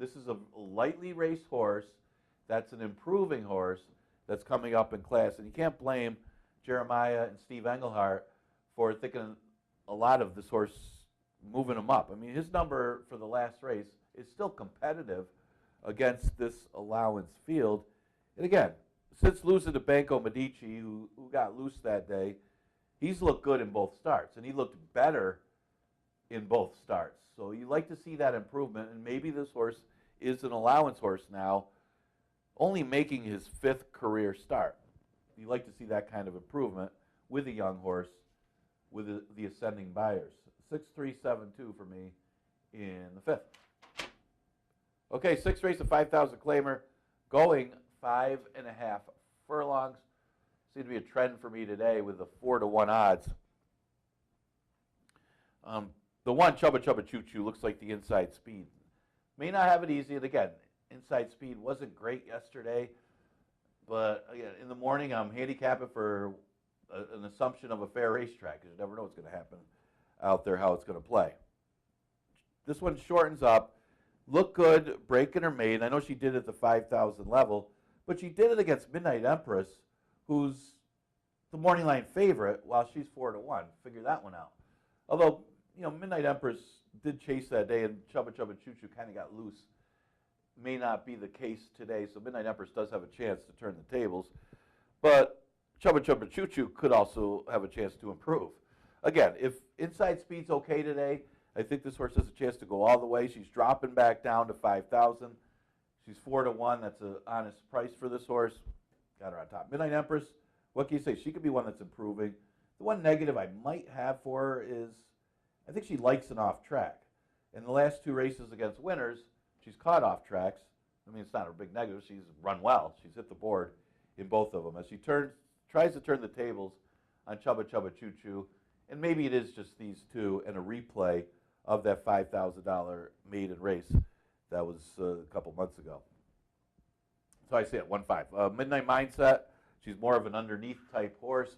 This is a lightly raced horse that's an improving horse that's coming up in class. And you can't blame Jeremiah and Steve Engelhart for thinking a lot of this horse moving him up. I mean, his number for the last race is still competitive against this allowance field. And again, since losing to Banco Medici, who got loose that day, he's looked good in both starts, and he looked better in both starts. So you like to see that improvement, and maybe this horse is an allowance horse now, only making his 5th career start. You like to see that kind of improvement with a young horse with the ascending buyers. 6-3-7-2 for me in the 5th. Okay, 6th race of 5,000 claimer, going 5.5 furlongs. Seems to be a trend for me today with the 4-to-1 odds. The one, Chubba Chubba Choo Choo, looks like the inside speed. May not have it easy, and again, inside speed wasn't great yesterday, but again, in the morning I'm handicapping for an assumption of a fair racetrack, because you never know what's going to happen out there, how it's going to play. This one shortens up, looked good, breaking her maiden. I know she did it at the 5,000 level, but she did it against Midnight Empress, who's the morning line favorite, while she's 4-to-1. Figure that one out. Although, you know, Midnight Empress did chase that day, and Chubba Chubba Choo Choo kind of got loose. May not be the case today, so Midnight Empress does have a chance to turn the tables. But Chubba Chubba Choo Choo could also have a chance to improve. Again, if inside speed's okay today, I think this horse has a chance to go all the way. She's dropping back down to 5,000. She's 4-to-1. That's an honest price for this horse. Got her on top. Midnight Empress, what can you say? She could be one that's improving. The one negative I might have for her is I think she likes an off track. In the last 2 races against winners, she's caught off tracks. I mean, it's not a big negative. She's run well. She's hit the board in both of them. As she tries to turn the tables on Chubba Chubba Choo Choo, and maybe it is just these two and a replay of that $5,000 maiden race that was a couple months ago. So I say it, 1-5. Midnight Mindset, she's more of an underneath type horse.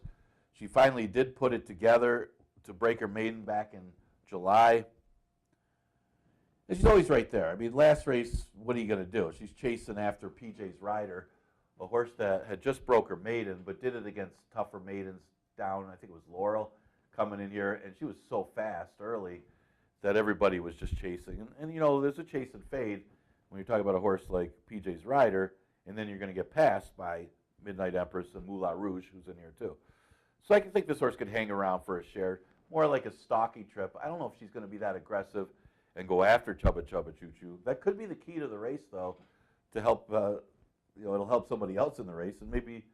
She finally did put it together to break her maiden back in July. And she's always right there. I mean, last race, what are you going to do? She's chasing after PJ's Rider, a horse that had just broke her maiden, but did it against tougher maidens down, I think it was Laurel, coming in here, and she was so fast early that everybody was just chasing. And you know, there's a chase and fade when you're talking about a horse like PJ's Rider, and then you're going to get passed by Midnight Empress and Moulin Rouge, who's in here too. So I can think this horse could hang around for a share, more like a stocky trip. I don't know if she's going to be that aggressive and go after Chubba Chubba Choo Choo. That could be the key to the race, though, to help, you know, it'll help somebody else in the race. And maybe,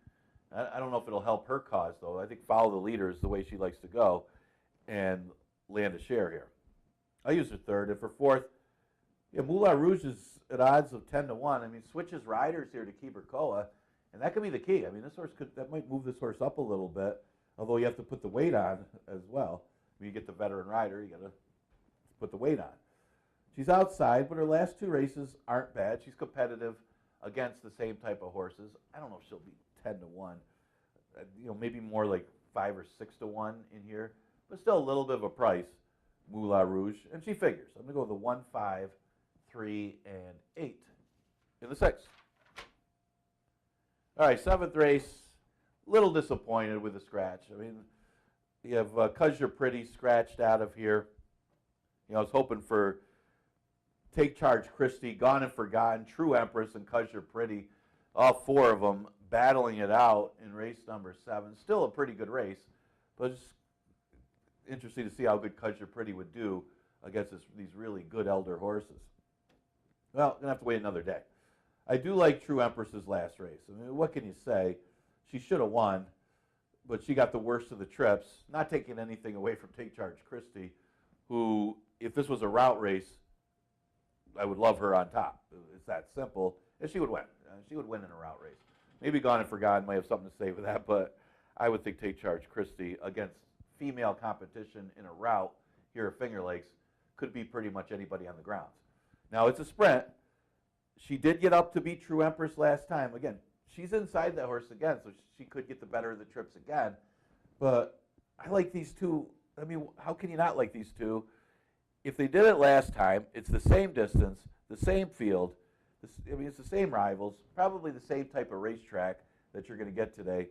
I don't know if it'll help her cause, though. I think follow the leader is the way she likes to go and land a share here. I'll use her 3rd. And for 4th, yeah, Moulin Rouge is at odds of 10-to-1. I mean, switches riders here to keep her Koa, and that could be the key. I mean, this horse that might move this horse up a little bit, although you have to put the weight on as well. When you get the veteran rider, you got to put the weight on. She's outside, but her last 2 races aren't bad. She's competitive against the same type of horses. I don't know if she'll be 10-to-1. You know, maybe more like 5 or 6-to-1 in here, but still a little bit of a price. Moulin Rouge, and she figures. I'm going to go with the 1, 5, 3, and 8 in the 6th. All right, 7th race. Little disappointed with the scratch. I mean, you have 'Cause You're Pretty scratched out of here. You know, I was hoping for Take Charge Christie, Gone and Forgotten, True Empress, and 'Cause You're Pretty. All 4 of them battling it out in race number 7. Still a pretty good race, but it's interesting to see how good 'Cause You're Pretty would do against these really good elder horses. Well, going to have to wait another day. I do like True Empress's last race. I mean, what can you say? She should have won, but she got the worst of the trips, not taking anything away from Take Charge Christie, who, if this was a route race, I would love her on top. It's that simple. And she would win. She would win in a route race. Maybe Gone and Forgotten might have something to say with that, but I would think Take Charge Christie against female competition in a route here at Finger Lakes could be pretty much anybody on the grounds. Now, it's a sprint. She did get up to beat True Empress last time. Again, she's inside that horse again, so she could get the better of the trips again. But I like these two. I mean, how can you not like these two? if they did it last time, it's the same distance, the same field. I mean, it's the same rivals, probably the same type of racetrack that you're going to get today.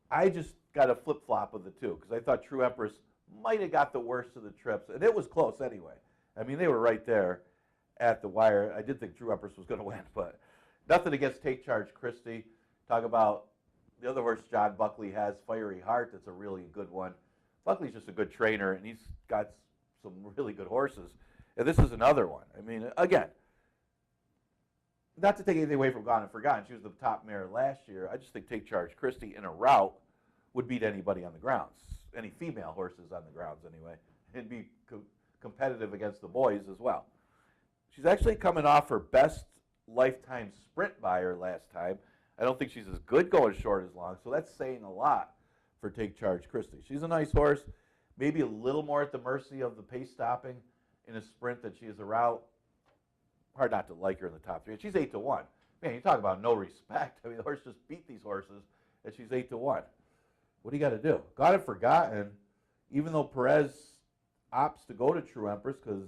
I just got a flip-flop of the two because I thought True Empress might have got the worst of the trips, and it was close anyway. I mean, they were right there at the wire. I did think True Empress was going to win, but nothing against Take Charge Christie. Talk about the other horse John Buckley has, Fiery Heart. That's a really good one. Buckley's just a good trainer, and he's got some really good horses. And this is another one. I mean, again, not to take anything away from Gone and Forgotten. She was the top mare last year. I just think Take Charge Christie in a route would beat anybody on the grounds, any female horses on the grounds anyway, and be competitive against the boys as well. She's actually coming off her best lifetime sprint buyer last time. I don't think she's as good going short as long, so that's saying a lot for Take Charge Christie. She's a nice horse, maybe a little more at the mercy of the pace stopping in a sprint than she is a route. Hard not to like her in the top three. And she's 8-1. Man, you talk about no respect. I mean, the horse just beat these horses, and she's 8-1. What do you got to do? Gone and Forgotten, even though Perez opts to go to True Empress because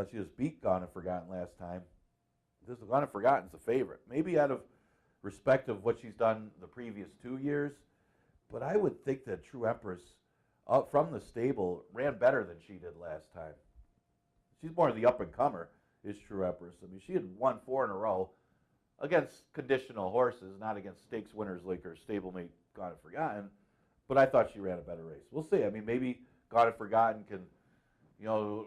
she just beat Gone and Forgotten last time, this Gone and Forgotten's the favorite. Maybe out of respect of what she's done the previous 2 years, but I would think that True Empress, up from the stable, ran better than she did last time. She's more of the up-and-comer, is True Empress. I mean, she had won 4 in a row against conditional horses, not against stakes winners like her stablemate Gone and Forgotten, but I thought she ran a better race. We'll see. I mean, maybe Gone and Forgotten can, you know,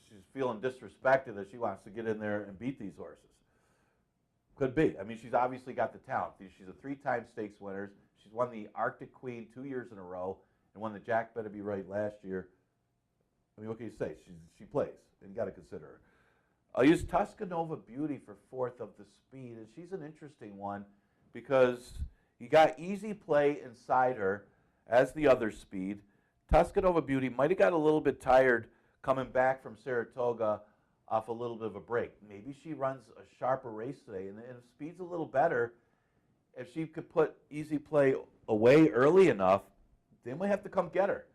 she's feeling disrespected that she wants to get in there and beat these horses. Could be. I mean, she's obviously got the talent. She's a 3-time stakes winner. She's won the Arctic Queen 2 years in a row and won the Jack Better Be Right last year. I mean, what can you say? She plays, and you got to consider her. I'll use Tuscanova Beauty for 4th of the speed, and she's an interesting one because you got Easy Play inside her as the other speed. Tuscanova Beauty might have got a little bit tired coming back from Saratoga off a little bit of a break. Maybe she runs a sharper race today, and if speed's a little better, if she could put Easy Play away early enough, they might have to come get her.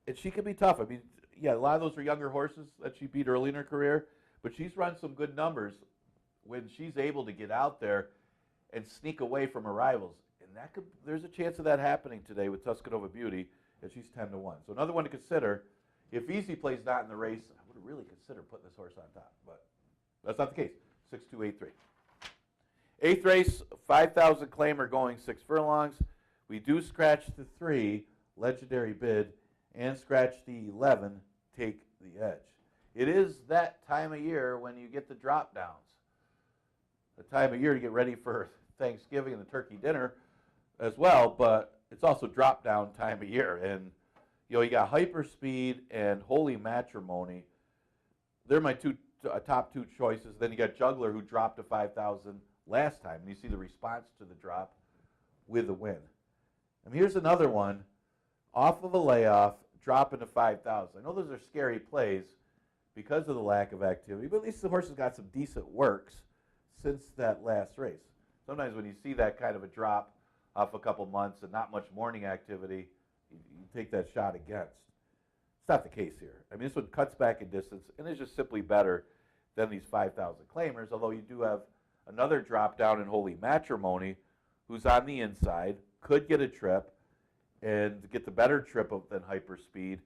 And she could be tough. I mean, yeah, a lot of those are younger horses that she beat early in her career, but she's run some good numbers when she's able to get out there and sneak away from her rivals. And there's a chance of that happening today with Tuscanova Beauty, and she's 10-1. So another one to consider. If Easy Play's not in the race, I would really consider putting this horse on top, but that's not the case. 6-2-8-3. 8th race, 5,000 claimer going 6 furlongs. We do scratch the 3, Legendary Bid, and scratch the 11, Take the Edge. It is that time of year when you get the drop downs. The time of year to get ready for Thanksgiving and the turkey dinner as well, but it's also drop down time of year. And you know, you got Hyperspeed and Holy Matrimony. They're my top 2 choices. Then you got Juggler, who dropped to 5,000 last time, and you see the response to the drop with a win. And here's another one, off of a layoff, dropping to 5,000. I know those are scary plays because of the lack of activity, but at least the horse has got some decent works since that last race. Sometimes when you see that kind of a drop off a couple months and not much morning activity, you take that shot against. It's not the case here. I mean, this one cuts back in distance and is just simply better than these 5,000 claimers, although you do have another drop down in Holy Matrimony, who's on the inside, could get a trip and get the better trip than Hyperspeed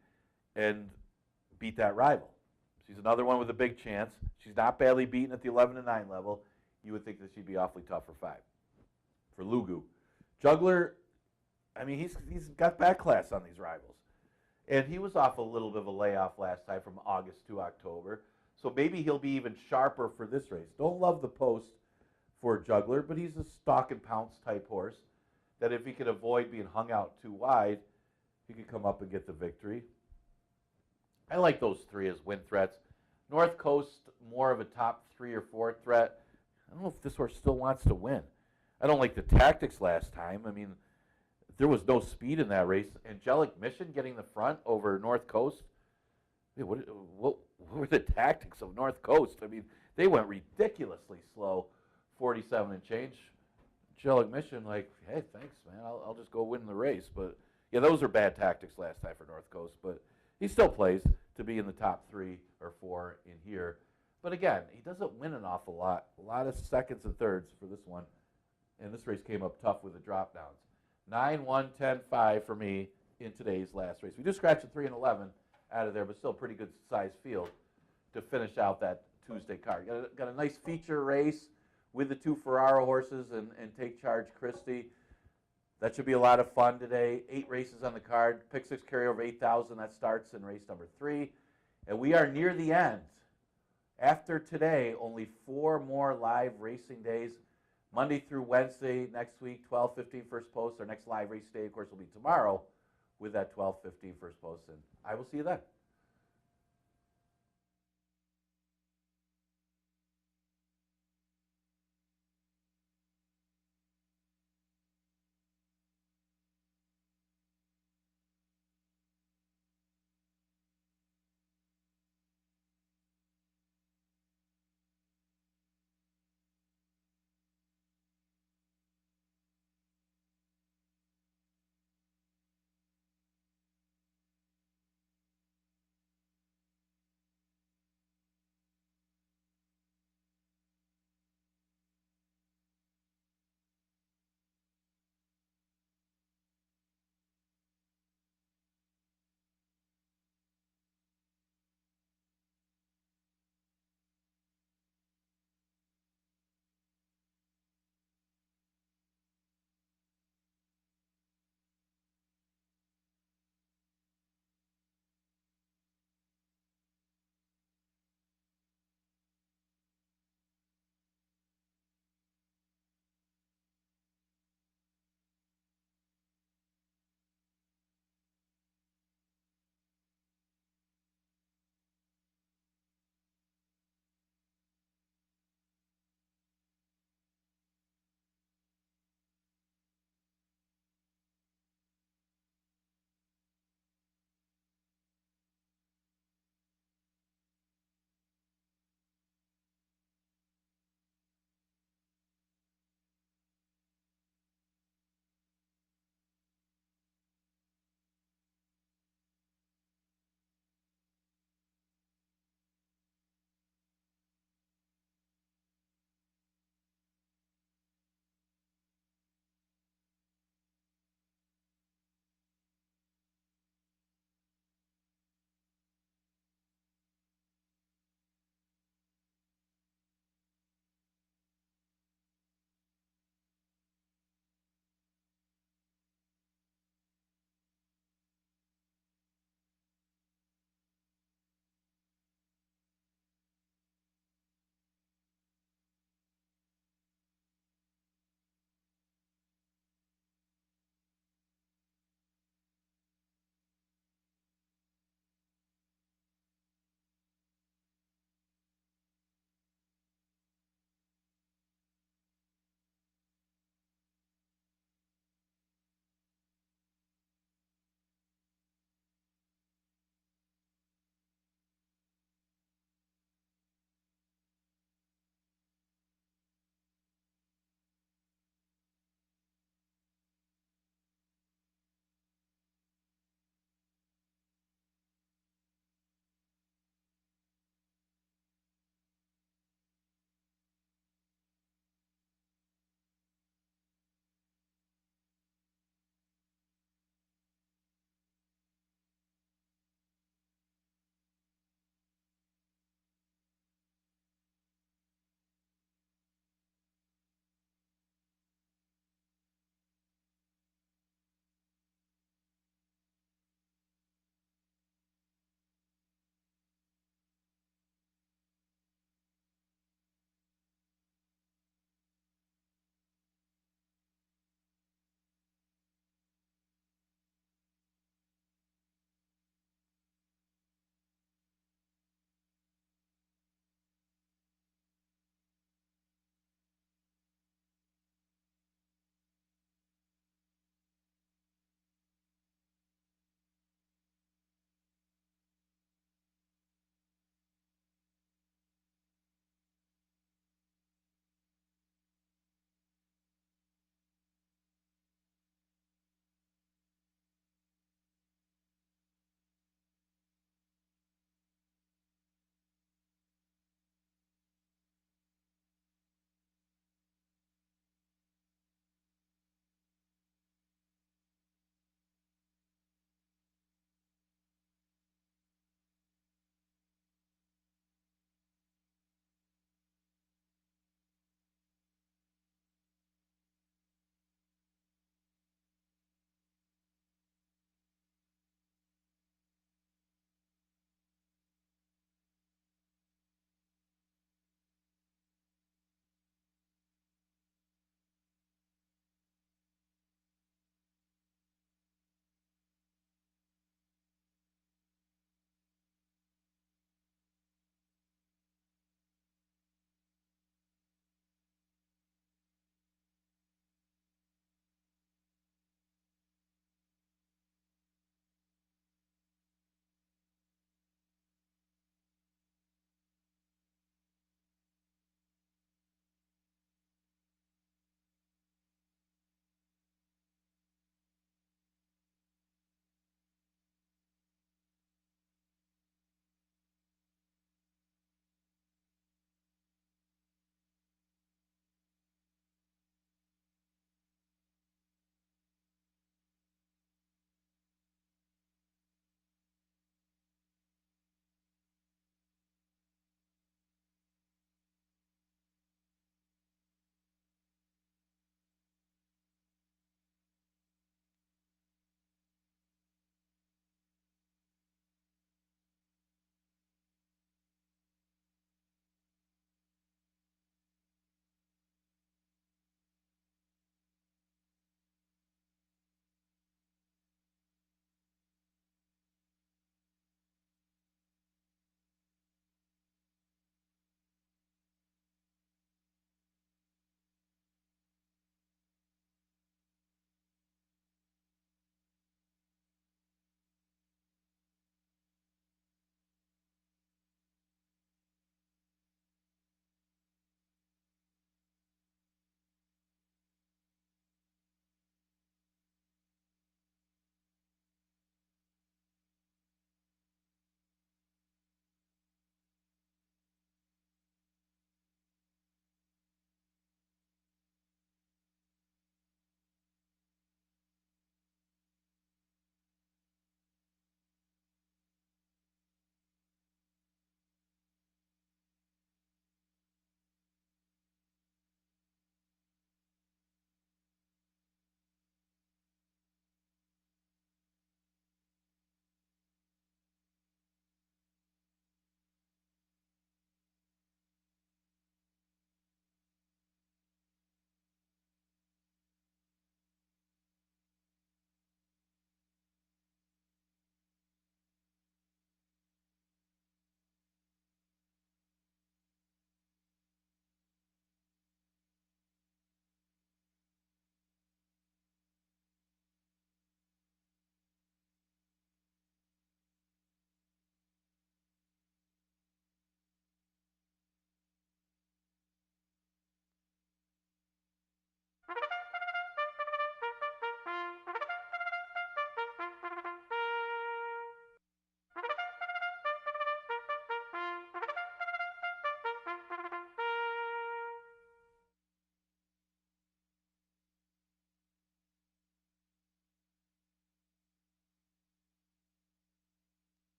and beat that rival. She's another one with a big chance. She's not badly beaten at the 11-9 level. You would think that she'd be awfully tough for 5. For Lugu. Juggler, I mean, he's got back class on these rivals. And he was off a little bit of a layoff last time from August to October. So maybe he'll be even sharper for this race. Don't love the post for Juggler, but he's a stalk and pounce type horse that if he could avoid being hung out too wide, he could come up and get the victory. I like those 3 as win threats. North Coast, more of a top 3 or 4 threat. I don't know if this horse still wants to win. I don't like the tactics last time. I mean, there was no speed in that race. Angelic Mission getting the front over North Coast. Hey, what were the tactics of North Coast? I mean, they went ridiculously slow, 47 and change. Angelic Mission, like, hey, thanks, man. I'll just go win the race. But, yeah, those are bad tactics last time for North Coast. But he still plays to be in the top 3 or 4 in here. But again, he doesn't win an awful lot. A lot of seconds and thirds for this one. And this race came up tough with the drop downs. 9, 1, 10, 5 for me in today's last race. We do scratch a 3 and 11 out of there, but still a pretty good size field to finish out that Tuesday card. Got a nice feature race with the 2 Ferraro horses and Take Charge Christie. That should be a lot of fun today. 8 races on the card. Pick 6 carryover 8,000. That starts in race number 3. And we are near the end. After today, only 4 more live racing days. Monday through Wednesday next week, 12:15 first post. Our next live race day, of course, will be tomorrow with that 12:15 first post. And I will see you then.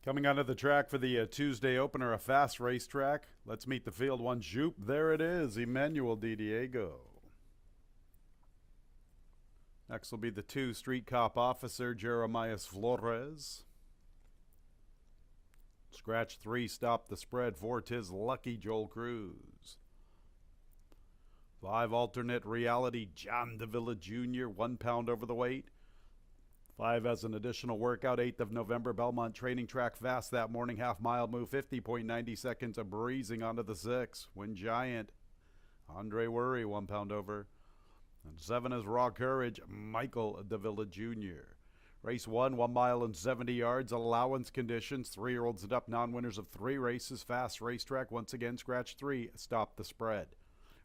Coming onto the track for the Tuesday opener, a fast racetrack. Let's meet the field. One Joop. There it is, Emmanuel Di Diego. Next will be the 2 Street Cop Officer, Jeremias Flores. Scratch 3, Stop the Spread. 4, Tis Lucky, Joel Cruz. 5, Alternate Reality, John Davila Jr., 1 pound over the weight. 5 as an additional workout, 8th of November, Belmont Training Track fast that morning, half-mile move, 50.90 seconds, a breezing onto the 6. Win Giant, Andre Worry, 1 pound over. And 7 is Raw Courage, Michael Davila Jr. Race 1, 1 mile and 70 yards, allowance conditions, 3-year-olds and up, non-winners of 3 races, fast racetrack, once again, scratch 3, Stop the Spread.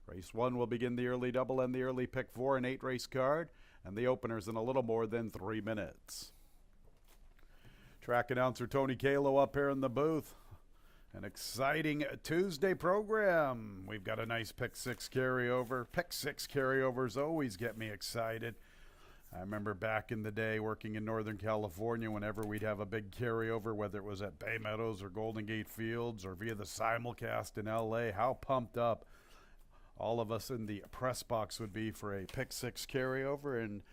Race 1 will begin the early double and the early pick 4, an 8-race card. And the opener's in a little more than 3 minutes. Track announcer Tony Kalo up here in the booth. An exciting Tuesday program. We've got a nice pick 6 carryover. Pick 6 carryovers always get me excited. I remember back in the day working in Northern California, whenever we'd have a big carryover, whether it was at Bay Meadows or Golden Gate Fields or via the simulcast in LA, how pumped up all of us in the press box would be for a pick 6 carryover, and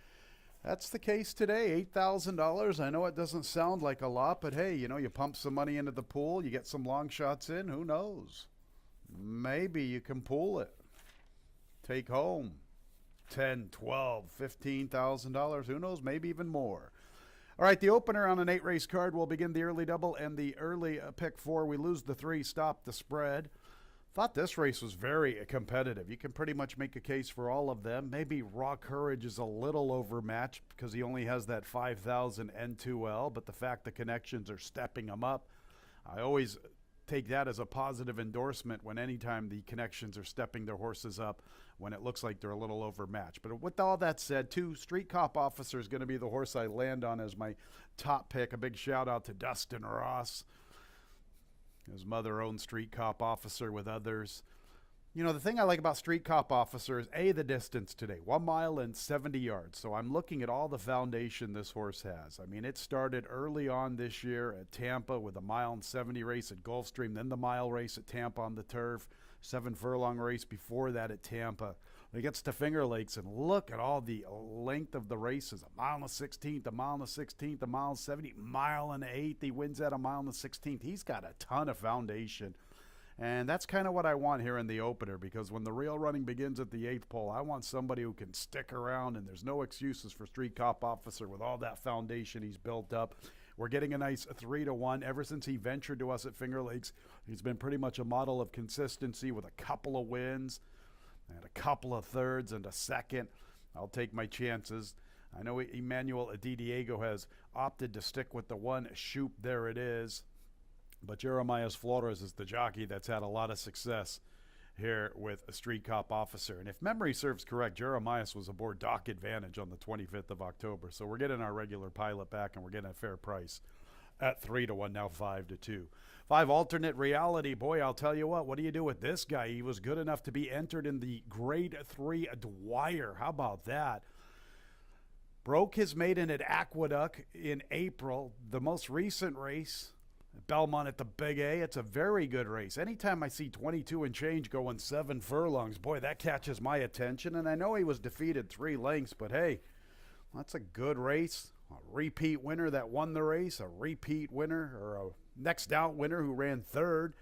that's the case today. $8,000. I know it doesn't sound like a lot, but hey, you know, you pump some money into the pool, you get some long shots in, who knows? Maybe you can pool it. Take home $10, $12, $15,000, who knows, maybe even more. All right, the opener on an 8-race card will begin the early double and the early pick 4. We lose the 3, Stop the Spread. Thought this race was very competitive. You can pretty much make a case for all of them. Maybe Raw Courage is a little overmatched because he only has that 5,000 N2L, but the fact the connections are stepping him up, I always take that as a positive endorsement when anytime the connections are stepping their horses up when it looks like they're a little overmatched. But with all that said, 2 Street Cop Officer is going to be the horse I land on as my top pick. A big shout out to Dustin Ross. His mother owned Street Cop Officer with others. You know, the thing I like about Street Cop Officer is, A, the distance today, 1 mile and 70 yards. So I'm looking at all the foundation this horse has. I mean, it started early on this year at Tampa with a 1 mile and 70 race at Gulfstream, then the mile race at Tampa on the turf, 7 furlong race before that at Tampa. He gets to Finger Lakes, and look at all the length of the races. 1 mile and a 16th, 1 mile and a 16th, 1 mile and 70, 1 mile and an 8th. He wins at 1 mile and a 16th. He's got a ton of foundation. And that's kind of what I want here in the opener, because when the real running begins at the 8th pole, I want somebody who can stick around, and there's no excuses for Street Cop Officer with all that foundation he's built up. We're getting a nice 3-1. Ever since he ventured to us at Finger Lakes, he's been pretty much a model of consistency with a couple of wins and a couple of thirds and a second. I'll take my chances. I know Emmanuel Di Diego has opted to stick with the 1 Shoop. There it is. But Jeremias Flores is the jockey that's had a lot of success here with a Street Cop Officer. And if memory serves correct, Jeremias was aboard Dock Advantage on the 25th of October. So we're getting our regular pilot back, and we're getting a fair price at 3-1, now 5-2. 5, Alternate Reality. Boy, I'll tell you what do you do with this guy? He was good enough to be entered in the Grade 3 Dwyer. How about that? Broke his maiden at Aqueduct in April. The most recent race, Belmont at the Big A, it's a very good race. Anytime I see 22 and change going 7 furlongs, boy, that catches my attention. And I know he was defeated 3 lengths, but hey, that's a good race. A repeat winner that won the race, a repeat winner or a next out winner who ran 3rd.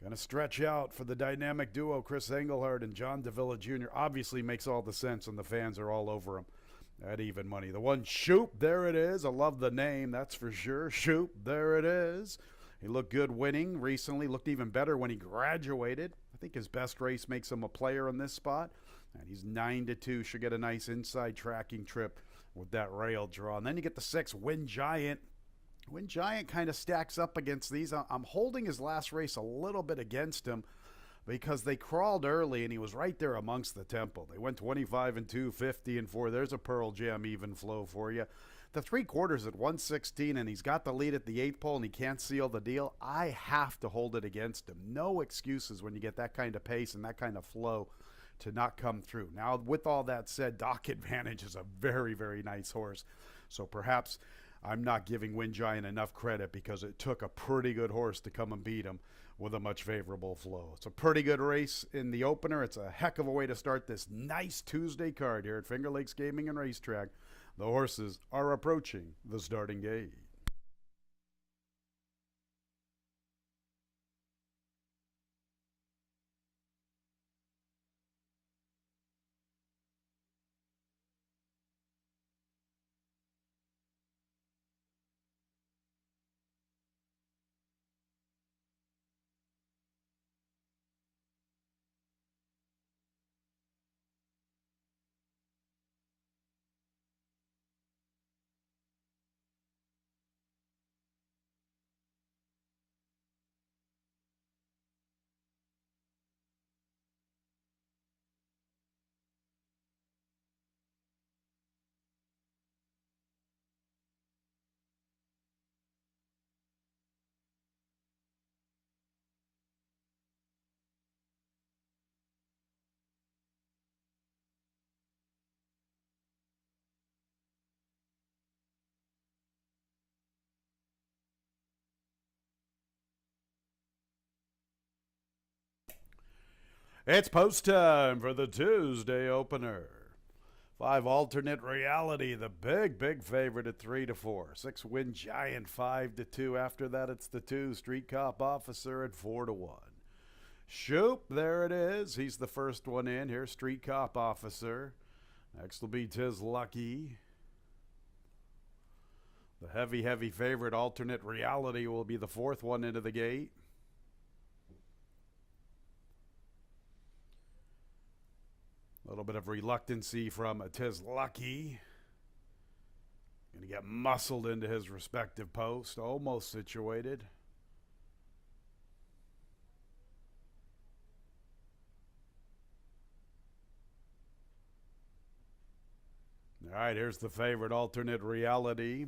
Going to stretch out for the dynamic duo, Chris Engelhardt and John Davila Jr. Obviously makes all the sense, and the fans are all over him at even money. The 1 Shoop, there it is. I love the name, that's for sure. Shoop, there it is. He looked good winning recently, looked even better when he graduated. I think his best race makes him a player in this spot. And he's 9-2, should get a nice inside tracking trip with that rail draw. And then you get the 6, Win Giant. Win Giant kind of stacks up against these. I'm holding his last race a little bit against him because they crawled early and he was right there amongst the tempo. They went 25-2, 50-4. There's a Pearl Jam even flow for you. The 3/4 at 116, and he's got the lead at the 8th pole, and he can't seal the deal. I have to hold it against him. No excuses when you get that kind of pace and that kind of flow to not come through. Now, with all that said, Dock Advantage is a very, very nice horse. So perhaps I'm not giving Wind Giant enough credit because it took a pretty good horse to come and beat him with a much favorable flow. It's a pretty good race in the opener. It's a heck of a way to start this nice Tuesday card here at Finger Lakes Gaming and Racetrack. The horses are approaching the starting gate. It's post time for the Tuesday opener. 5 alternate reality, the big favorite at 3-4. 6 Wind Giant 5-2. After that, it's the 2 Street Cop Officer at 4-1. Shoop, there it is. He's the first one in. Here's Street Cop Officer. Next will be Tis Lucky. The heavy favorite alternate reality will be the 4th one into the gate. A little bit of reluctancy from Tis Lucky. Going to get muscled into his respective post. Almost situated. All right, here's the favorite alternate reality.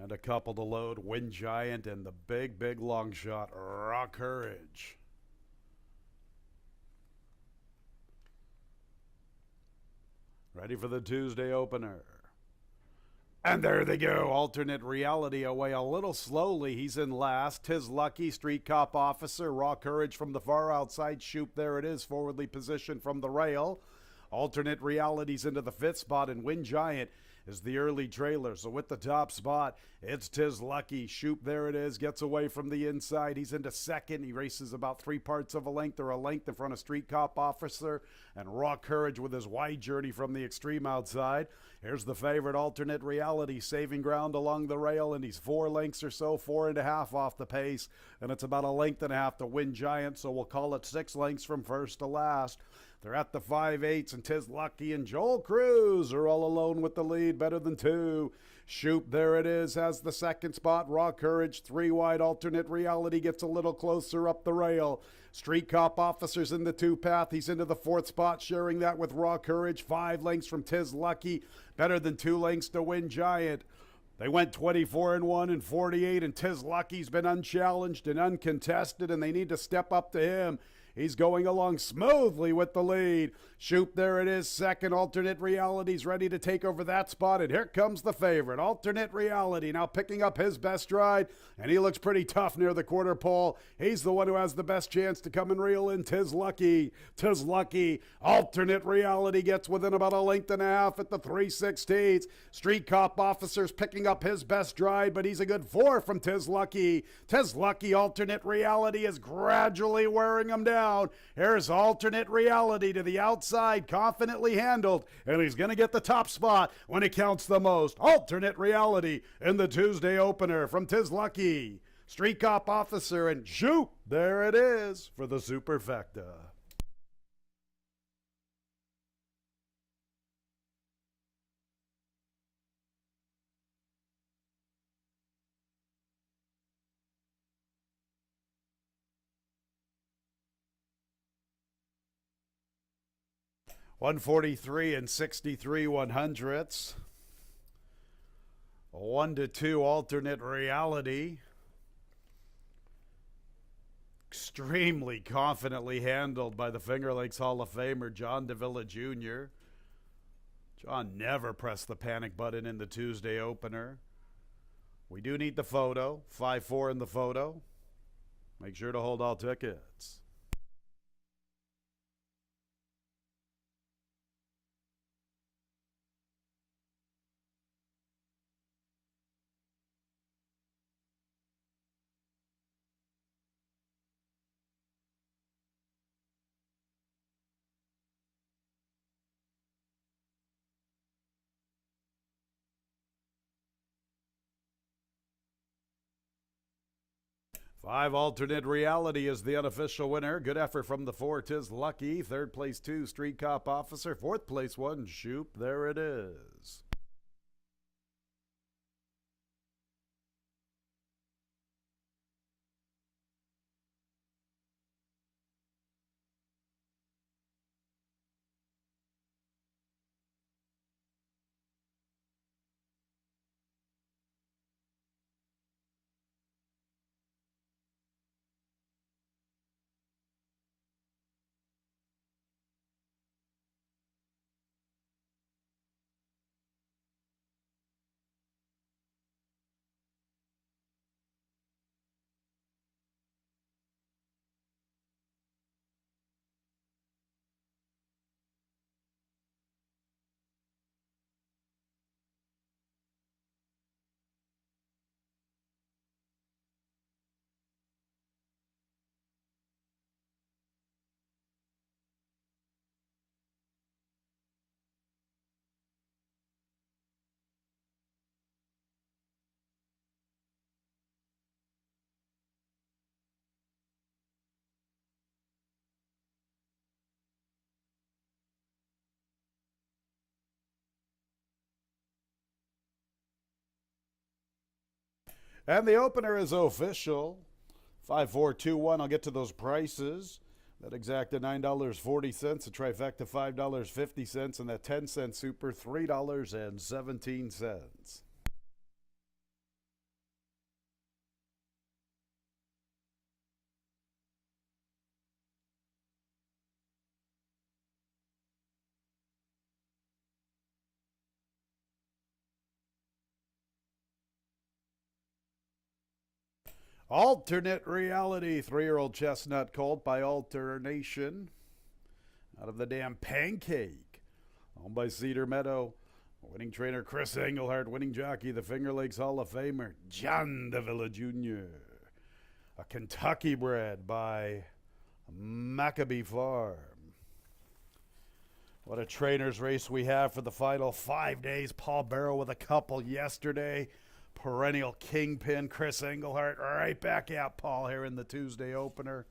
And a couple to load. Wind Giant and the big long shot, Raw Courage. Ready for the Tuesday opener. And there they go. Alternate reality away a little slowly. He's in last. Tis Lucky, Street Cop Officer, Raw Courage from the far outside. Shoop, there it is, forwardly positioned from the rail. Alternate realities into the 5th spot, and Wind Giant is the early trailer. So with the top spot, it's Tis Lucky. Shoop, there it is, gets away from the inside. He's into 2nd. He races about 3 parts of a length or a length in front of Street Cop Officer and Raw Courage with his wide journey from the extreme outside. Here's the favorite alternate reality, saving ground along the rail, and he's 4 lengths or so, 4.5 off the pace, and it's about a length and a half to Wind Giant, so we'll call it 6 lengths from first to last. They're at the 5/8, and Tis Lucky and Joel Cruz are all alone with the lead, better than 2. Shoop, there it is, has the 2nd spot. Raw Courage, 3 wide. Alternate reality gets a little closer up the rail. Street Cop Officer's in the 2 path. He's into the 4th spot, sharing that with Raw Courage. 5 lengths from Tis Lucky, better than 2 lengths to Wind Giant. They went 24-1 and 48, and Tis Lucky's been unchallenged and uncontested, and they need to step up to him. He's going along smoothly with the lead. Shoop, there it is, 2nd. Alternate reality's ready to take over that spot, and here comes the favorite. Alternate reality now picking up his best stride, and he looks pretty tough near the quarter pole. He's the one who has the best chance to come and reel in Tis Lucky. Tis Lucky. Alternate reality gets within about a length and a half at the 3/16. Street Cop Officer's picking up his best stride, but he's a good 4 from Tis Lucky. Tis Lucky. Alternate reality is gradually wearing him down. Here's alternate reality to the outside, confidently handled, and he's going to get the top spot when it counts the most. Alternate reality in the Tuesday opener from Tis Lucky, Street Cop Officer, and Shoop, there it is for the Superfecta. $143 and 63 100ths. 1-2 alternate reality. Extremely confidently handled by the Finger Lakes Hall of Famer John Davila Jr. John never pressed the panic button in the Tuesday opener. We do need the photo. 5-4 in the photo. Make sure to hold all tickets. Five alternate reality is the unofficial winner. Good effort from the 4. Tis Lucky. Third place 2, Street Cop Officer. Fourth place 1, Shoop. There it is. And the opener is official. 5-4-2-1. I'll get to those prices. That exacta $9.40, a trifecta $5.50, and that 10-cent super $3.17. Alternate reality, 3-year-old chestnut colt by alternation. Out of the damn pancake. Owned by Cedar Meadow. Winning trainer Chris Engelhardt. Winning jockey, the Finger Lakes Hall of Famer, John Davila Jr. A Kentucky bred by Maccabee Farm. What a trainer's race we have for the final 5 days. Paul Barrow with a couple yesterday. Perennial kingpin Chris Engelhardt right back at Paul here in the Tuesday opener.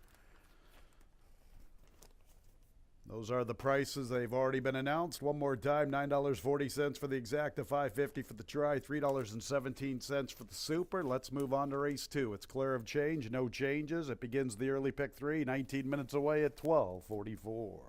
Those are the prices. They've already been announced. One more time, $9.40 for the exacta, $5.50 for the try, $3.17 for the super. Let's move on to race 2. It's clear of change, no changes. It begins the early pick 3, 19 minutes away at 12:44.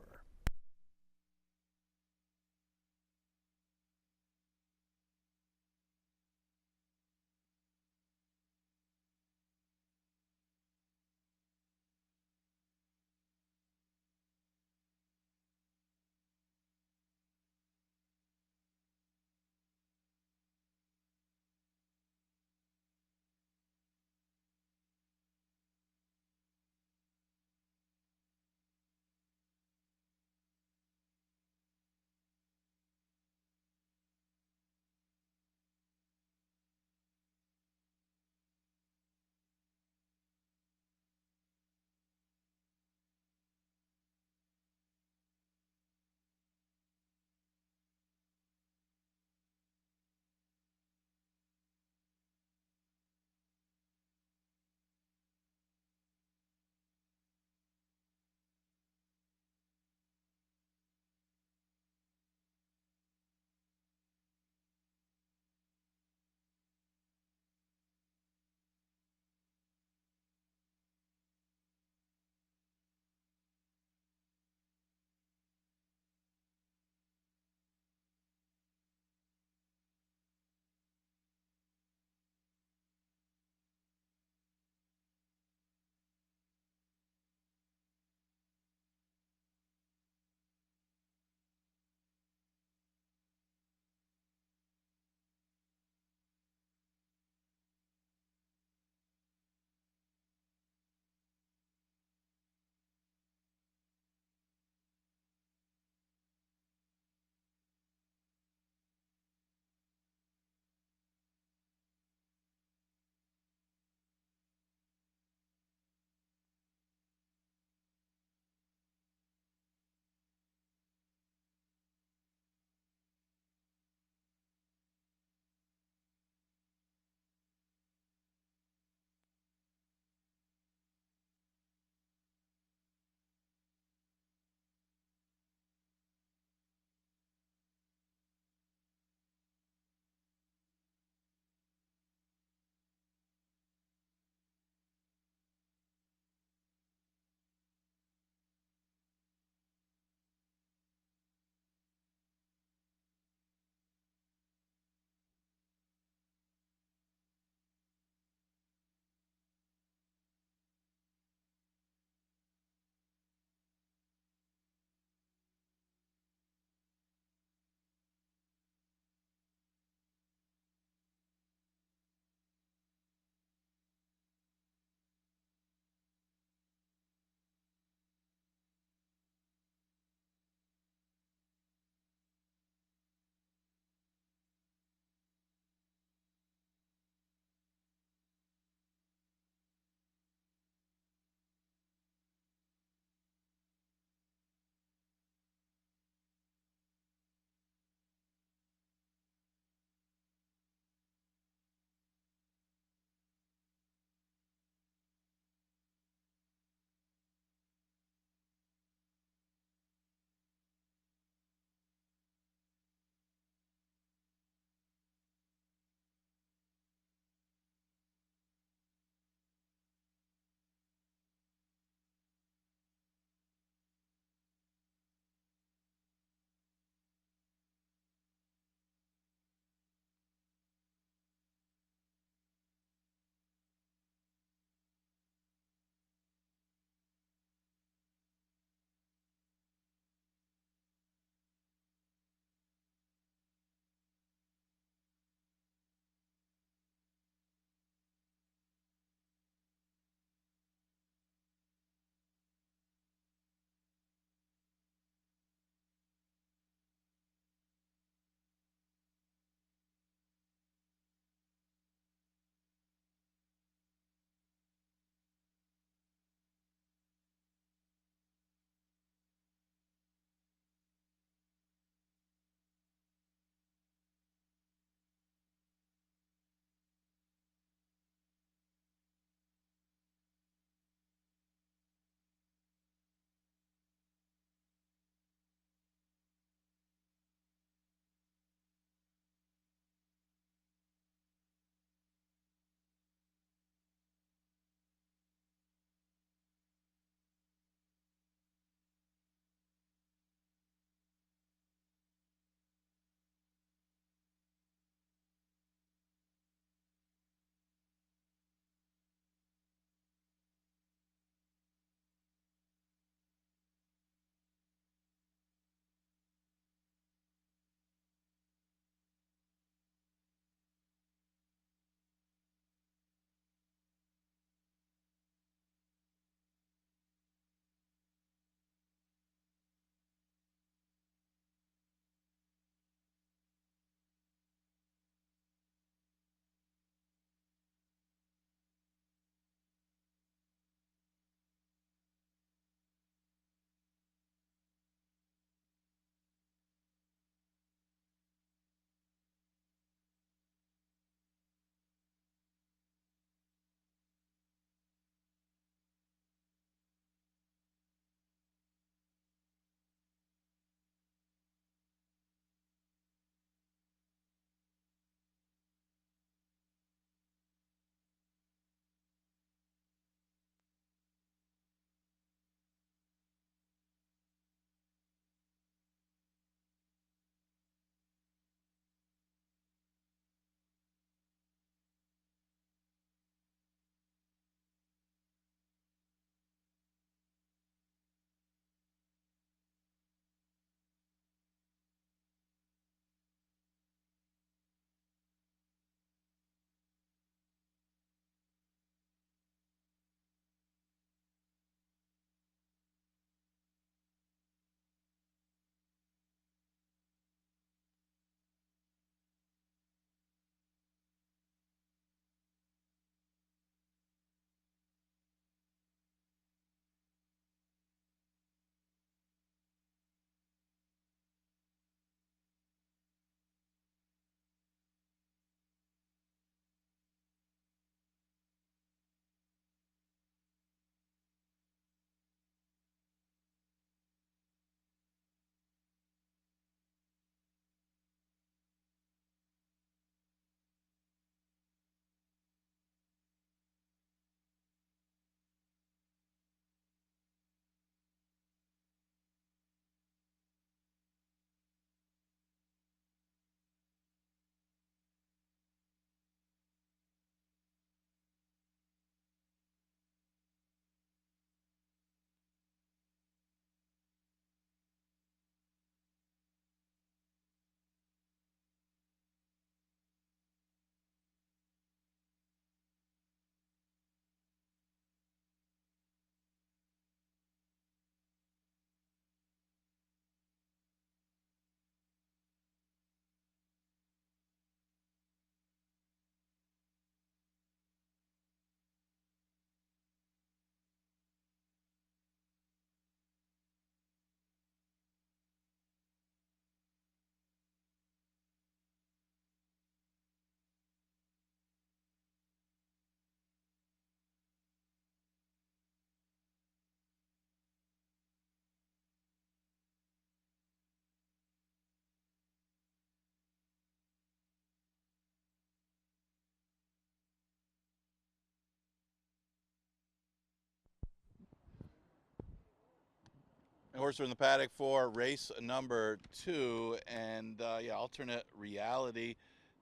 horse are in the paddock for race number 2, and yeah, alternate reality,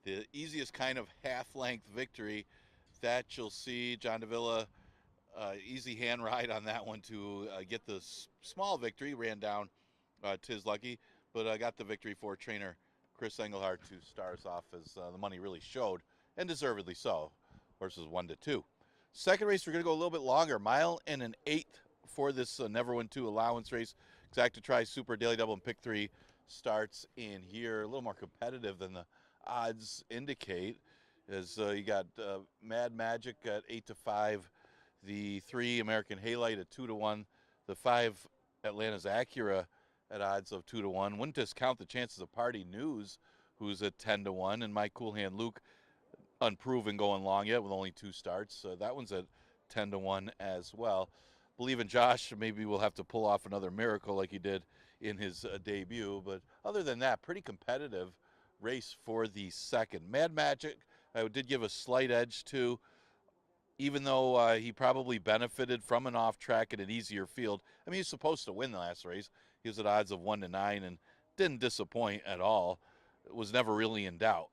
the easiest kind of half-length victory that you'll see. John Davila, easy hand ride on that one to get the small victory. Ran down Tiz Lucky, but got the victory for trainer Chris Engelhardt to start us off, as the money really showed, and deservedly so. Horses 1-2. Second race, we're going to go a little bit longer, 1.125 for this Never Win 2 allowance race. Exacta Tri Super Daily Double and Pick 3 starts in here. A little more competitive than the odds indicate, as you got Mad Magic at 8-5, the 3 American Halite at 2-1, the 5 Atlanta's Acura at odds of 2-1. Wouldn't discount the chances of Party News, who's at 10-1, and My Cool Hand Luke, unproven going long yet with only 2 starts. That one's at 10-1 as well. Believe in Josh, maybe we'll have to pull off another miracle like he did in his debut. But other than that, pretty competitive race for the second. Mad Magic, I did give a slight edge to, even though he probably benefited from an off track and an easier field. I mean, he's supposed to win the last race. He was at odds of 1-9 and didn't disappoint at all. It was never really in doubt.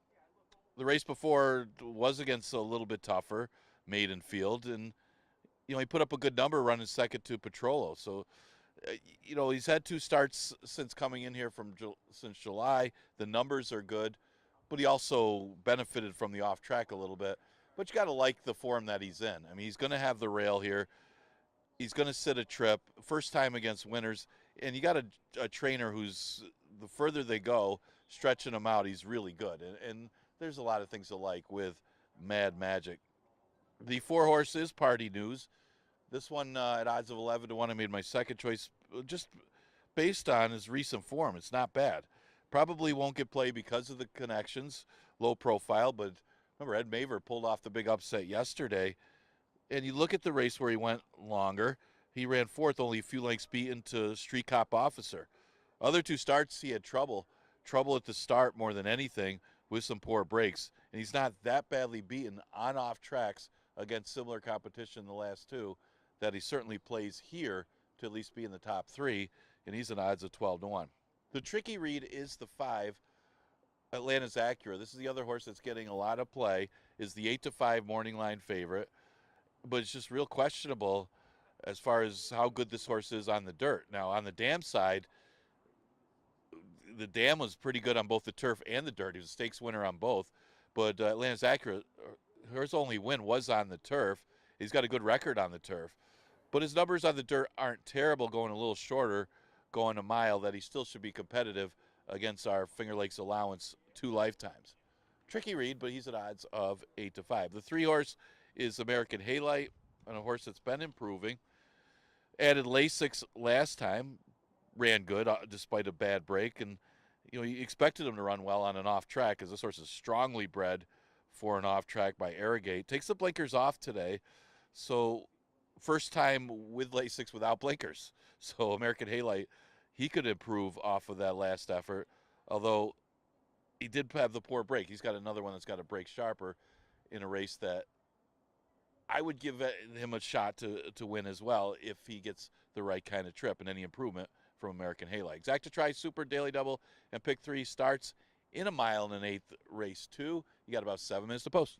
The race before was against a little bit tougher maiden field, and he put up a good number running second to Petrolo. So he's had 2 starts since coming in here since July. The numbers are good, but he also benefited from the off track a little bit. But you got to like the form that he's in. I mean, he's going to have the rail here. He's going to sit a trip, first time against winners, and you got a trainer who's, the further they go, stretching him out, he's really good. And there's a lot of things to like with Mad Magic. The 4 horses, Party News. This one at odds of 11-1, I made my second choice just based on his recent form. It's not bad. Probably won't get played because of the connections, low profile, but remember Ed Maver pulled off the big upset yesterday. And you look at the race where he went longer. He ran 4th, only a few lengths beaten to Street Cop Officer. Other 2 starts, he had trouble at the start more than anything with some poor breaks. And he's not that badly beaten on off tracks against similar competition in the last 2 that he certainly plays here to at least be in the top 3, and he's at odds of 12-1. The tricky read is the 5, Atlanta's Acura. This is the other horse that's getting a lot of play, is the 8-5 morning line favorite, but it's just real questionable as far as how good this horse is on the dirt. Now, on the dam side, the dam was pretty good on both the turf and the dirt. He was a stakes winner on both, but Atlanta's Acura, his only win was on the turf. He's got a good record on the turf, but his numbers on the dirt aren't terrible, going a little shorter, going a mile, that he still should be competitive against our Finger Lakes allowance 2 lifetimes. Tricky read, but he's at odds of 8-5. The 3 horse is American Halite, and a horse that's been improving. Added Lasix last time, ran good despite a bad break, and you expected him to run well on an off track, because this horse is strongly bred for an off track by Arrogate. Takes the blinkers off today, so first time with Lasix without blinkers. So American Halite, he could improve off of that last effort, although he did have the poor break. He's got another one that's got to break sharper in a race that I would give him a shot to win as well if he gets the right kind of trip, and any improvement from American Halite. Exacta Tri Super Daily Double and Pick 3 starts in a 1.125 race 2. You got about 7 minutes to post.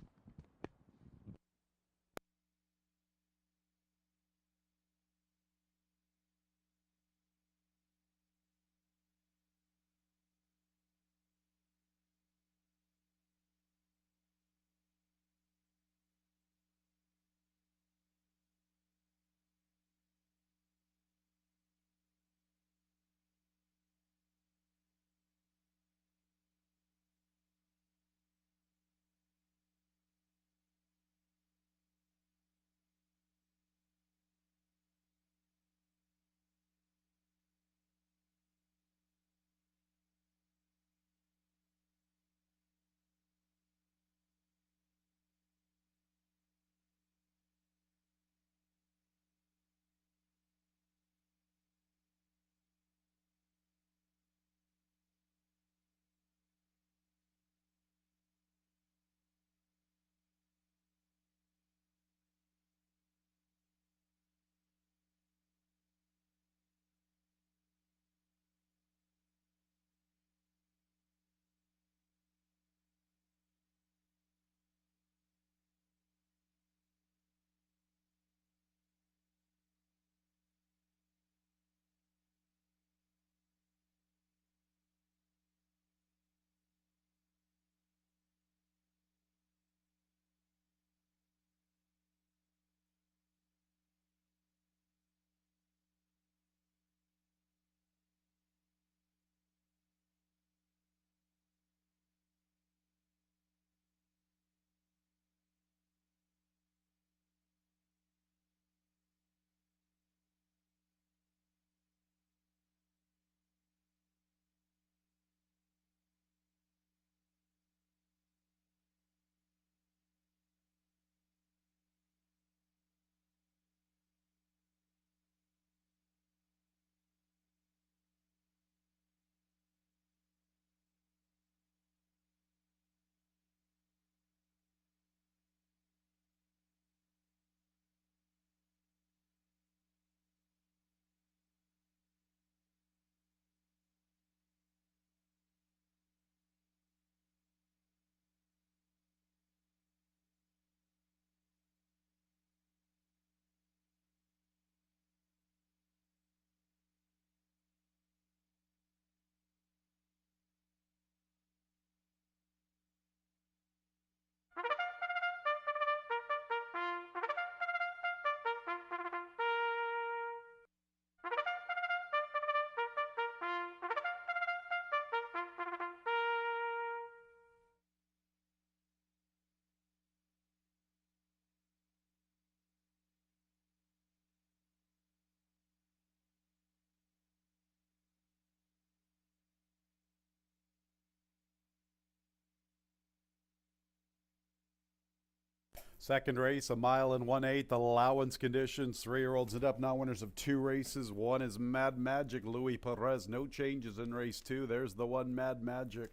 Second race, 1.125 miles, allowance conditions. 3-year-olds end up now winners of 2 races. One is Mad Magic, Louis Perez. No changes in race 2. There's the one, Mad Magic.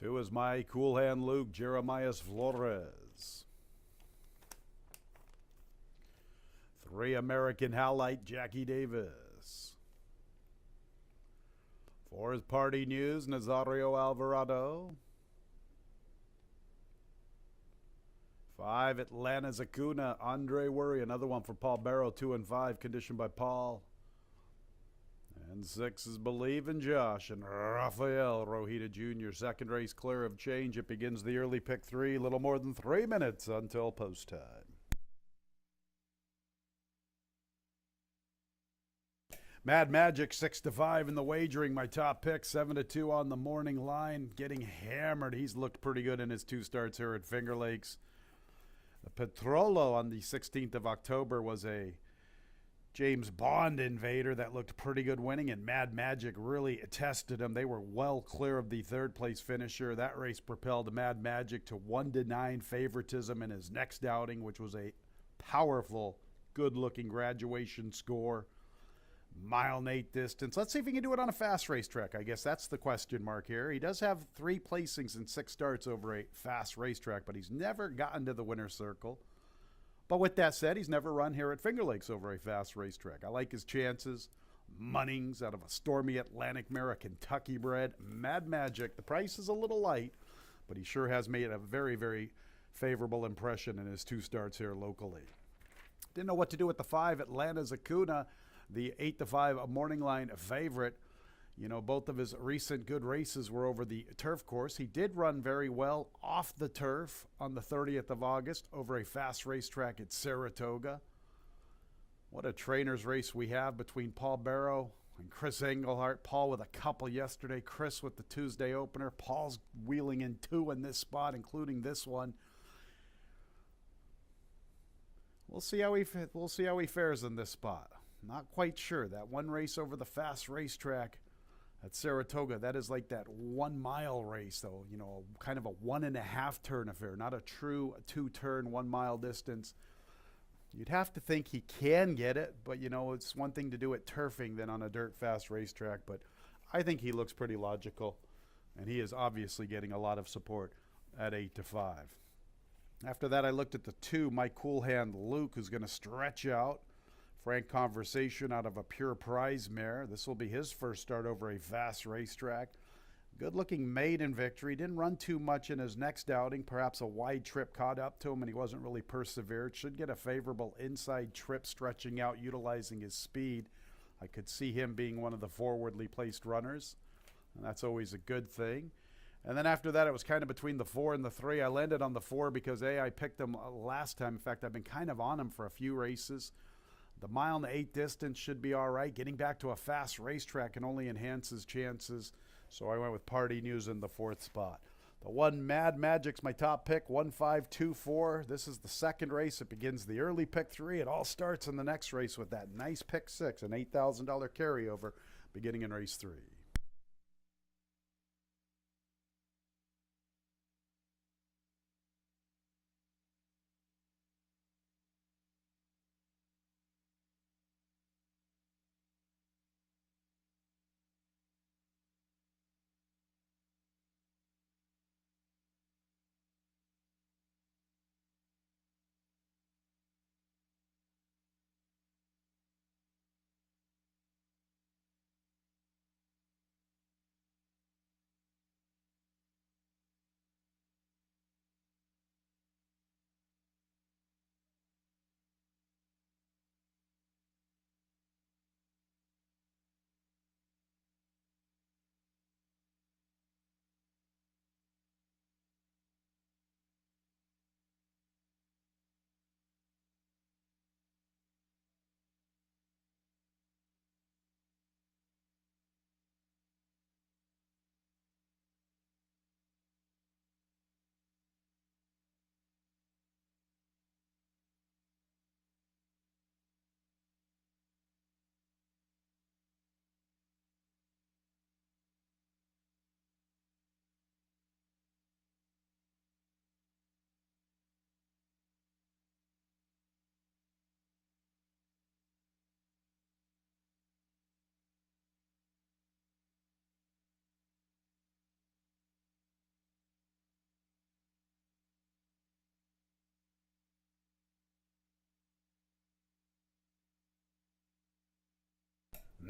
2 is My Cool Hand Luke, Jeremias Flores. 3, American Halite, Jackie Davis. 4 is Party News, Nazario Alvarado. 5, Atlanta Zacuna, Andre Worry, another one for Paul Barrow, 2 and 5, conditioned by Paul. And 6 is Believe in Josh and Rafael Rojita Jr. Second race clear of change. It begins the early pick 3, little more than 3 minutes until post time. Mad Magic 6-5 in the wagering. My top pick 7-2 on the morning line. Getting hammered. He's looked pretty good in his 2 starts here at Finger Lakes. Petrolo on the 16th of October was a James Bond invader that looked pretty good winning, and Mad Magic really tested him. They were well clear of the 3rd place finisher. That race propelled Mad Magic to 1-9 favoritism in his next outing, which was a powerful, good-looking graduation score. 1.8 mile distance. Let's see if he can do it on a fast racetrack. I guess that's the question mark here. He does have 3 placings and 6 starts over a fast racetrack, but he's never gotten to the winner's circle. But with that said, he's never run here at Finger Lakes over a fast racetrack. I like his chances. Munnings out of a stormy Atlantic Mare, Kentucky bred. Mad Magic. The price is a little light, but he sure has made a very, very favorable impression in his 2 starts here locally. Didn't know what to do with the 5, Atlanta Zacuna. The 8-5 morning line favorite. You know, both of his recent good races were over the turf course. He did run very well off the turf on the 30th of August over a fast racetrack at Saratoga. What a trainer's race we have between Paul Barrow and Chris Englehart. Paul with a couple yesterday, Chris with the Tuesday opener. Paul's wheeling in 2 in this spot, including this one. We'll see how he fares in this spot. Not quite sure. That one race over the fast racetrack at Saratoga, that is like that 1 mile race, though. You know, kind of a 1.5 turn affair, not a true 2-turn, 1 mile distance. You'd have to think he can get it, but, you know, it's one thing to do it turfing than on a dirt fast racetrack. But I think he looks pretty logical, and he is obviously getting a lot of support at 8-5. After that, I looked at the 2, My Cool Hand Luke, who's going to stretch out. Frank Conversation out of a Pure Prize mare. This will be his first start over a fast racetrack. Good-looking maiden victory. Didn't run too much in his next outing. Perhaps a wide trip caught up to him and he wasn't really persevered. Should get a favorable inside trip stretching out, utilizing his speed. I could see him being one of the forwardly placed runners, and that's always a good thing. And then after that, it was kind of between the 4 and the 3. I landed on the 4 because, I picked him last time. In fact, I've been kind of on him for a few races. The 1.8 mile distance should be all right. Getting back to a fast racetrack can only enhance his chances. So I went with Party News in the 4th spot. The 1, Mad Magic's my top pick, 1-5-2-4. This is the 2nd race. It begins the early pick 3. It all starts in the next race with that nice pick 6, an $8,000 carryover beginning in race 3.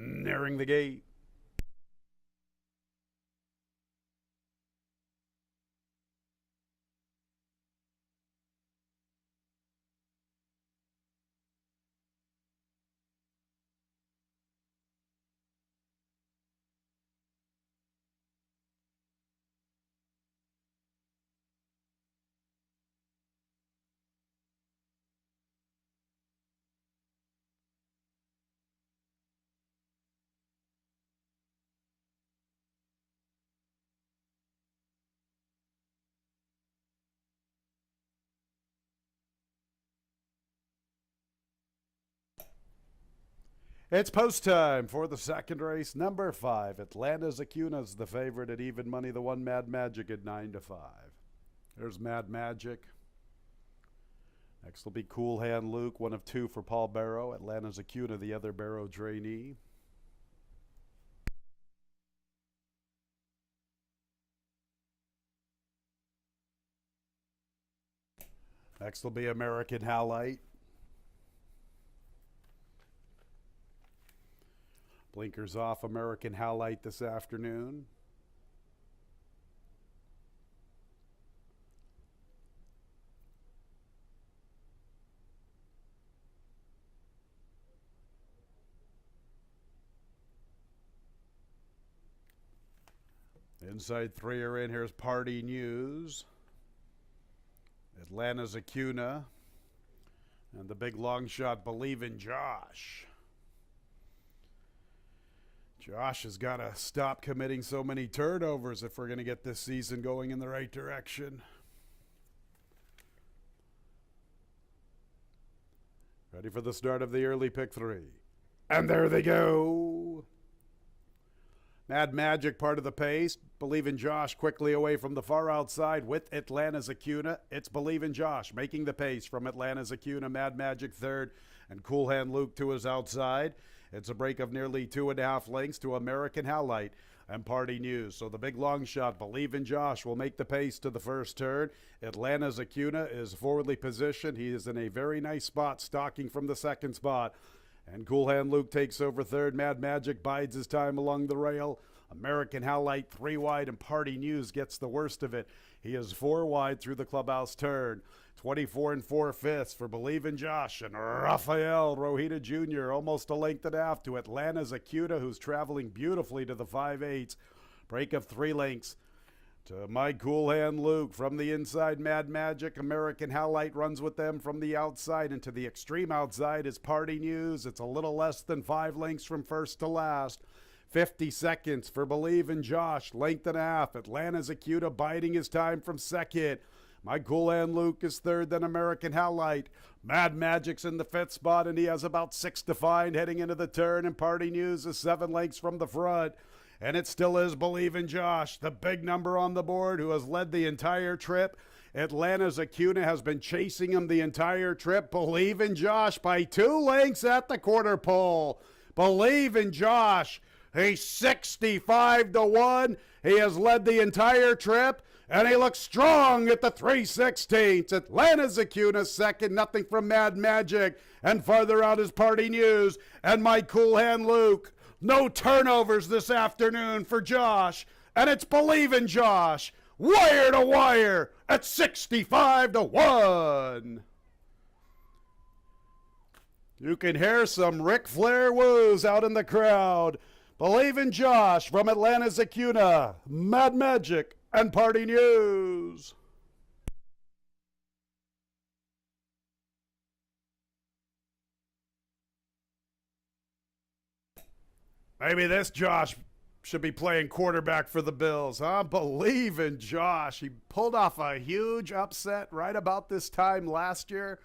Nearing the gate. It's post time for the second race, number 5. Atlanta's Acuna's the favorite at even money. The one Mad Magic at 9-5. There's Mad Magic. Next will be Cool Hand Luke, one of 2 for Paul Barrow. Atlanta's Acuna, the other Barrow trainee. Next will be American Halite. Blinkers off American Halite this afternoon. Inside 3 are in. Here's Party News. Atlanta's Acuna. And the big long shot, Believe in Josh. Josh has got to stop committing so many turnovers if we're going to get this season going in the right direction. Ready for the start of the early pick 3. And there they go. Mad Magic part of the pace. Believe in Josh quickly away from the far outside with Atlanta's Acuna. It's Believe in Josh making the pace from Atlanta's Acuna. Mad Magic third and Cool Hand Luke to his outside. It's a break of nearly 2.5 lengths to American Halite and Party News. So the big long shot, Believe in Josh, will make the pace to the first turn. Atlanta's Acuna is forwardly positioned. He is in a very nice spot, stalking from the second spot. And Cool Hand Luke takes over third. Mad Magic bides his time along the rail. American Halite 3 wide, and Party News gets the worst of it. He is 4 wide through the clubhouse turn. 24 4/5 for Believe in Josh and Rafael Rojita Jr. Almost a length and a half to Atlanta's Acuna, who's traveling beautifully to the 5/8. Break of 3 lengths to My Cool Hand Luke. From the inside, Mad Magic. American Halite runs with them from the outside, and to the extreme outside is Party News. It's a little less than 5 lengths from first to last. 50 seconds for Believe in Josh. Length and a half. Atlanta's Acuna biding his time from second. My Cool Hand Luke is third, then American Halite. Mad Magic's in the 5th spot, and he has about 6 to find heading into the turn, and Party News is 7 lengths from the front. And it still is Believe in Josh, the big number on the board, who has led the entire trip. Atlanta's Acuna has been chasing him the entire trip. Believe in Josh by 2 lengths at the quarter pole. Believe in Josh. He's 65 to 1. He has led the entire trip, and he looks strong at the 3/16. Atlanta's Acuna second, nothing from Mad Magic. And farther out is Party News and My Cool Hand Luke. No turnovers this afternoon for Josh, and it's Believe in Josh. Wire to wire at 65 to 1. You can hear some Ric Flair woos out in the crowd. Believe in Josh from Atlanta's Acuna, Mad Magic, and Party News. Maybe this Josh should be playing quarterback for the Bills, huh? Believe in Josh. He pulled off a huge upset right about this time last year,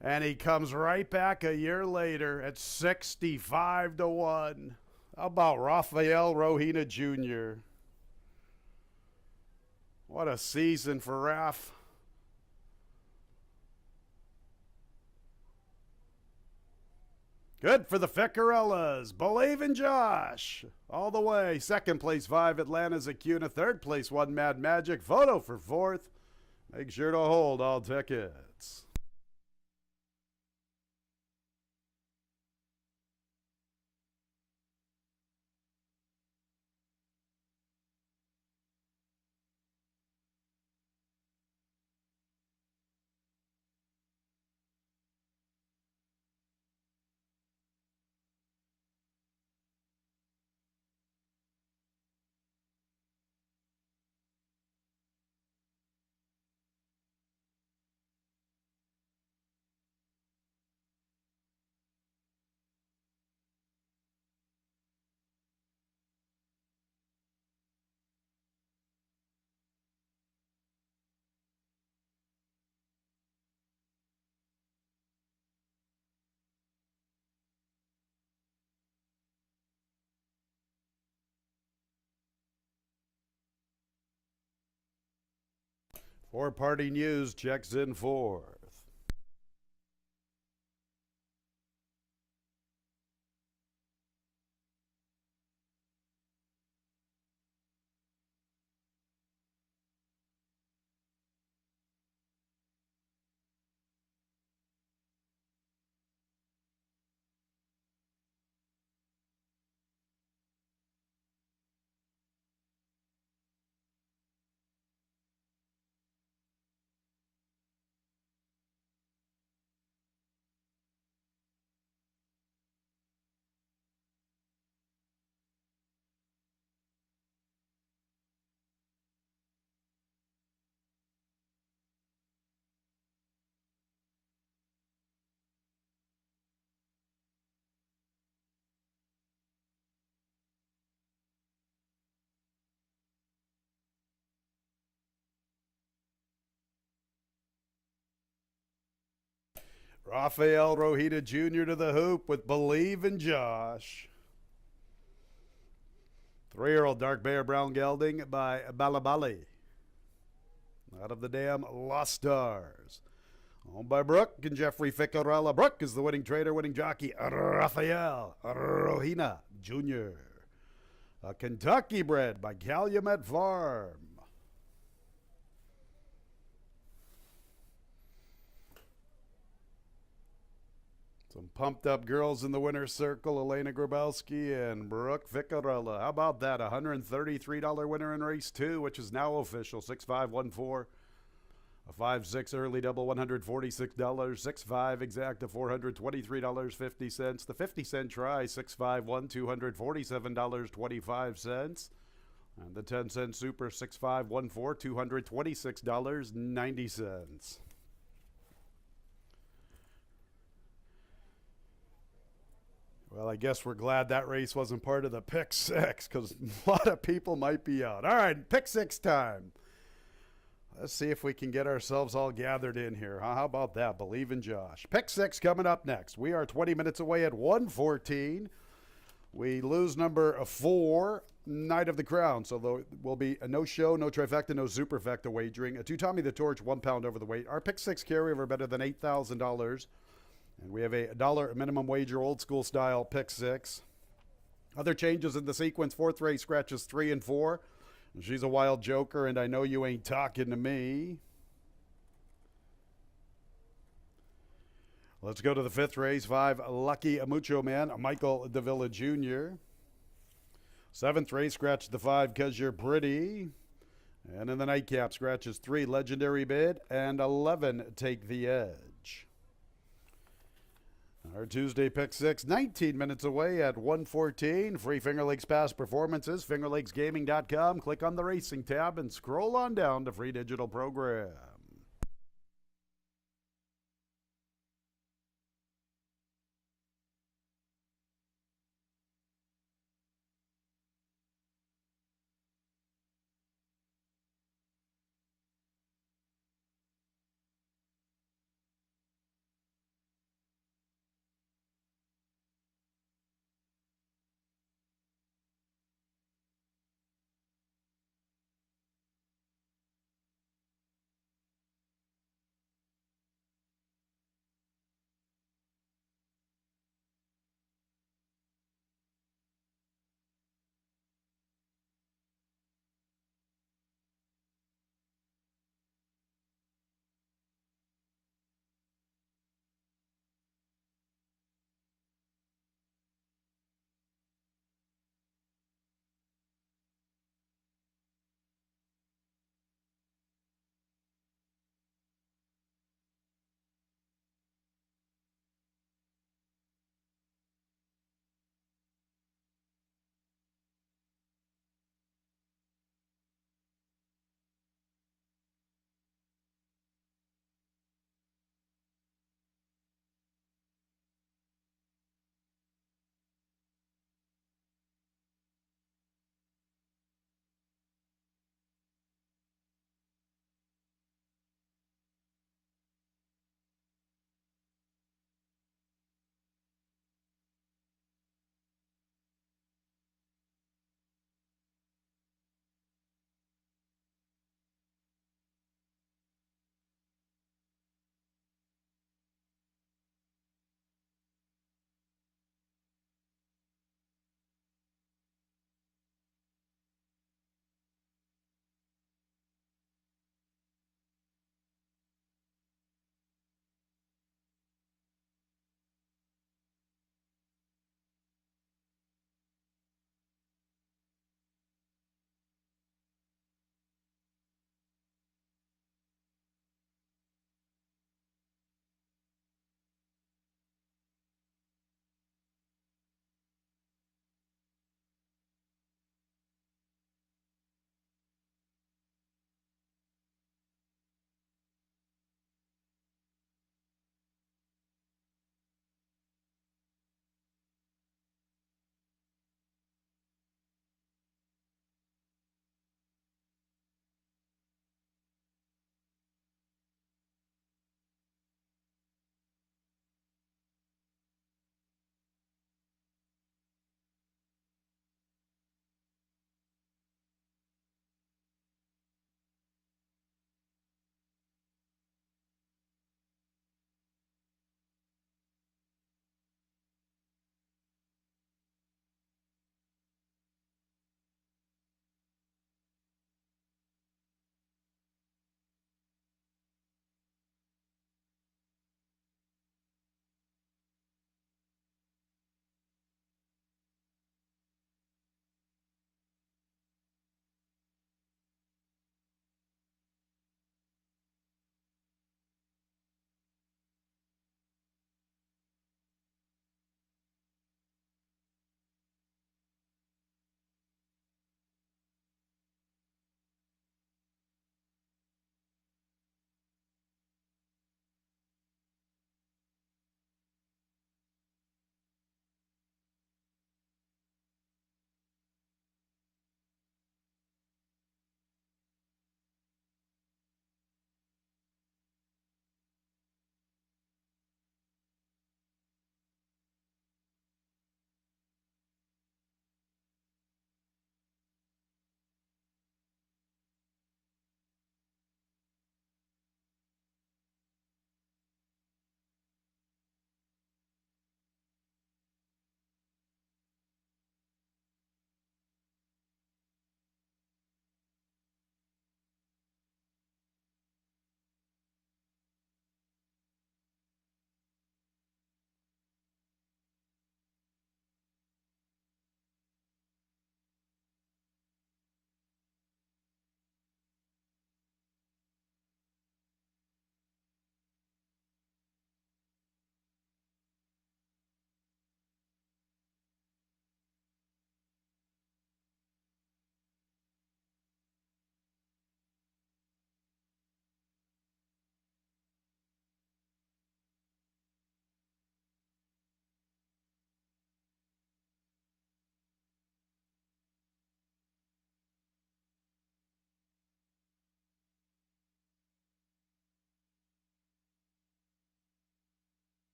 and he comes right back a year later at 65 to 1. How about Rafael Rojita Jr.? What a season for Raf. Good for the Ficarellas. Believe in Josh. All the way. Second place, 5 Atlanta's Acuna. Third place, 1 Mad Magic. Photo for 4th. Make sure to hold all tickets. For Party News checks in fourth. Rafael Rojita Jr. to the hoop with Believe in Josh. 3-year-old Dark Bear Brown Gelding by Balabali. Out of the dam, Lost Stars. Owned by Brooke and Jeffrey Ficarella. Brooke is the winning trader, winning jockey, Rafael Rojita Jr. A Kentucky bred by Calumet Farm. Some pumped up girls in the winner's circle, Elena Grabowski and Brooke Ficarella. How about that? $133 winner in race 2, which is now official. 6514. A 5-6 early double, $146. 6-5 exact to $423.50. The 50-cent try, 6-5-1, $247.25. And the 10-cent super, 6-5-1-4, $226.90. Well, I guess we're glad that race wasn't part of the Pick 6 because a lot of people might be out. All right, Pick 6 time. Let's see if we can get ourselves all gathered in here. How about that? Believe in Josh. Pick 6 coming up next. We are 20 minutes away at 1:14. We lose number 4, Night of the Crown. So there will be a no show, no trifecta, no superfecta wagering. A 2 Tommy the Torch, 1 pound over the weight. Our Pick 6 carryover better than $8,000. And we have a $1 minimum wager, old school style, Pick 6. Other changes in the sequence, 4th race scratches 3 and 4. She's a wild joker, and I know you ain't talking to me. Let's go to the 5th race, 5, Lucky Mucho Man, Michael Davila Jr. 7th race, scratch the 5, 'Cause You're Pretty. And in the nightcap, scratches 3, Legendary Bid, and 11, Take the Edge. Our Tuesday Pick 6, 19 minutes away at 1:14. Free Finger Lakes Past Performances, fingerlakesgaming.com. Click on the Racing tab and scroll on down to Free Digital Program.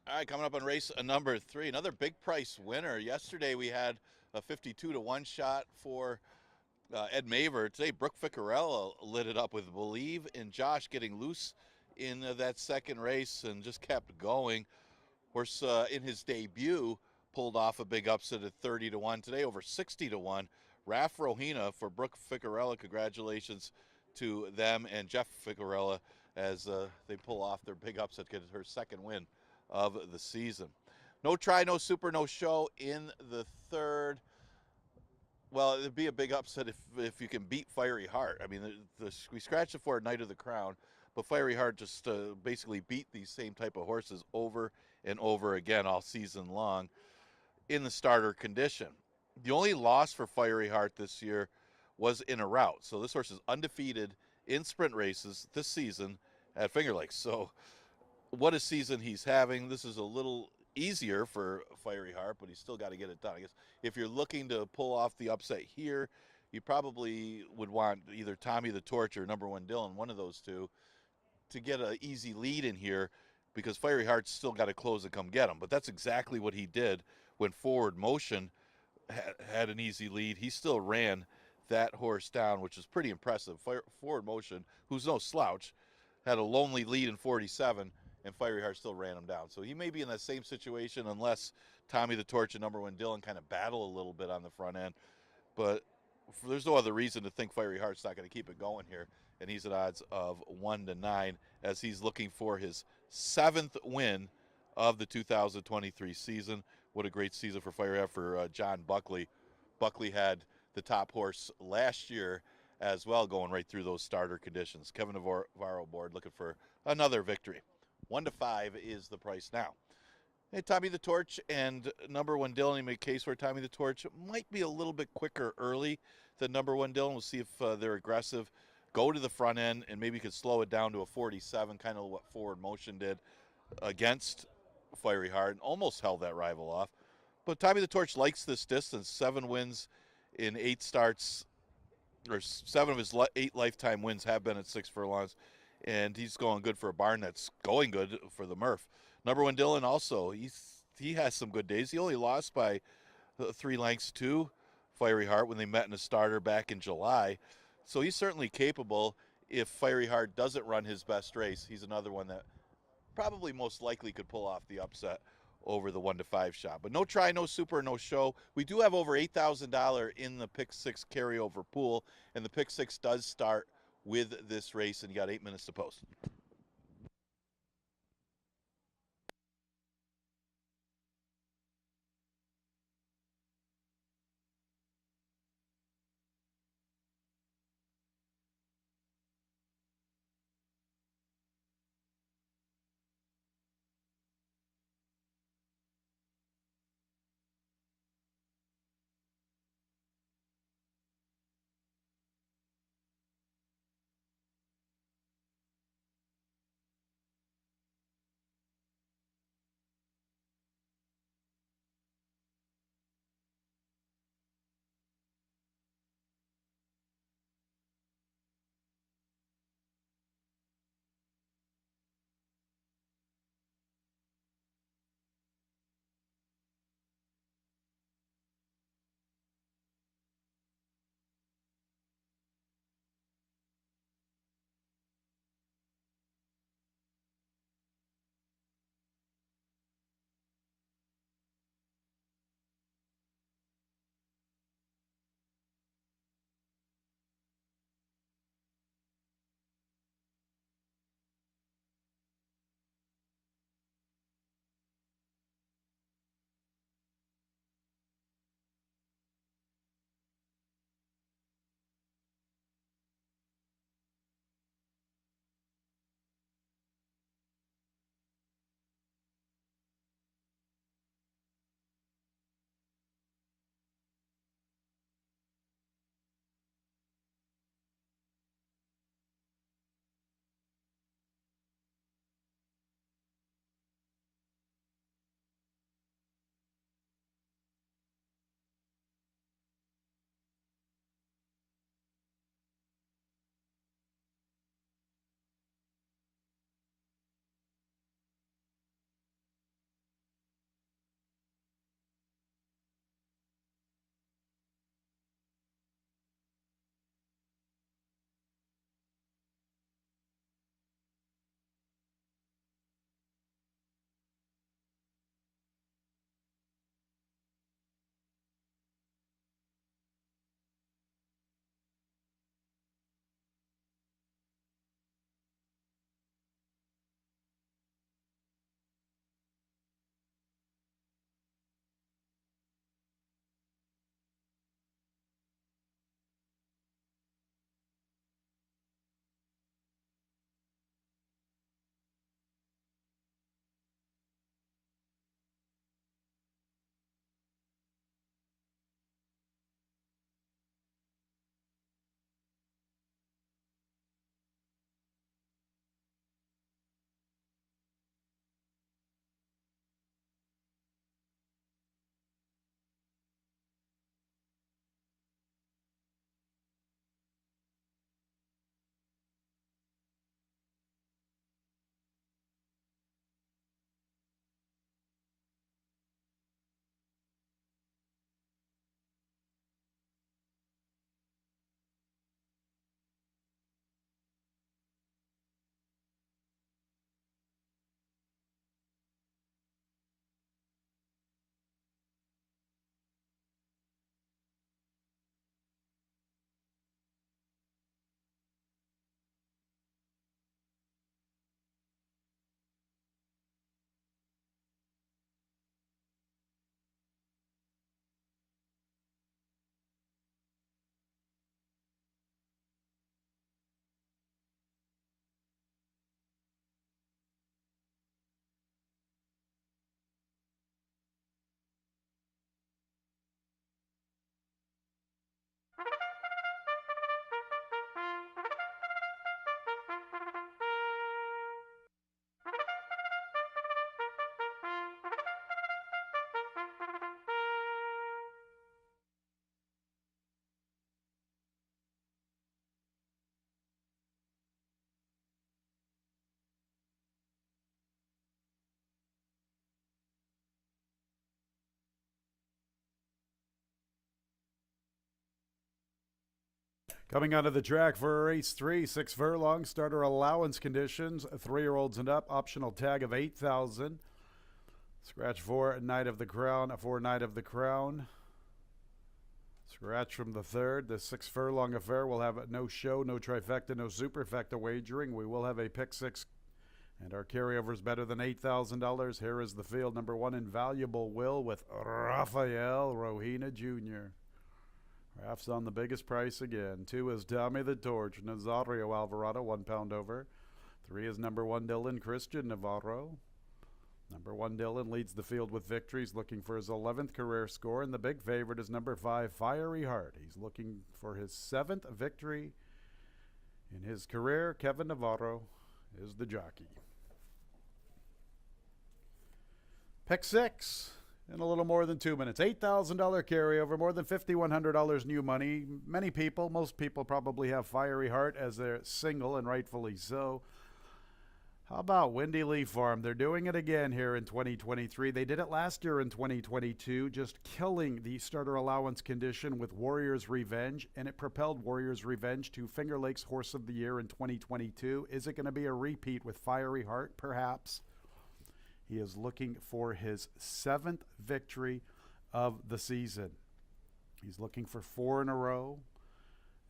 All right, coming up on race number 3, another big price winner. Yesterday we had a 52-1 shot for Ed Maver. Today, Brooke Ficarella lit it up with Believe in Josh getting loose in that second race and just kept going. Horse in his debut pulled off a big upset at 30-1. Today, over 60-1. Raf Rohina for Brooke Ficarella. Congratulations to them and Jeff Ficarella as they pull off their big upset, get her second win of the season. No try, no super, no show in the third. Well, it'd be a big upset if you can beat Fiery Heart. I mean, we scratched it for Knight of the Crown, but Fiery Heart just basically beat these same type of horses over and over again all season long in the starter condition. The only loss for Fiery Heart this year was in a rout. So this horse is undefeated in sprint races this season at Finger Lakes. So what a season he's having. This is a little easier for Fiery Heart, but he's still got to get it done. I guess if you're looking to pull off the upset here, you probably would want either Tommy the Torch or number 1 Dylan, one of those two, to get an easy lead in here, because Fiery Heart's still got to close and come get him. But that's exactly what he did when Forward Motion had an easy lead. He still ran that horse down, which is pretty impressive. Forward Motion, who's no slouch, had a lonely lead in 47, and Fiery Heart still ran him down. So he may be in that same situation unless Tommy the Torch and number 1 Dylan kind of battle a little bit on the front end. But there's no other reason to think Fiery Heart's not going to keep it going here. And he's at odds of 1-9 as he's looking for his 7th win of the 2023 season. What a great season for Fiery Heart for John Buckley. Buckley had the top horse last year as well, going right through those starter conditions. Kevin Navarro board looking for another victory. 1-5 is the price now. Hey, Tommy the Torch and number 1 Dylan. He made a case where Tommy the Torch might be a little bit quicker early than number 1 Dylan. We'll see if they're aggressive. Go to the front end and maybe could slow it down to a 47, kind of what Forward Motion did against Fiery Heart and almost held that rival off. But Tommy the Torch likes this distance. 7 wins in 8 starts, or 7 of his 8 lifetime wins have been at 6 furlongs. And he's going good for a barn that's going good for the Murph. Number 1 Dylan also, he has some good days. He only lost by 3 lengths to Fiery Heart when they met in a starter back in July. So he's certainly capable. If Fiery Heart doesn't run his best race, he's another one that probably most likely could pull off the upset over the 1-5 shot. But no try, no super, no show. We do have over $8,000 in the Pick 6 carryover pool, and the Pick 6 does start with this race, and you got 8 minutes to post. Coming onto the track for race 3, 6 furlong, starter allowance conditions, 3-year-olds and up, optional tag of 8,000. Scratch for Knight of the Crown, for Knight of the Crown. Scratch from the third. The 6 furlong affair will have no show, no trifecta, no superfecta wagering. We will have a pick 6, and our carryover is better than $8,000. Here is the field. Number 1, Invaluable Will with Rafael Rohina Jr. Raff's on the biggest price again. 2 is Tommy the Torch, Nazario Alvarado, 1 pound over. 3 is number 1, Dylan Christian Navarro. Number 1, Dylan leads the field with victories, looking for his 11th career score, and the big favorite is number 5, Fiery Heart. He's looking for his 7th victory in his career. Kevin Navarro is the jockey. Pick 6 in a little more than 2 minutes. $8,000 carryover, more than $5,100 new money. Many people, most people probably have Fiery Heart as their single, and rightfully so. How about Windy Leaf Farm? They're doing it again here in 2023. They did it last year in 2022, just killing the starter allowance condition with Warriors Revenge, and it propelled Warriors Revenge to Finger Lakes Horse of the Year in 2022. Is it going to be a repeat with Fiery Heart? Perhaps. He is looking for his 7th victory of the season. He's looking for 4 in a row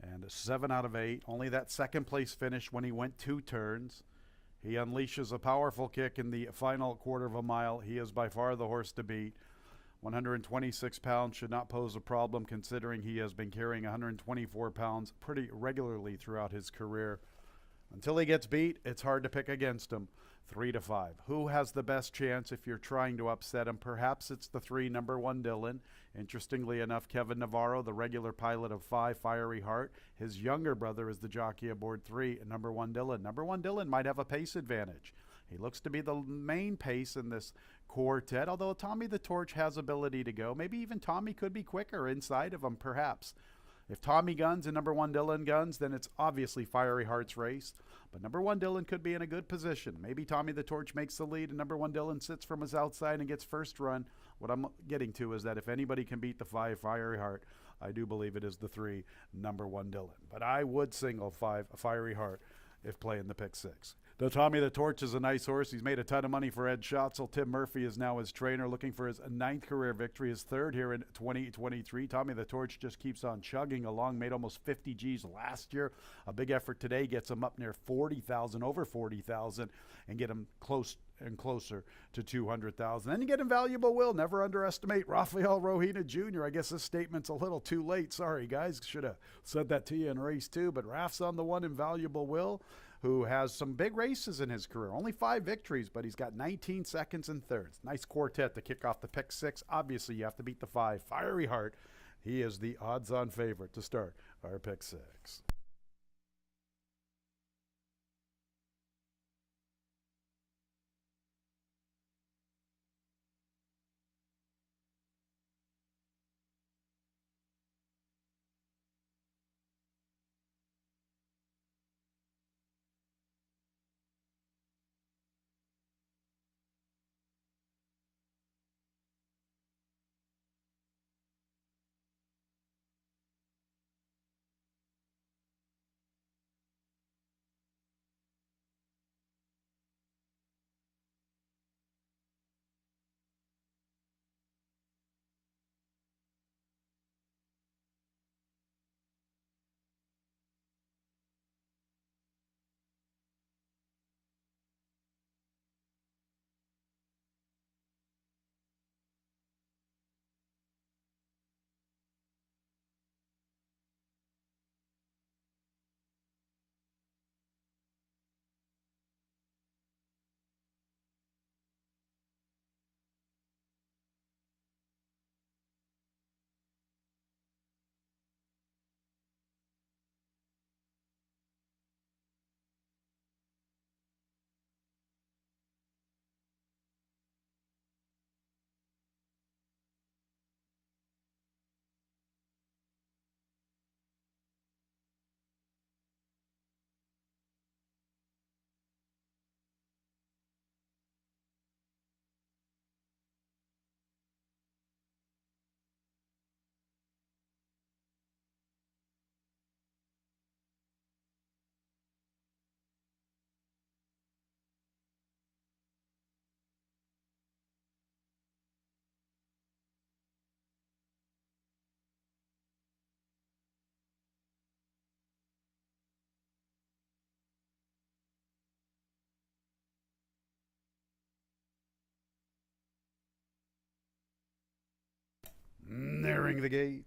and a 7 out of 8. Only that second place finish when he went 2 turns. He unleashes a powerful kick in the final quarter of a mile. He is by far the horse to beat. 126 pounds should not pose a problem considering he has been carrying 124 pounds pretty regularly throughout his career. Until he gets beat, it's hard to pick against him. 3 to 5. Who has the best chance if you're trying to upset him? Perhaps it's the 3, number 1, Dylan. Interestingly enough, Kevin Navarro, the regular pilot of 5, Fiery Heart. His younger brother is the jockey aboard 3, and number 1, Dylan. Number 1, Dylan might have a pace advantage. He looks to be the main pace in this quartet, although Tommy the Torch has ability to go. Maybe even Tommy could be quicker inside of him, perhaps. If Tommy guns and number 1 Dylan guns, then it's obviously Fiery Heart's race. But number 1 Dylan could be in a good position. Maybe Tommy the Torch makes the lead and number 1 Dylan sits from his outside and gets first run. What I'm getting to is that if anybody can beat the 5 Fiery Heart, I do believe it is the 3 number 1 Dylan. But I would single 5 Fiery Heart if playing the pick 6. Now, Tommy the Torch is a nice horse. He's made a ton of money for Ed Schatzel. Tim Murphy is now his trainer, looking for his 9th career victory, his 3rd here in 2023. Tommy the Torch just keeps on chugging along, made almost 50 G's last year. A big effort today gets him up near 40,000, over 40,000, and get him close and closer to 200,000. Then you get Invaluable Will. Never underestimate Rafael Rohina Jr. I guess this statement's a little too late. Sorry, guys. Should have said that to you in race 2, but Raf's on the 1, Invaluable Will, who has some big races in his career. Only 5 victories, but he's got 19 seconds and thirds. Nice quartet to kick off the pick 6. Obviously, you have to beat the 5, Fiery Heart. He is the odds-on favorite to start our pick 6. entering the gate.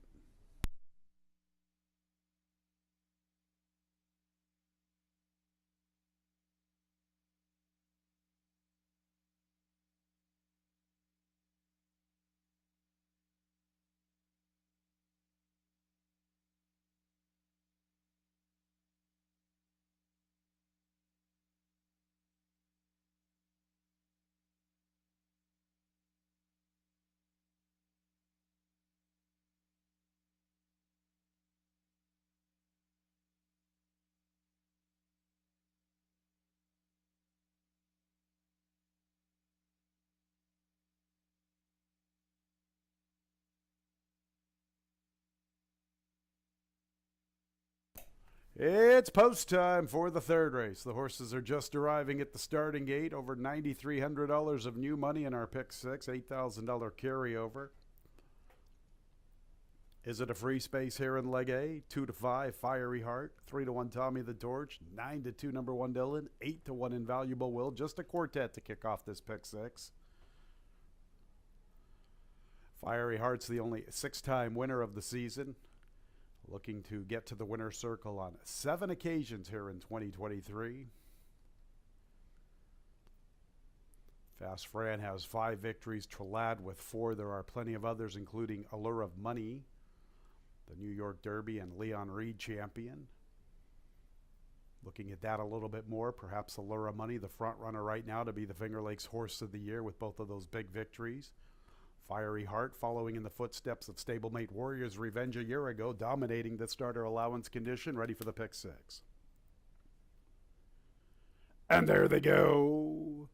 It's post time for the third race. The horses are just arriving at the starting gate. Over $9,300 of new money in our pick six, $8,000 carryover. Is it a free space here in leg A? 2-5, Fiery Heart. 3-1, Tommy the Torch. 9-2, number 1, Dylan. 8-1, Invaluable Will. Just a quartet to kick off this pick six. Fiery Heart's the only 6-time winner of the season. Looking to get to the winner's circle on 7 occasions here in 2023. Fast Fran has 5 victories, Trelad with 4. There are plenty of others, including Allure of Money, the New York Derby, and Leon Reed champion. Looking at that a little bit more, perhaps Allure of Money, the front runner right now to be the Finger Lakes Horse of the Year with both of those big victories. Fiery Heart following in the footsteps of stablemate Warriors Revenge a year ago, dominating the starter allowance condition, ready for the pick six. And there they go.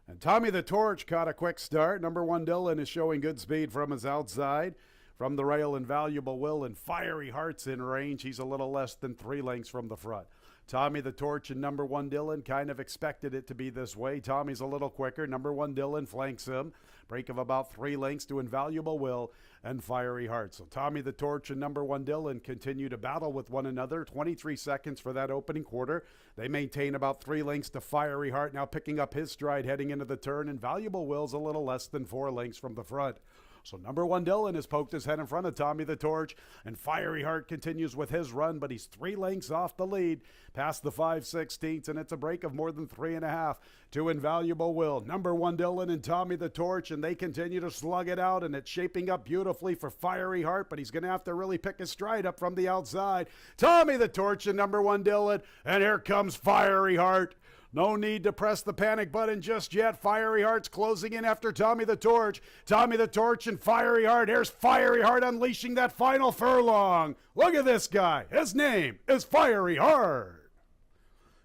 And Tommy the Torch caught a quick start. Number 1, Dylan, is showing good speed from his outside. From the rail, Invaluable Will and Fiery Heart's in range. He's a little less than 3 lengths from the front. Tommy the Torch and number 1, Dylan, kind of expected it to be this way. Tommy's a little quicker. Number 1, Dylan flanks him. Break of about 3 lengths to Invaluable Will and Fiery Heart. So Tommy the Torch and number 1, Dylan, continue to battle with one another. 23 seconds for that opening quarter. They maintain about 3 lengths to Fiery Heart, now picking up his stride heading into the turn. Invaluable Will's a little less than 4 lengths from the front. So number 1, Dylan, has poked his head in front of Tommy the Torch, and Fiery Heart continues with his run, but he's 3 lengths off the lead, past the 5/16, and it's a break of more than 3.5 to Invaluable Will. Number 1, Dylan and Tommy the Torch, and they continue to slug it out, and it's shaping up beautifully for Fiery Heart, but he's going to have to really pick his stride up from the outside. Tommy the Torch and number 1, Dylan, and here comes Fiery Heart. No need to press the panic button just yet. Fiery Heart's closing in after Tommy the Torch. Tommy the Torch and Fiery Heart. Here's Fiery Heart unleashing that final furlong. Look at this guy. His name is Fiery Heart.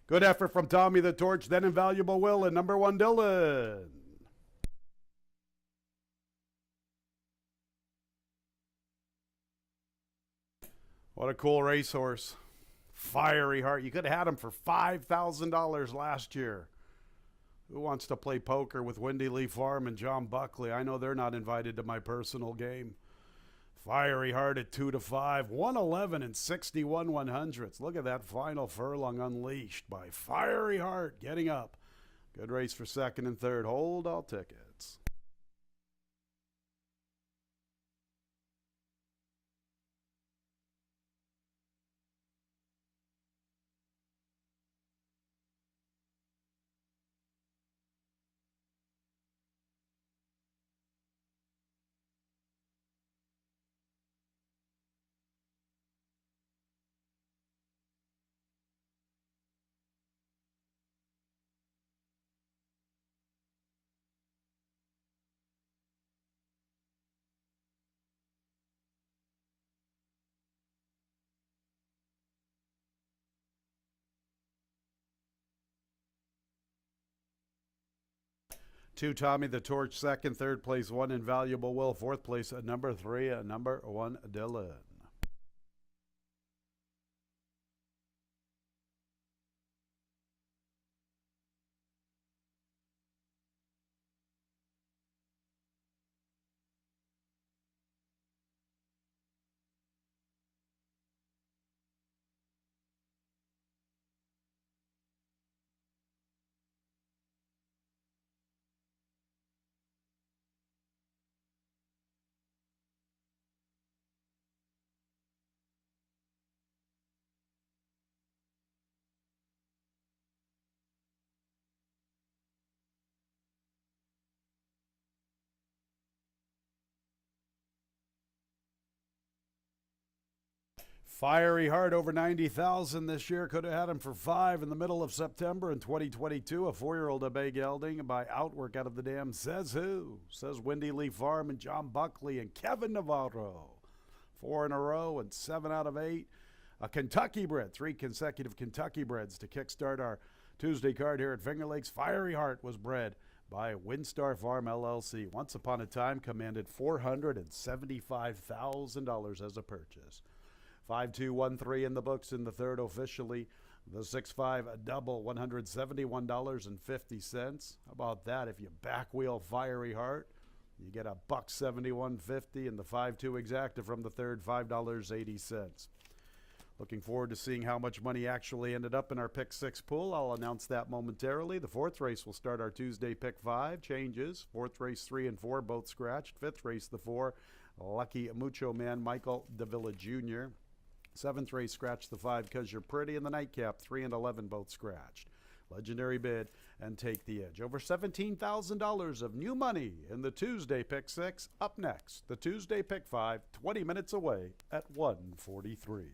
Good effort from Tommy the Torch, then Invaluable Will and number 1, Dylan. What a cool racehorse. Fiery Heart. You could have had him for $5,000 last year. Who wants to play poker with Windy Lee Farm and John Buckley? I know they're not invited to my personal game. Fiery Heart at 2-5, 111 and 61/100ths. Look at that final furlong unleashed by Fiery Heart getting up. Good race for second and third. Hold all tickets. Two, Tommy the Torch, second. Third place, 1, Invaluable Will. Fourth place, number 3, number 1, Dylan. Fiery Heart over 90,000 this year. Could have had him for 5 in the middle of September in 2022. A 4-year-old Abe gelding by Outwork out of the dam. Says who? Says Windy Lee Farm and John Buckley and Kevin Navarro. 4 in a row and 7 out of 8. A Kentucky bred, 3 consecutive Kentucky breds to kickstart our Tuesday card here at Finger Lakes. Fiery Heart was bred by Windstar Farm LLC. Once upon a time commanded $475,000 as a purchase. 5-2-1-3 in the books in the third officially. The 6-5 double, $171.50. How about that? If you back wheel Fiery Heart, you get $171.50, and the 5-2 exacta from the third, $5.80. Looking forward to seeing how much money actually ended up in our Pick 6 pool. I'll announce that momentarily. The 4th race will start our Tuesday Pick 5. Changes. 4th race 3 and 4 both scratched. 5th race the 4. Lucky Mucho Man Michael Davila Jr. 7th race scratched the 5 'Cause You're Pretty. And the nightcap 3 and 11 both scratched. Legendary Bid and Take the Edge. Over $17,000 of new money in the Tuesday Pick 6. Up next, the Tuesday Pick 5, 20 minutes away at 1:43.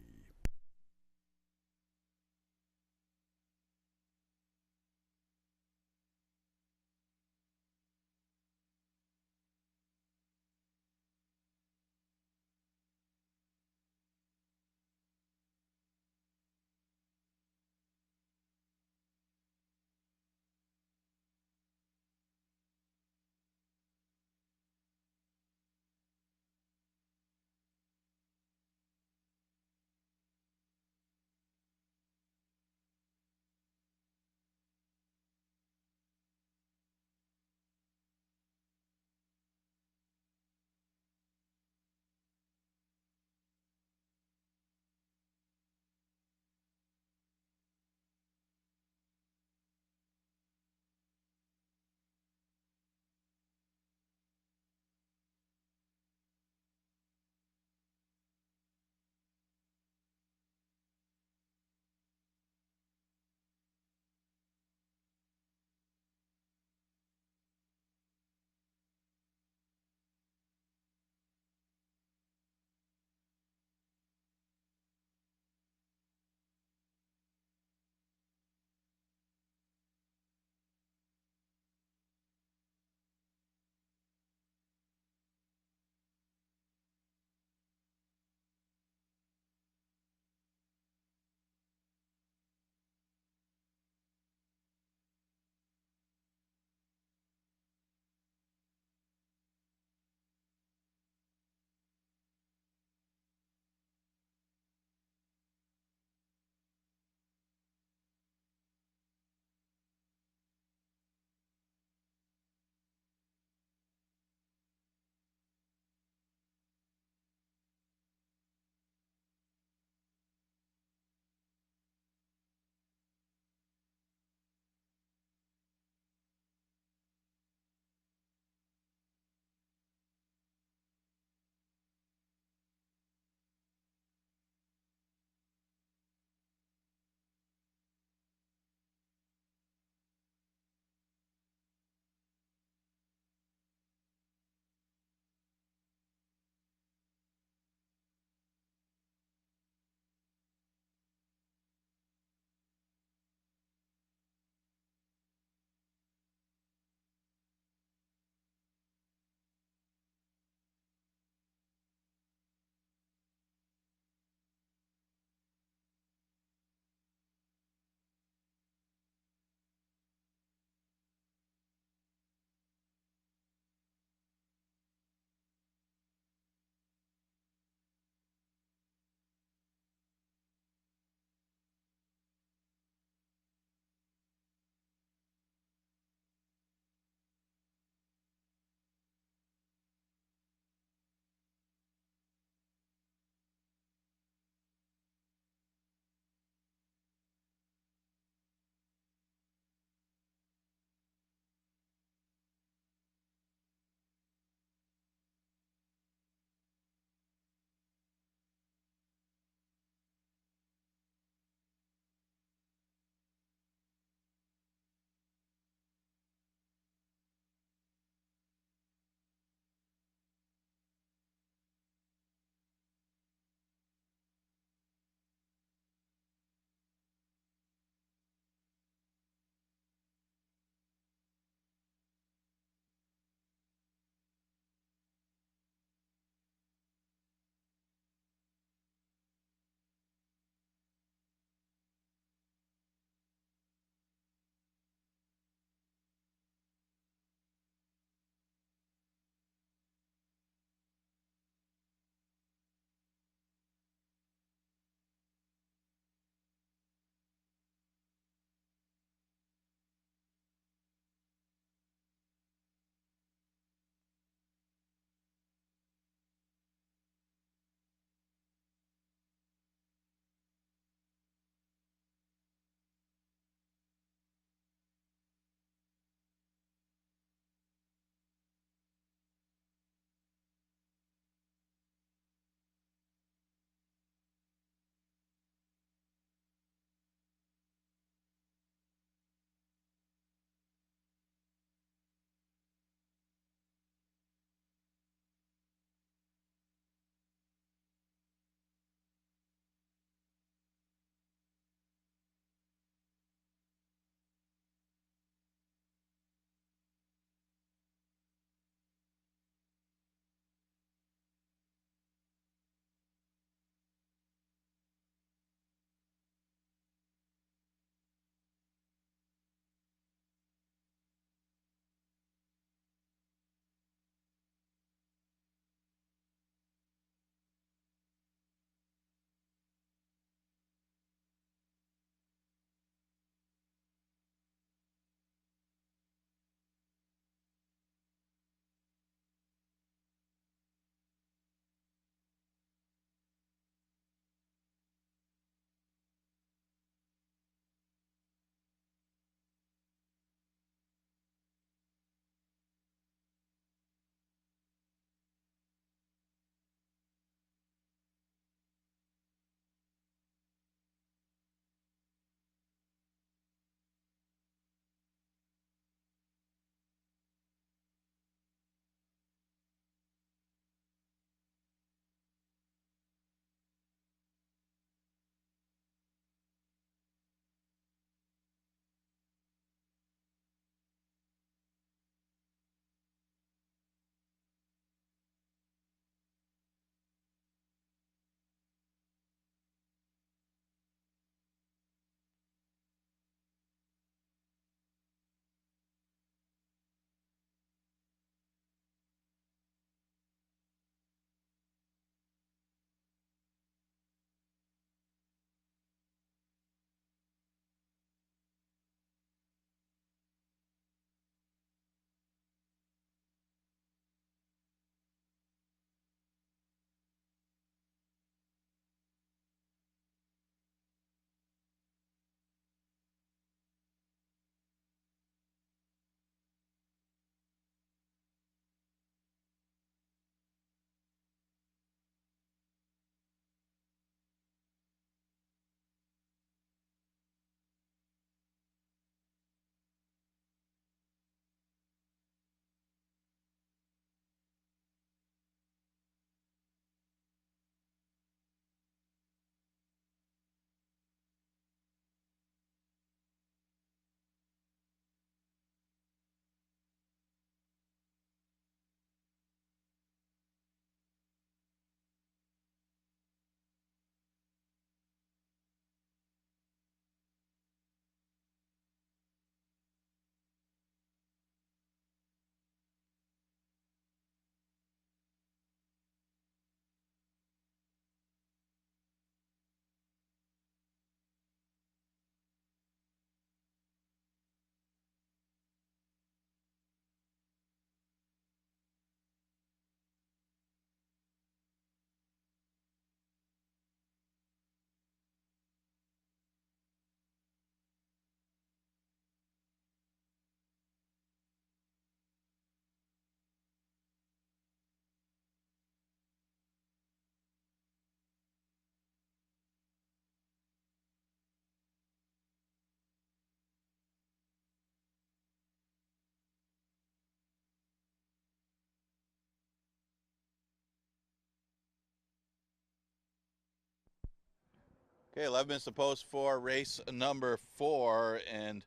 Okay, 11 minutes to post for race number 4, and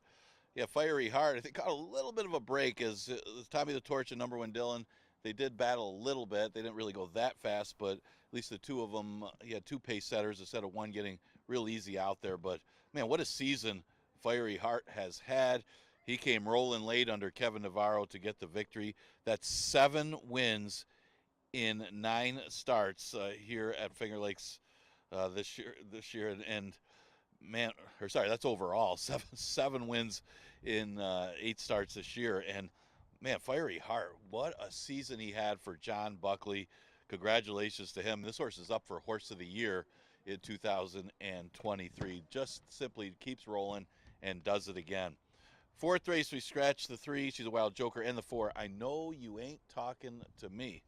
yeah, Fiery Heart, I think, got a little bit of a break as Tommy the Torch and number 1 Dylan, they did battle a little bit. They didn't really go that fast, but at least the two of them, he had 2 pace setters instead of one getting real easy out there. But man, what a season Fiery Heart has had. He came rolling late under Kevin Navarro to get the victory. That's 7 wins in 9 starts here at Finger Lakes this year, and man, or sorry, that's overall seven wins in 8 starts this year. And man, Fiery Heart, what a season he had for John Buckley. Congratulations to him. This horse is up for Horse of the Year in 2023. Just simply keeps rolling and does it again. 4th race, we scratched the 3. She's a Wild Joker, and the 4. I know you ain't talking to me.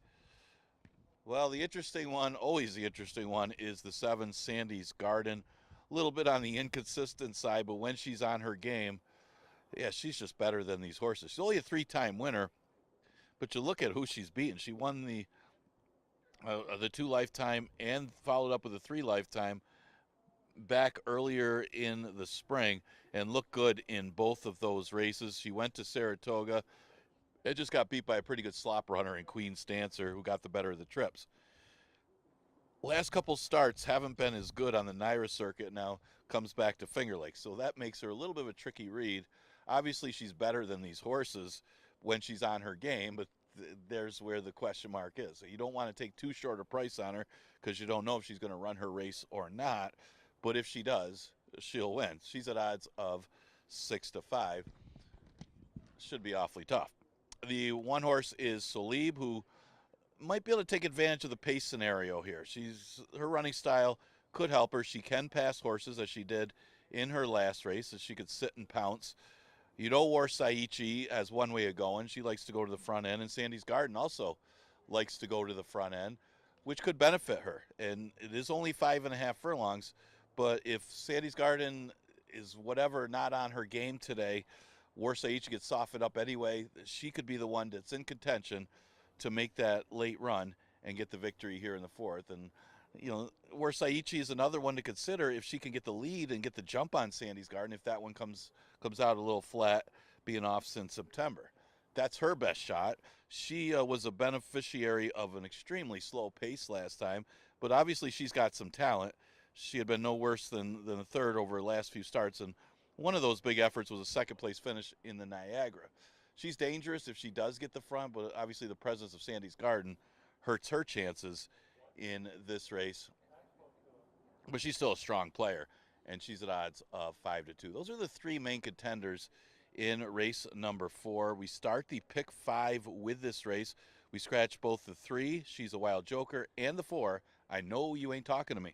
Well, the interesting one, always the interesting one, is the 7, Sandy's Garden. A little bit on the inconsistent side, but when she's on her game, yeah, she's just better than these horses. She's only a 3-time winner, but you look at who she's beaten. She won the 2 lifetime and followed up with a 3 lifetime back earlier in the spring and looked good in both of those races. She went to Saratoga. It just got beat by a pretty good slop runner in Queen Stancer, who got the better of the trips. Last couple starts haven't been as good on the Naira circuit. Now comes back to Finger Lakes, so that makes her a little bit of a tricky read. Obviously, she's better than these horses when she's on her game, but there's where the question mark is. So you don't want to take too short a price on her because you don't know if she's going to run her race or not. But if she does, she'll win. She's at odds of 6-5. Should be awfully tough. The 1 horse is Solib, who might be able to take advantage of the pace scenario here. Her running style could help her. She can pass horses, as she did in her last race, as she could sit and pounce. You know, War Saichi has one way of going. She likes to go to the front end, and Sandy's Garden also likes to go to the front end, which could benefit her. And it is only 5.5 furlongs, but if Sandy's Garden is whatever not on her game today, War Saichi gets softened up anyway. She could be the one that's in contention to make that late run and get the victory here in the 4th. And, you know, War Saichi is another one to consider if she can get the lead and get the jump on Sandy's Garden, if that one comes out a little flat, being off since September. That's her best shot. She was a beneficiary of an extremely slow pace last time, but obviously she's got some talent. She had been no worse than the 3rd over her last few starts, and one of those big efforts was a 2nd place finish in the Niagara. She's dangerous if she does get the front, but obviously the presence of Sandy's Garden hurts her chances in this race. But she's still a strong player, and she's at odds of 5-2. Those are the 3 main contenders in race number 4. We start the pick 5 with this race. We scratch both the 3, She's a Wild Joker, and the 4, I Know You Ain't Talking to Me.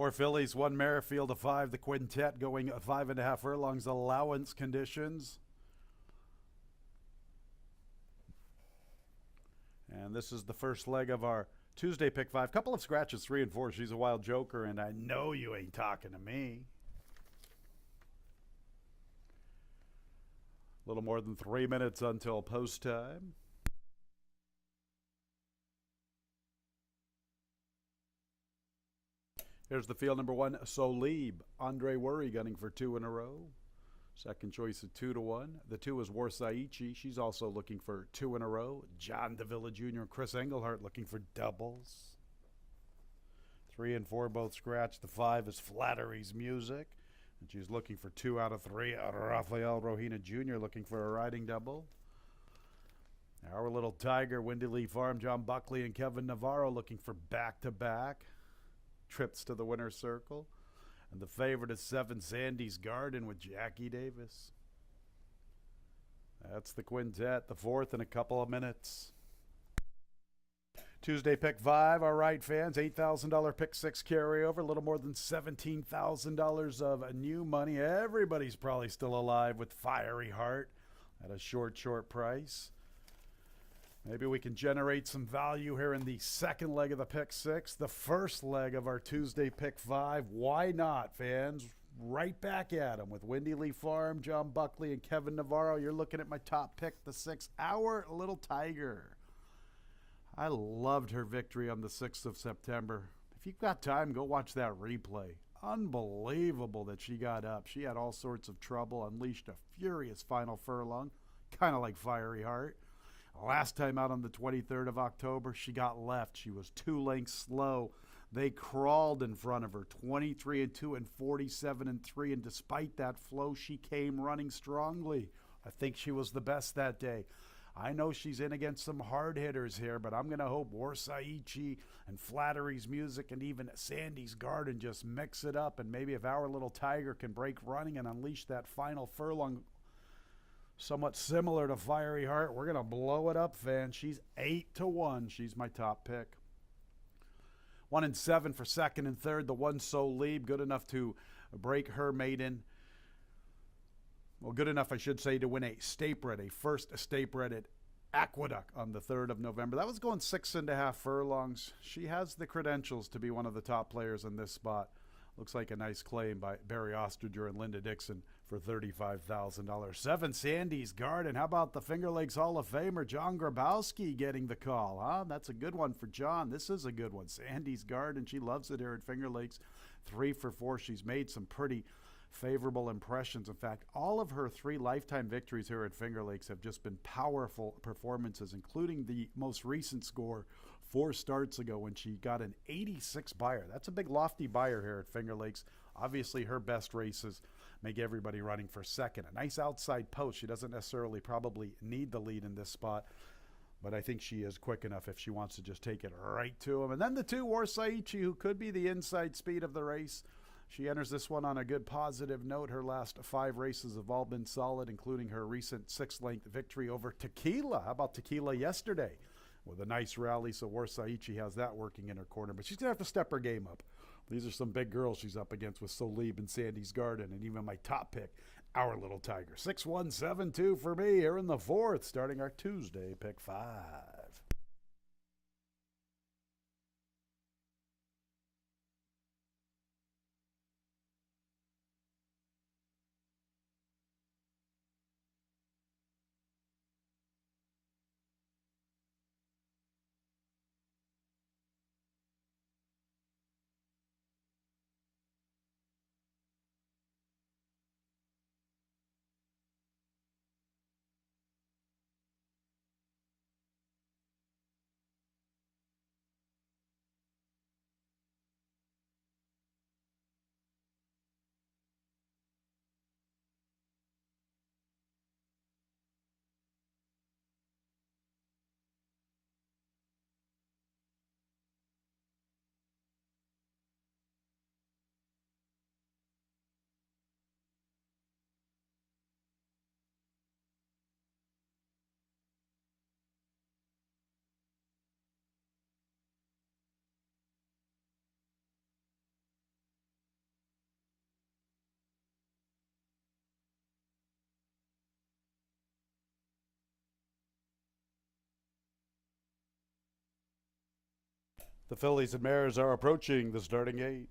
Four fillies, one mare, field of five. The quintet going 5.5 furlongs allowance conditions. And this is the first leg of our Tuesday pick five. Couple of scratches, 3 and 4. She's a wild joker, and I know you ain't talking to me. A little more than 3 minutes until post time. Here's the field number one, Solib. Andre Worry gunning for 2 in a row. Second choice at 2-1. The 2 is Warsaichi. She's also looking for 2 in a row. John Davila Jr. and Chris Englehart looking for doubles. 3 and 4 both scratched. The 5 is Flattery's Music. And she's looking for 2 out of 3. Rafael Rohina Jr. looking for a riding double. Our Little Tiger, Windy Leaf Farm, John Buckley and Kevin Navarro looking for back-to-back trips to the winner's circle. And the favorite is 7 Sandy's Garden with Jackie Davis. That's the quintet, the fourth in a couple of minutes. Tuesday pick 5, all right, fans. $8,000 pick 6 carryover, a little more than $17,000 of new money. Everybody's probably still alive with Fiery Heart at a short price. Maybe we can generate some value here in the second leg of the pick 6, the first leg of our Tuesday pick 5. Why not, fans? Right back at them with Windy Leaf Farm, John Buckley, and Kevin Navarro. You're looking at my top pick, the 6, Our Little Tiger. I loved her victory on the 6th of September. If you've got time, go watch that replay. Unbelievable that she got up. She had all sorts of trouble, unleashed a furious final furlong, kind of like Fiery Heart. Last time out on the 23rd of October, she got left. She was 2 lengths slow. They crawled in front of her, 23 and 2 and 47 and 3. And despite that flow, she came running strongly. I think she was the best that day. I know she's in against some hard hitters here, but I'm going to hope Warsaichi and Flattery's Music and even Sandy's Garden just mix it up. And maybe if Our Little Tiger can break running and unleash that final furlong, somewhat similar to Fiery Heart, we're going to blow it up, fans. She's 8-1. She's my top pick. 1 and 7 for second and third. The 1 Solib, good enough to break her maiden. Well, good enough, I should say, to win a state bred, a first state bred at Aqueduct on the 3rd of November. That was going 6.5 furlongs. She has the credentials to be one of the top players in this spot. Looks like a nice claim by Barry Ostringer and Linda Dixon for $35,000. 7 Sandy's Garden. How about the Finger Lakes Hall of Famer John Grabowski getting the call? Huh? That's a good one for John. This is a good one. Sandy's Garden. She loves it here at Finger Lakes. 3 for 4. She's made some pretty favorable impressions. In fact, all of her 3 lifetime victories here at Finger Lakes have just been powerful performances, including the most recent score 4 starts ago when she got an 86 buyer. That's a big lofty buyer here at Finger Lakes. Obviously, her best races make everybody running for second. A nice outside post. She doesn't necessarily probably need the lead in this spot, but I think she is quick enough if she wants to just take it right to him. And then the 2 Warsaichi, who could be the inside speed of the race. She enters this one on a good positive note. Her last 5 races have all been solid, including her recent 6-length victory over Tequila. How about Tequila yesterday? With a nice rally, so Warsaichi has that working in her corner. But she's going to have to step her game up. These are some big girls she's up against with Solib and Sandy's Garden, and even my top pick, Our Little Tiger. 6-1-7-2 for me here in the 4th, starting our Tuesday pick 5. The fillies and mares are approaching the starting gate.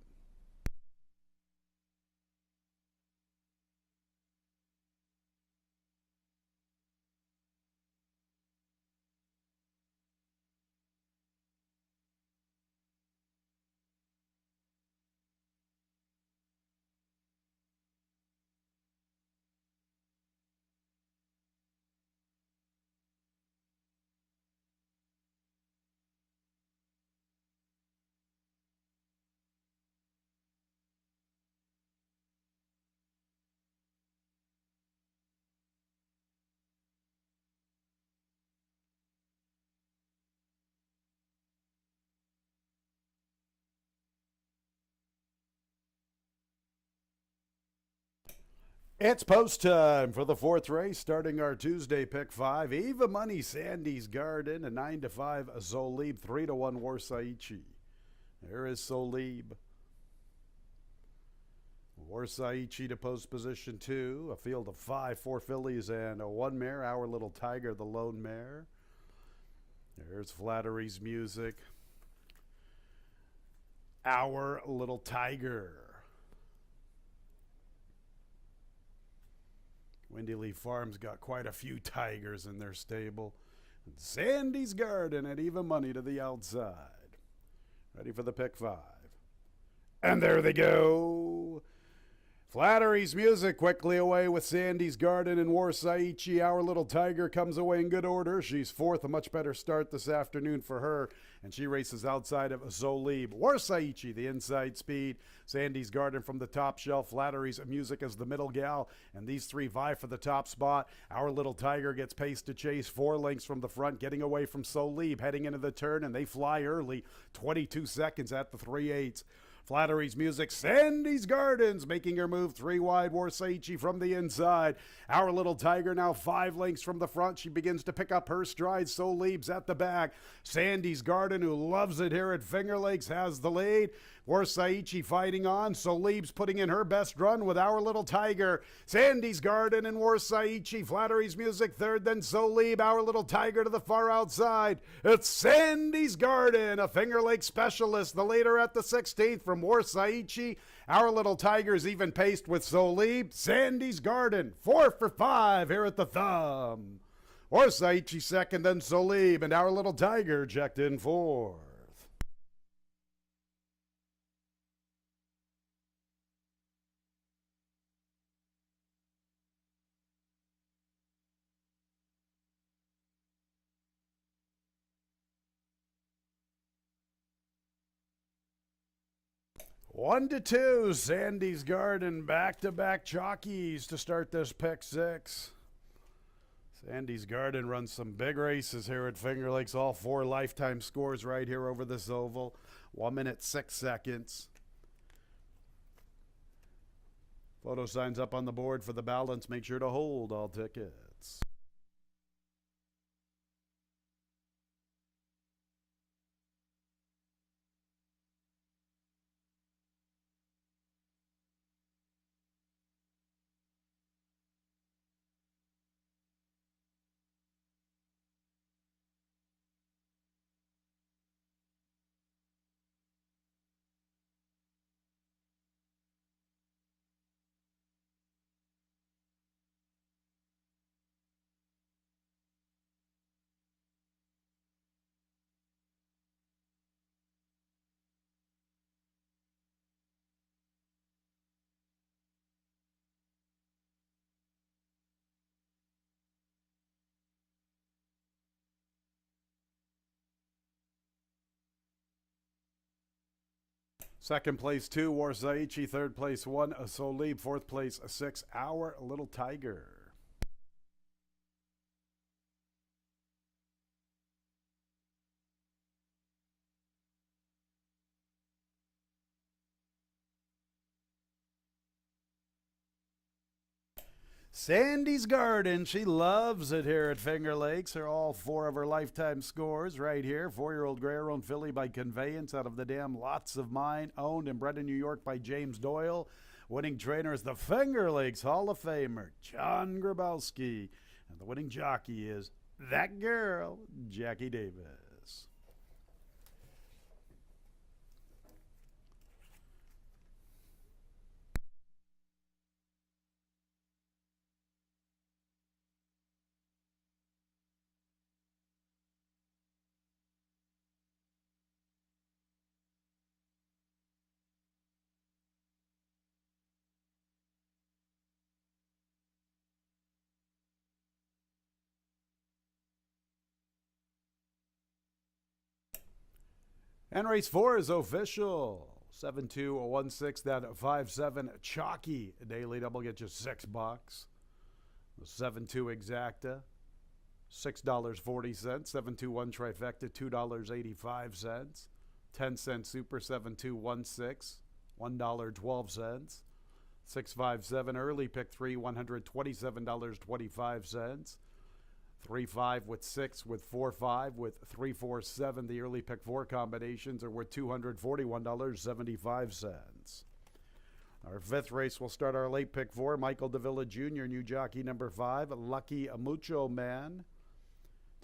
It's post time for the fourth race, starting our Tuesday pick 5. Eva Money, Sandy's Garden, a 9-5 Zolib, 3-1 Warsaichi. There is Solib. Warsaichi to post position 2, a field of 5, 4 fillies and a 1 mare. Our Little Tiger, the lone mare. There's Flattery's Music. Our Little Tiger. Windy Leaf Farms got quite a few tigers in their stable. And Sandy's Garden at even money to the outside. Ready for the pick 5. And there they go. Flattery's Music quickly away with Sandy's Garden and Warsaichi. Our Little Tiger comes away in good order. She's fourth, a much better start this afternoon for her. And she races outside of Zolib. Warsaichi, the inside speed. Sandy's Garden from the top shelf. Flattery's Music as the middle gal. And these three vie for the top spot. Our Little Tiger gets paced to chase 4 lengths from the front, getting away from Solib, heading into the turn, and they fly early. 22 seconds at the 3/8. Flattery's Music, Sandy's Gardens, making her move 3 wide. Warsaichi from the inside. Our Little Tiger now 5 lengths from the front. She begins to pick up her stride. Solib's at the back. Sandy's Garden, who loves it here at Finger Lakes, has the lead. Warsaichi fighting on. Solib's putting in her best run with Our Little Tiger. Sandy's Garden and Warsaichi. Flattery's Music third, then Solib. Our Little Tiger to the far outside. It's Sandy's Garden, a Finger Lakes specialist. The leader at the 16th from Warsaichi. Our Little Tiger's even paced with Solib. Sandy's Garden, 4 for 5 here at the Thumb. Warsaichi second, then Solib, and Our Little Tiger checked in fourth. One to two, Sandy's Garden, back-to-back jockeys to start this pick 6. Sandy's Garden runs some big races here at Finger Lakes, all 4 lifetime scores right here over this oval. 1 minute, 6 seconds. Photo signs up on the board for the balance. Make sure to hold all tickets. Second place 2, Warsaichi. Third place 1, Solib. Fourth place 6, Our Little Tiger. Sandy's Garden, she loves it here at Finger Lakes. Are all 4 of her lifetime scores right here. 4-year-old Gray-owned filly by conveyance out of the dam. Lots of Mine, owned and bred in New York by James Doyle. Winning trainer is the Finger Lakes Hall of Famer, John Grabowski. And the winning jockey is that girl, Jackie Davis. And race 4 is official. 7-2-1-6, that 5-7 chalky daily double gets you $6. The 7-2 exacta, $6.40. 7-2-1 trifecta, $2.85. 10-cent super 7-2-1-6, $1.12. 6-5-7 early pick 3, $127.25. 3-5 with 6 with 4-5 with 3-4-7. The early pick 4 combinations are worth $241.75. Our fifth race will start our late pick 4. Michael Davila Jr., new jockey number 5. Lucky Mucho Man.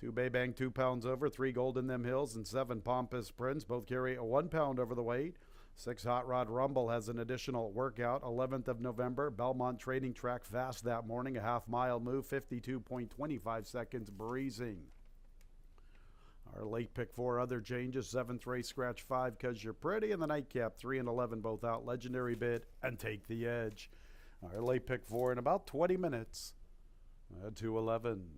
2 Bay Bang, 2 pounds over. 3 Gold in Them Hills and 7 Pompous Prince. Both carry a 1 pound over the weight. 6 Hot Rod Rumble has an additional workout. 11th of November, Belmont Training Track fast that morning. A half-mile move, 52.25 seconds breezing. Our late pick 4 other changes. 7th race, scratch 5 'Cause You're Pretty. And the nightcap, 3 and 11 both out. Legendary Bid and Take the Edge. Our late pick 4 in about 20 minutes. 2-11.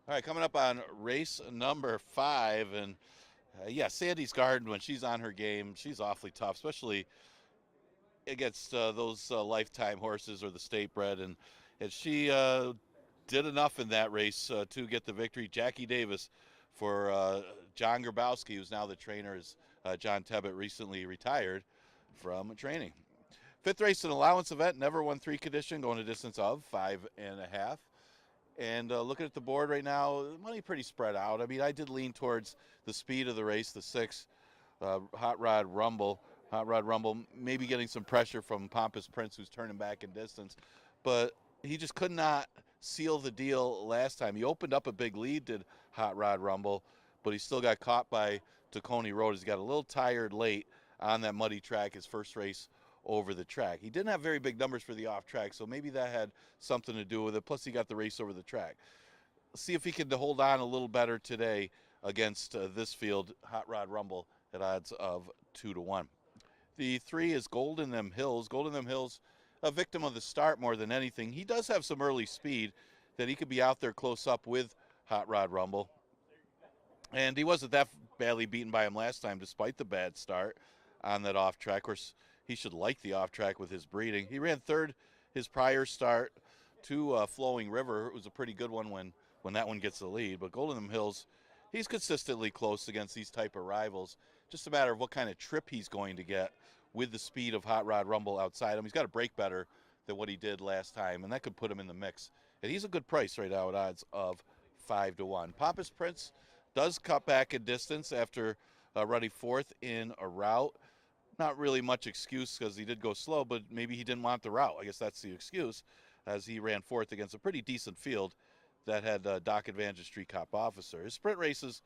All right, coming up on race number 5, and yeah, Sandy's Garden, when she's on her game, she's awfully tough, especially against those lifetime horses or the state bred, and she did enough in that race to get the victory. Jackie Davis for John Grabowski, who's now the trainer, as John Tebbett recently retired from training. 5th race, an allowance event, never won 3 condition, going a distance of 5.5. And looking at the board right now, money pretty spread out. I mean, I did lean towards the speed of the race, the 6, Hot Rod Rumble. Hot Rod Rumble maybe getting some pressure from Pompous Prince, who's turning back in distance. But he just could not seal the deal last time. He opened up a big lead, did Hot Rod Rumble, but he still got caught by Tacony Road. He's got a little tired late on that muddy track, his first race over the track. He didn't have very big numbers for the off track, so maybe that had something to do with it. Plus, he got the race over the track. Let's see if he can hold on a little better today against this field, Hot Rod Rumble, at odds of 2-1. The 3 is Golden Them Hills. Golden Them Hills, a victim of the start more than anything. He does have some early speed that he could be out there close up with Hot Rod Rumble. And he wasn't that badly beaten by him last time, despite the bad start on that off track. Of course, he should like the off track with his breeding. He ran 3rd his prior start to Flowing River. It was a pretty good one when that one gets the lead. But Golden Them Hills, he's consistently close against these type of rivals. Just a matter of what kind of trip he's going to get with the speed of Hot Rod Rumble outside him. He's got to break better than what he did last time, and that could put him in the mix. And he's a good price right now at odds of 5-1. Pompous Prince does cut back in distance after running 4th in a route. Not really much excuse because he did go slow, but maybe he didn't want the route. I guess that's the excuse, as he ran 4th against a pretty decent field that had Doc Advantage Street Cop Officer. His sprint races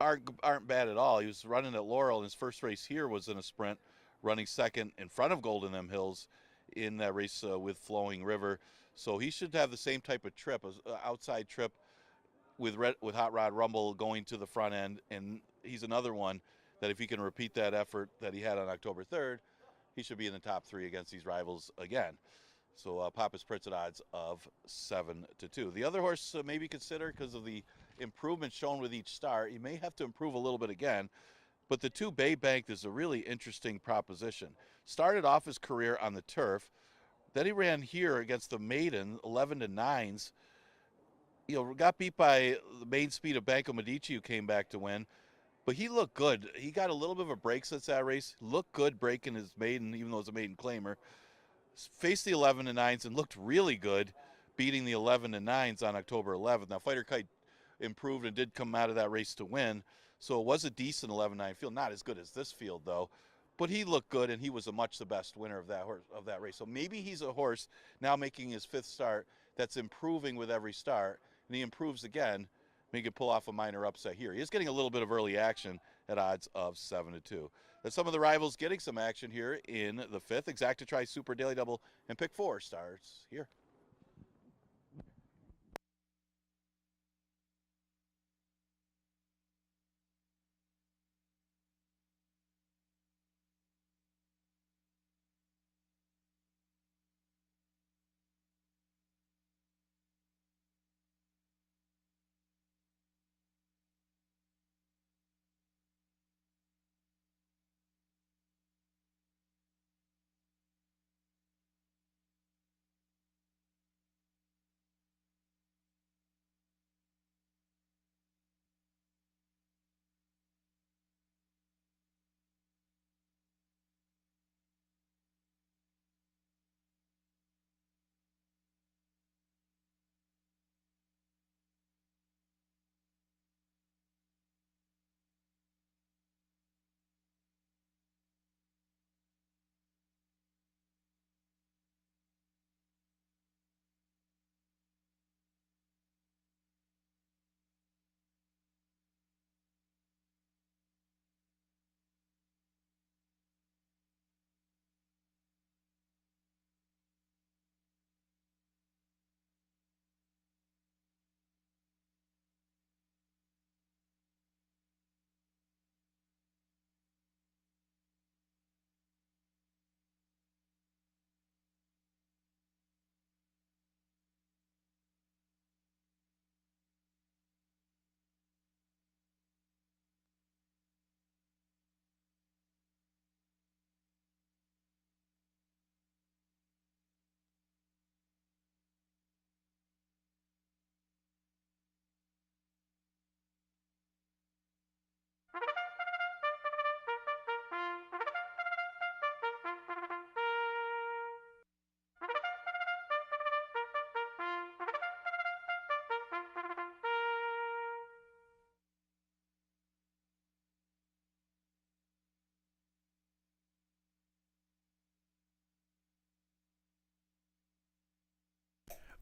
aren't bad at all. He was running at Laurel, and his first race here was in a sprint, running 2nd in front of Golden Them Hills in that race with Flowing River. So he should have the same type of trip, an outside trip with Hot Rod Rumble going to the front end, and he's another one that if he can repeat that effort that he had on October 3rd, he should be in the top 3 against these rivals again. So Pompous Prince at odds of 7-2. The other horse maybe consider, because of the improvement shown with each start, he may have to improve a little bit again. But the 2 Bay Bank is a really interesting proposition. Started off his career on the turf. Then he ran here against the maiden, 11-9s. You know, got beat by the main speed of Banco Medici, who came back to win. But he looked good. He got a little bit of a break since that race. Looked good breaking his maiden, even though it was a maiden claimer. Faced the 11-9s and looked really good, beating the 11-9s on October 11th. Now, Fighter Kite improved and did come out of that race to win. So it was a decent 11-9 field. Not as good as this field, though. But he looked good, and he was the best winner of that race. So maybe he's a horse now making his 5th start that's improving with every start, and he improves again. He could pull off a minor upset here. He is getting a little bit of early action at odds of 7-2. There's some of the rivals getting some action here in the 5th. Exactitry Super Daily Double and Pick 4 starts here.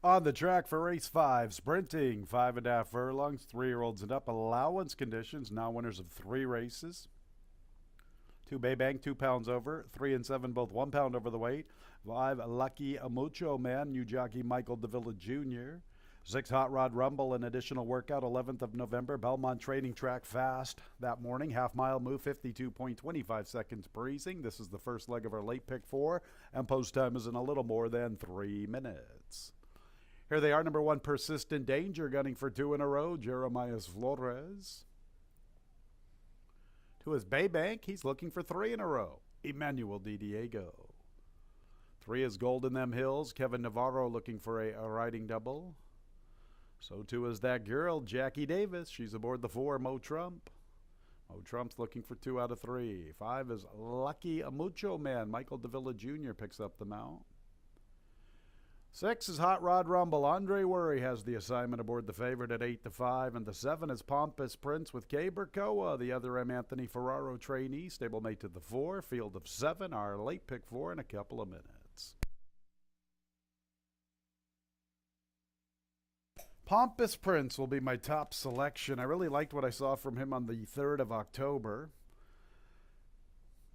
On the track for race 5, sprinting, 5.5 furlongs, 3-year-olds and up, allowance conditions, now winners of 3 races. 2 Baybank, 2 pounds over, 3 and 7, both 1 pound over the weight. 5 Lucky Mucho Man, new jockey Michael Davila Jr. 6 Hot Rod Rumble, an additional workout, 11th of November, Belmont Training Track fast that morning. Half-mile move, 52.25 seconds breezing. This is the first leg of our late pick 4, and post time is in a little more than 3 minutes. Here they are, number 1, Persistent Danger, gunning for 2 in a row, Jeremiah Flores. 2 is Baybank, he's looking for 3 in a row, Emmanuel Di Diego. 3 is Golden Them Hills, Kevin Navarro looking for a riding double. So too is that girl, Jackie Davis. She's aboard the 4, Mo Trump. Mo Trump's looking for 2 out of 3. 5 is Lucky Mucho Man. Michael Davila Jr. picks up the mount. 6 is Hot Rod Rumble. Andre Worry has the assignment aboard the favorite at 8-5. And the 7 is Pompous Prince with Kay Burkoa, the other M. Anthony Ferraro trainee. Stablemate to the 4. Field of 7. Our late pick 4 in a couple of minutes. Pompous Prince will be my top selection. I really liked what I saw from him on the 3rd of October.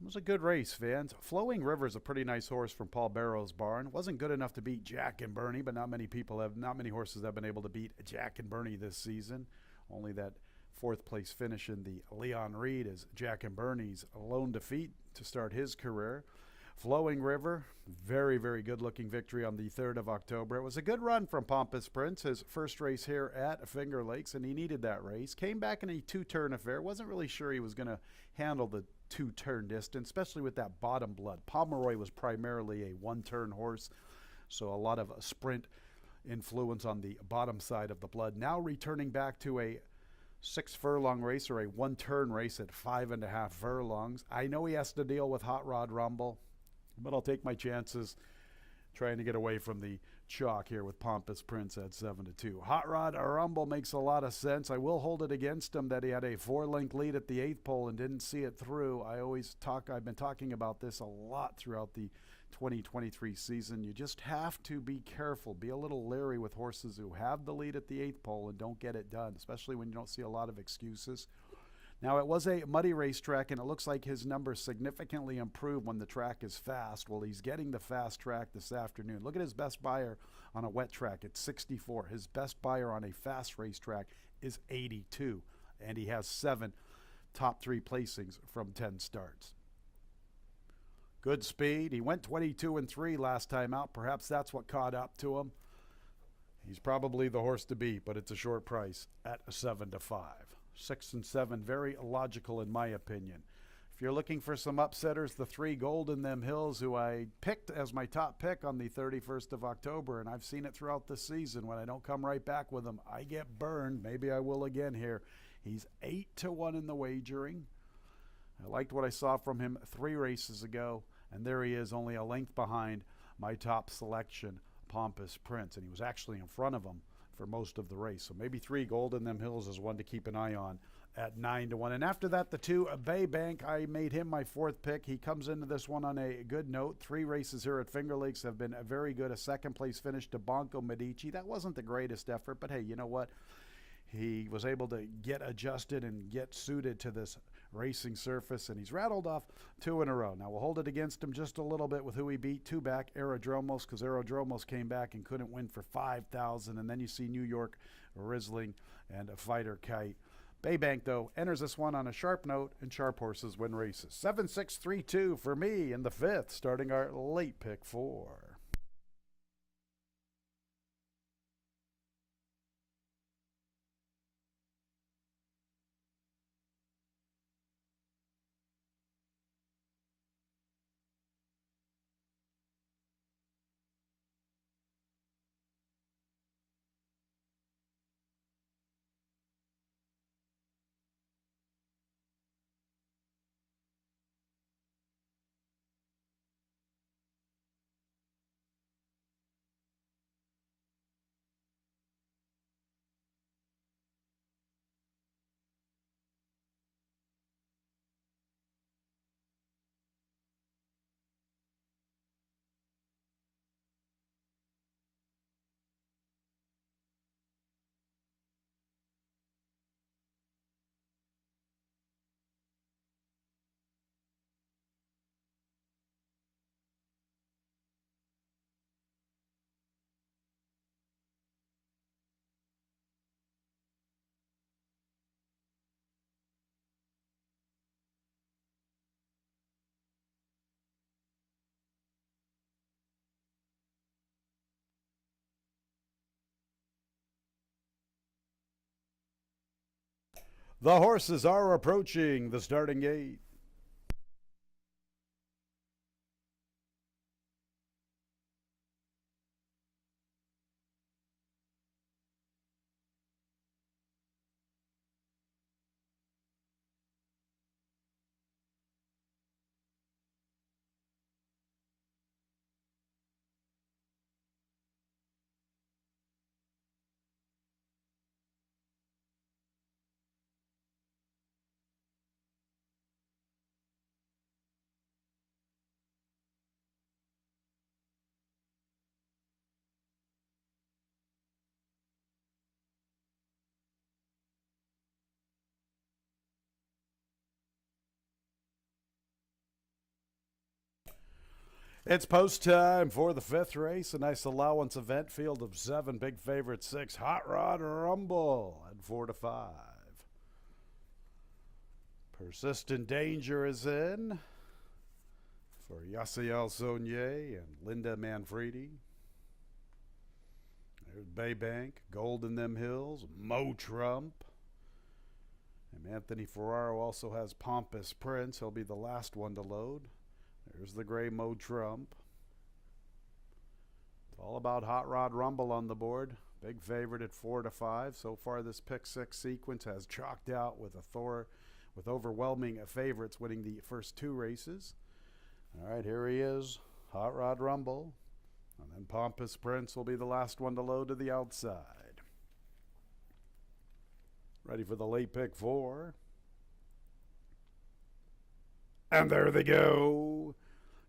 It was a good race, fans. Flowing River's a pretty nice horse from Paul Barrow's barn. Wasn't good enough to beat Jack and Bernie, but not many horses have been able to beat Jack and Bernie this season. Only that 4th place finish in the Leon Reed is Jack and Bernie's lone defeat to start his career. Flowing River, very, very good-looking victory on the 3rd of October. It was a good run from Pompous Prince, his first race here at Finger Lakes, and he needed that race. Came back in a 2-turn affair. Wasn't really sure he was going to handle the 2-turn distance, especially with that bottom blood. Pomeroy was primarily a 1-turn horse, so a lot of sprint influence on the bottom side of the blood. Now returning back to a 6-furlong race or a 1-turn race at 5.5 furlongs. I know he has to deal with Hot Rod Rumble, but I'll take my chances trying to get away from the chalk here with Pompous Prince at 7-2. Hot Rod Rumble makes a lot of sense. I will hold it against him that he had a 4-length lead at the 8th pole and didn't see it through. I've been talking about this a lot throughout the 2023 season. You just have to be careful. Be a little leery with horses who have the lead at the 8th pole and don't get it done, especially when you don't see a lot of excuses. Now, it was a muddy racetrack, and it looks like his numbers significantly improve when the track is fast. Well, he's getting the fast track this afternoon. Look at his best buyer on a wet track. It's 64. His best buyer on a fast racetrack is 82, and he has 7 top 3 placings from 10 starts. Good speed. He went 22-3 last time out. Perhaps that's what caught up to him. He's probably the horse to beat, but it's a short price at 7-5. 6 and 7, very logical in my opinion. If you're looking for some upsetters, the 3 Golden Them Hills, who I picked as my top pick on the 31st of October, and I've seen it throughout the season. When I don't come right back with him, I get burned. Maybe I will again here. He's 8-1 in the wagering. I liked what I saw from him 3 races ago, and there he is, only a length behind my top selection, Pompous Prince, and he was actually in front of him for most of the race. So maybe 3 Golden Them Hills is one to keep an eye on at 9-1. And after that, the 2 Baybank, I made him my 4th pick. He comes into this one on a good note. 3 races here at Finger Lakes have been very good. A 2nd place finish to Bonco Medici. That wasn't the greatest effort, but hey, you know what? He was able to get adjusted and get suited to this racing surface, and he's rattled off 2 in a row. Now, we'll hold it against him just a little bit with who he beat. 2 back, Aerodromos, because Aerodromos came back and couldn't win for 5,000. And then you see New York Rizzling and a Fighter Kite. Baybank, though, enters this one on a sharp note, and sharp horses win races. 7-6-3-2 for me in the 5th, starting our late pick 4. The horses are approaching the starting gate. It's post time for the fifth race. A nice allowance event field of 7. Big favorite 6. Hot Rod Rumble at 4 to 5. Persistent Danger is in for Yasiel Saunier and Linda Manfredi. There's Baybank, Gold in Them Hills, Mo Trump. And Anthony Ferraro also has Pompous Prince. He'll be the last one to load. There's the gray Mo Trump. It's all about Hot Rod Rumble on the board. Big favorite at 4 to 5. So far, this pick 6 sequence has chalked out with overwhelming favorites winning the first 2 races. All right, here he is, Hot Rod Rumble. And then Pompous Prince will be the last one to load to the outside. Ready for the late pick 4. And there they go.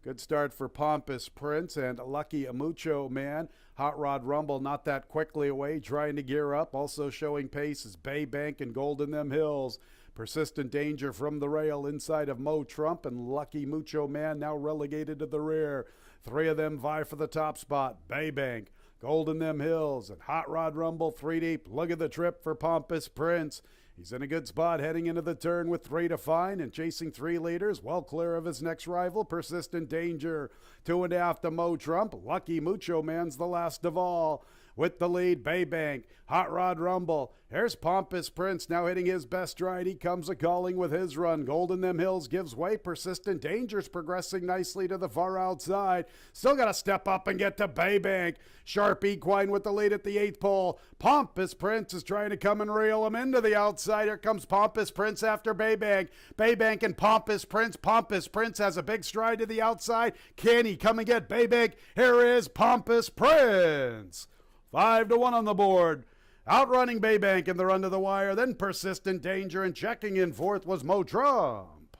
Good start for Pompous Prince and Lucky Mucho Man. Hot Rod Rumble not that quickly away, trying to gear up. Also showing pace is Baybank and Gold in Them Hills. Persistent Danger from the rail inside of Mo Trump, and Lucky Mucho Man now relegated to the rear. 3 of them vie for the top spot. Baybank, Gold in Them Hills, and Hot Rod Rumble 3 deep. Look at the trip for Pompous Prince. He's in a good spot heading into the turn with 3 to find and chasing 3 leaders, well clear of his next rival, Persistent Danger. 2.5 to Mo Trump. Lucky Mucho Man's the last of all. With the lead, Baybank, Hot Rod Rumble. Here's Pompous Prince now hitting his best stride. He comes a-calling with his run. Gold in Them Hills gives way. Persistent Danger's progressing nicely to the far outside. Still got to step up and get to Baybank. Sharp Equine with the lead at the 8th pole. Pompous Prince is trying to come and reel him into the outside. Here comes Pompous Prince after Baybank. Baybank and Pompous Prince. Pompous Prince has a big stride to the outside. Can he come and get Baybank? Here is Pompous Prince. 5 to 1 on the board. Outrunning Baybank in the run to the wire, then Persistent Danger, and checking in 4th was Mo Trump.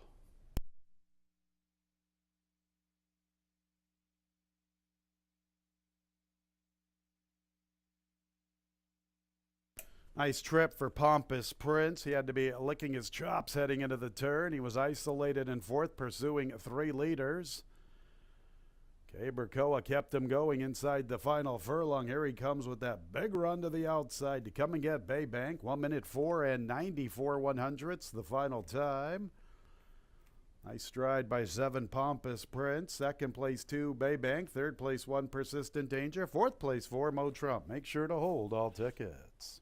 Nice trip for Pompous Prince. He had to be licking his chops heading into the turn. He was isolated in 4th, pursuing 3 leaders. Burkoa kept him going inside the final furlong. Here he comes with that big run to the outside to come and get Baybank. 1 minute 4 and 94 100ths, the final time. Nice stride by 7 Pompous Prince. 2nd place 2 Baybank. 3rd place 1 Persistent Danger. 4th place 4 Mo Trump. Make sure to hold all tickets.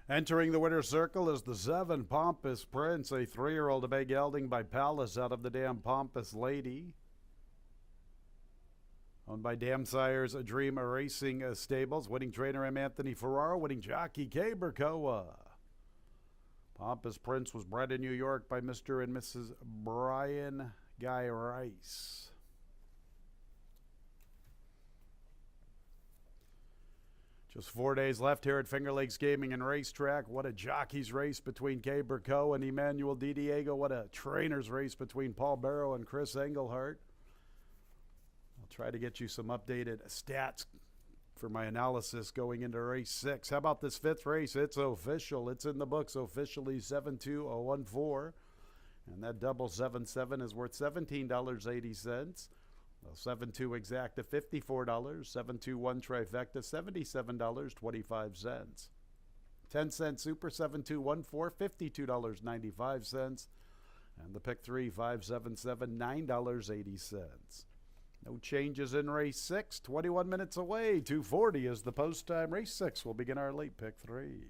Entering the winner's circle is the 7 Pompous Prince, a 3-year-old, a big gelding by Palace out of the Damn Pompous Lady. Owned by Damsires Dream Racing Stables. Winning trainer M. Anthony Ferraro. Winning jockey Kay Berkoa. Pompous Prince was bred in New York by Mr. and Mrs. Brian Guy Rice. Just 4 days left here at Finger Lakes Gaming and Racetrack. What a jockey's race between Kay Berkoa and Emmanuel Di Diego. What a trainer's race between Paul Barrow and Chris Engelhart. I'll try to get you some updated stats for my analysis going into race 6. How about this 5th race? It's official. It's in the books officially, 72014. And that double 7-7 is worth $17.80. 7-2 exacta, $54. 7-2-1 trifecta, $77.25. 10-cent super 7-2-1-4, $52.95. And the pick 3, 5-7-7, $9.80. No changes in race 6. 21 minutes away. 2:40 is the post time. Race 6 will begin our late pick 3.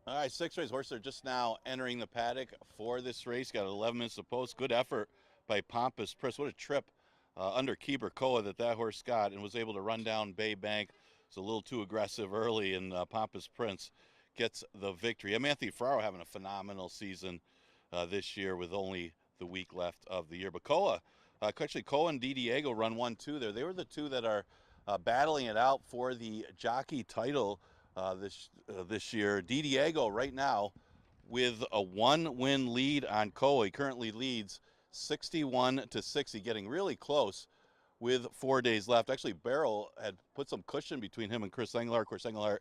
All right, 6 race horses are just now entering the paddock for this race. Got 11 minutes to post. Good effort by Pompous Prince. What a trip under Keeper Koa that horse got, and was able to run down Bay Bank. It's a little too aggressive early, and Pompous Prince gets the victory. Anthony Ferraro having a phenomenal season this year with only the week left of the year. But Koa, actually Koa and Diego run 1-2 there. They were the two that are battling it out for the jockey title this year. Diego right now with a 1-win lead on Koa. He currently leads 61-60, getting really close with 4 days left. Actually, Barrel had put some cushion between him and Chris Engelhart. Of course, Engelhart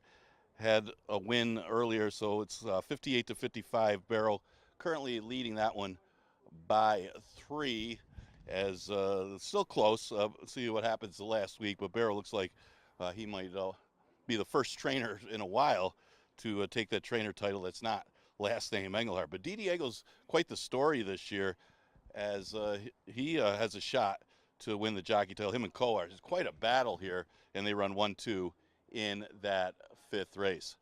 had a win earlier, so it's 58-55. Barrel currently leading that one by 3, as still close. Let's see what happens the last week, but Barrel looks like he might be the first trainer in a while to take that trainer title that's not last name Engelhart. But Diego's quite the story this year, as he has a shot to win the jockey title. Him and Koa, it's quite a battle here, and they run 1-2 in that 5th race.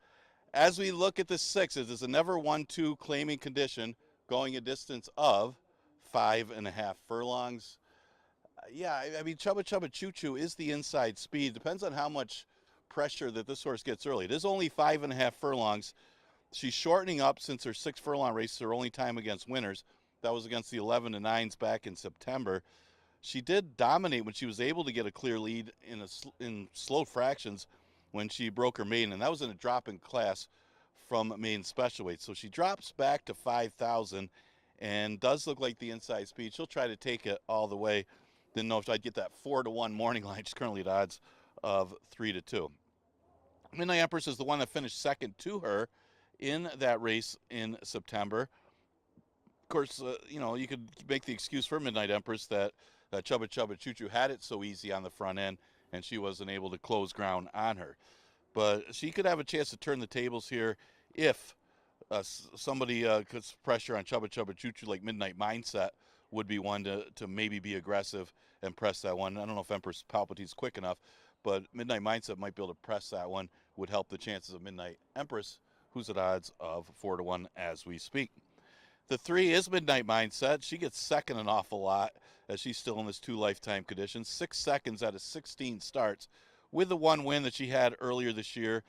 As we look at the 6s, it's a never 1-2 claiming condition, going a distance of 5.5 furlongs. Yeah, I mean, Chubba Chubba Choo Choo is the inside speed. Depends on how much pressure that this horse gets early. It is only 5.5 furlongs. She's shortening up since her 6 furlong race is her only time against winners. That was against the 11-9s back in September. She did dominate when she was able to get a clear lead in slow fractions when she broke her maiden, and that was in a drop in class from maiden special weight. So she drops back to 5,000 and does look like the inside speed. She'll try to take it all the way. Didn't know if I'd get that 4-1 morning line. She's currently at odds of 3-2. Midnight Empress is the one that finished second to her in that race in September. Of course, you could make the excuse for Midnight Empress that Chubba Chubba Choo Choo had it so easy on the front end, and she wasn't able to close ground on her. But she could have a chance to turn the tables here if somebody puts pressure on Chubba Chubba Choo Choo, like Midnight Mindset would be one to maybe be aggressive and press that one. I don't know if Empress Palpatine's quick enough, but Midnight Mindset might be able to press that one, would help the chances of Midnight Empress, who's at odds of 4-1 as we speak. The 3 is Midnight Mindset. She gets second an awful lot, as she's still in this 2 lifetime conditions. 6 seconds out of 16 starts, with the 1 win that she had earlier this year,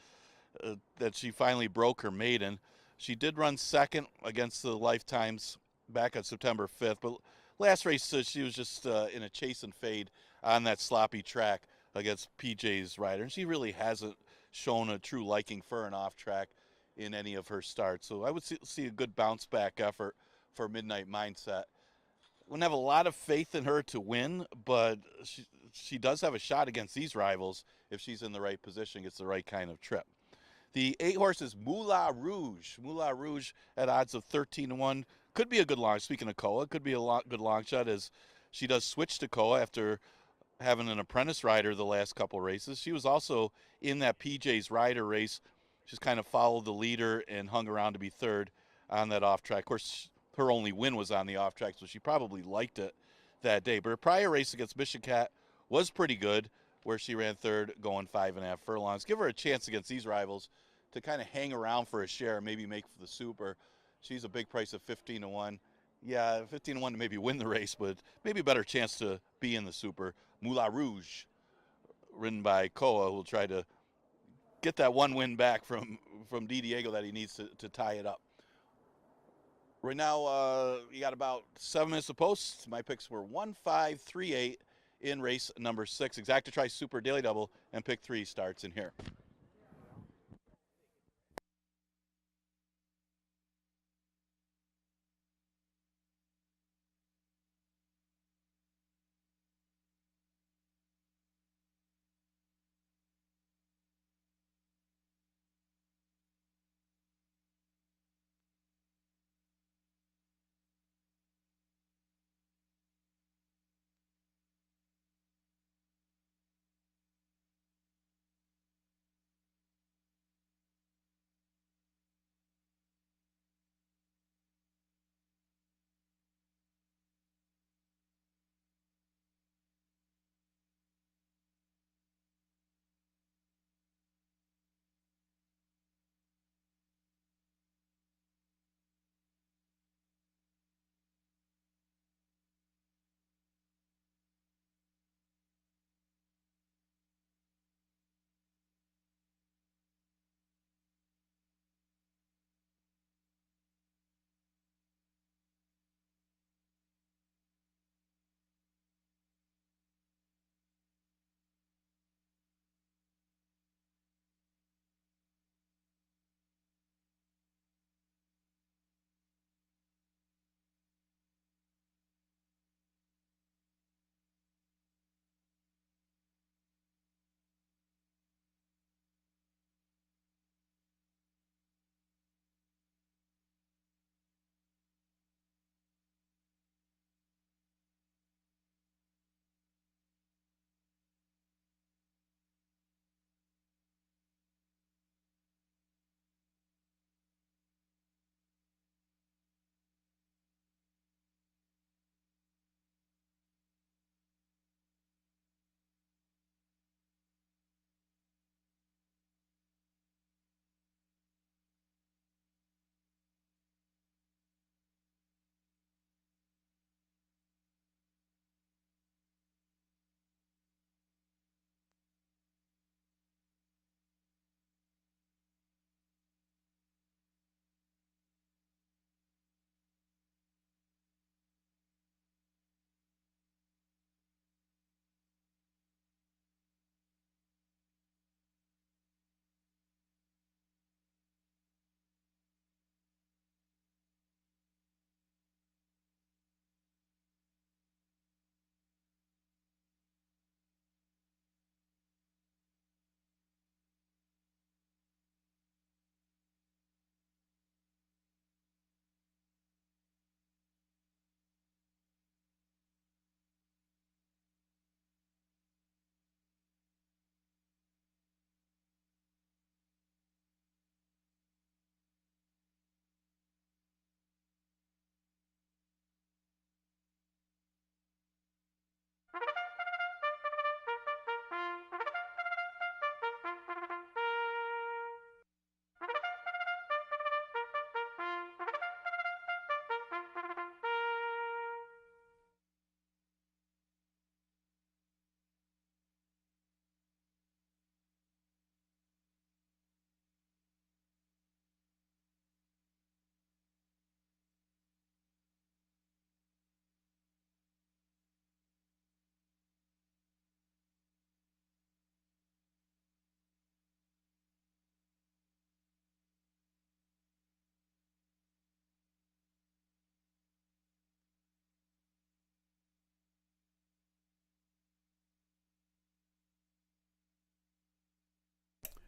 that she finally broke her maiden. She did run second against the lifetimes back on September 5th, but last race she was just in a chase and fade on that sloppy track against PJ's rider, and she really hasn't shown a true liking for an off track in any of her starts. So I would see a good bounce back effort for Midnight Mindset. Wouldn't have a lot of faith in her to win, but she does have a shot against these rivals if she's in the right position, gets the right kind of trip. The 8 horses, Moulin Rouge. Moulin Rouge at odds of 13-1. Could be a good long, speaking of Koa, could be a good long shot, as she does switch to Koa after having an apprentice rider the last couple races. She was also in that PJ's rider race. She's kind of followed the leader and hung around to be third on that off track. Of course, her only win was on the off track, so she probably liked it that day. But her prior race against Mission Cat was pretty good, where she ran third, going 5.5 furlongs. Give her a chance against these rivals to kind of hang around for a share, maybe make for the Super. She's a big price of 15-1. Yeah, 15-1 to maybe win the race, but maybe a better chance to be in the Super. Moulin Rouge, ridden by Koa, who will try to get that 1 win back from Diego that he needs to tie it up. Right now, you got about 7 minutes to post. My picks were 1, 5, 3, 8 in race number 6. Exacta Super Daily Double, and pick 3 starts in here.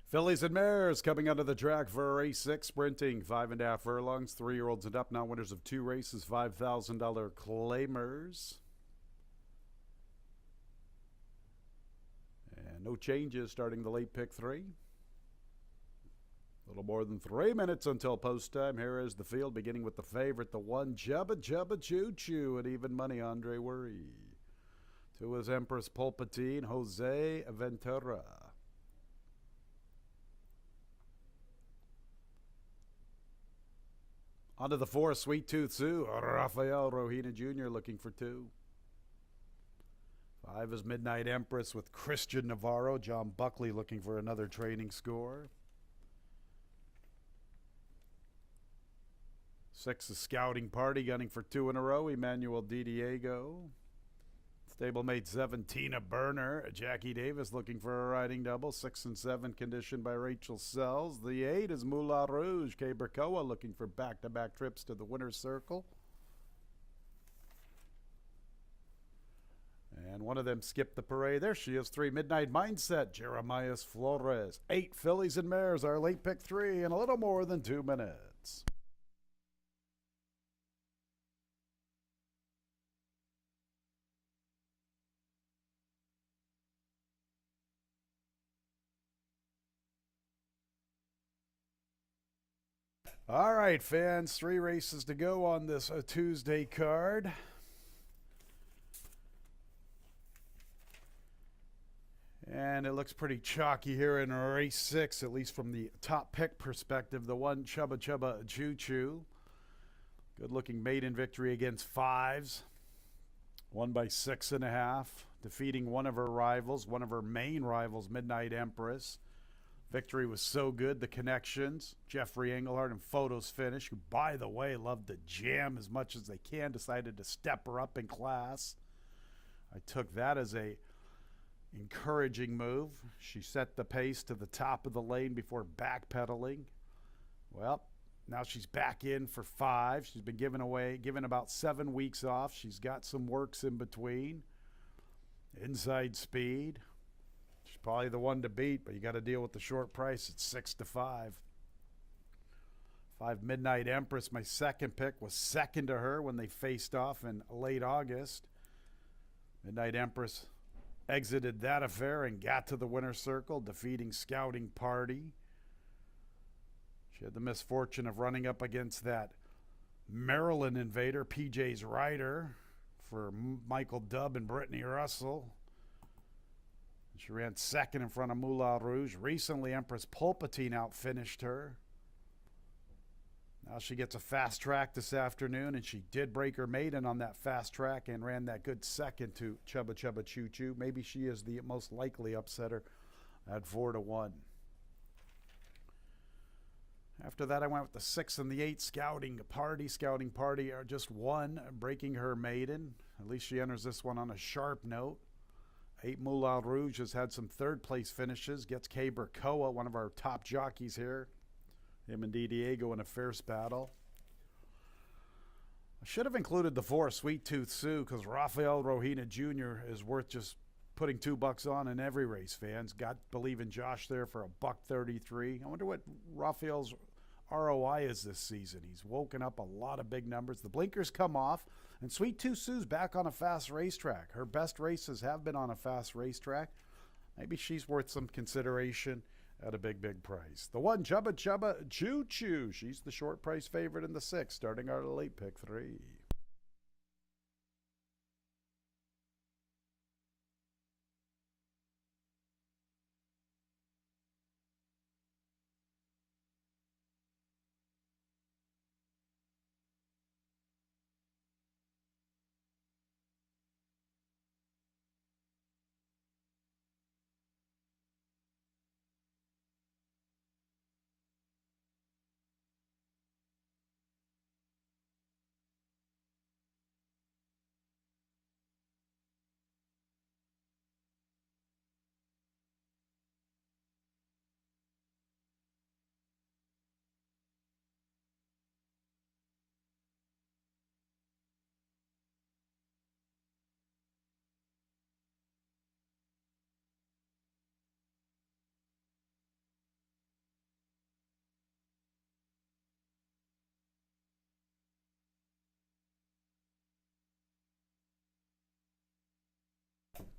Fillies and Mares coming onto the track for race 6, sprinting 5.5 furlongs, 3-year-olds and up. Now winners of 2 races, $5,000 claimers. And no changes starting the late pick 3. A little more than 3 minutes until post time. Here is the field, beginning with the favorite, the 1, Jubba Jubba Choo Choo, at even money, Andre Worry. 2 is Empress Pulpatine, Jose Ventura. Onto the 4, Sweet Tooth Sue, Rafael Rohina Jr. looking for 2. 5 is Midnight Empress with Christian Navarro. John Buckley looking for another training score. 6 is Scouting Party, gunning for 2 in a row, Emmanuel Di Diego. Stablemate 7, Tina Burner. Jackie Davis looking for a riding double. 6 and 7 conditioned by Rachel Sells. The 8 is Moulin Rouge. Kay Berkoa looking for back-to-back trips to the winner's circle. And one of them skipped the parade. There she is, 3, Midnight Mindset, Jeremias Flores. 8, Fillies and Mares, our late pick 3 in a little more than 2 minutes. All right, fans, 3 races to go on this Tuesday card. And it looks pretty chalky here in race 6, at least from the top pick perspective. The 1, Chubba Chubba Choo Choo. Good-looking maiden victory against 5s. Won by 6.5, defeating one of her rivals, one of her main rivals, Midnight Empress. Victory was so good, the connections, Jeffrey Engelhardt and Photos Finish, who, by the way, loved to jam as much as they can, decided to step her up in class. I took that as a encouraging move. She set the pace to the top of the lane before backpedaling. Well, now she's back in for 5. She's been given about 7 weeks off. She's got some works in between. Inside Speed. She's probably the one to beat, but you got to deal with the short price. It's 6-5. 5, Midnight Empress, my second pick, was second to her when they faced off in late August. Midnight Empress exited that affair and got to the winner's circle, defeating Scouting Party. She had the misfortune of running up against that Maryland invader, PJ's Rider, for Michael Dubb and Brittany Russell. She ran second in front of Moulin Rouge. Recently, Empress Pulpatine outfinished her. Now she gets a fast track this afternoon, and she did break her maiden on that fast track and ran that good second to Chubba Chubba Choo Choo. Maybe she is the most likely upsetter at 4-1. After that, I went with the 6 and the 8, Scouting Party. Scouting Party are just 1, breaking her maiden. At least she enters this one on a sharp note. 8, Moulin Rouge has had some third-place finishes. Gets Kay Berkoa, one of our top jockeys here. Him and Di Diego in a fierce battle. I should have included the 4, Sweet Tooth Sue, because Rafael Rohina Jr. is worth just putting $2 on in every race, fans. Got believe in Josh there for $1.33. I wonder what Rafael's ROI is this season. He's woken up a lot of big numbers. The blinkers come off, and Sweet Tooth Sue's back on a fast racetrack. Her best races have been on a fast racetrack. Maybe she's worth some consideration at a big, big price. The 1, Chubba Chubba Choo Choo. She's the short price favorite in the 6, starting our late pick 3.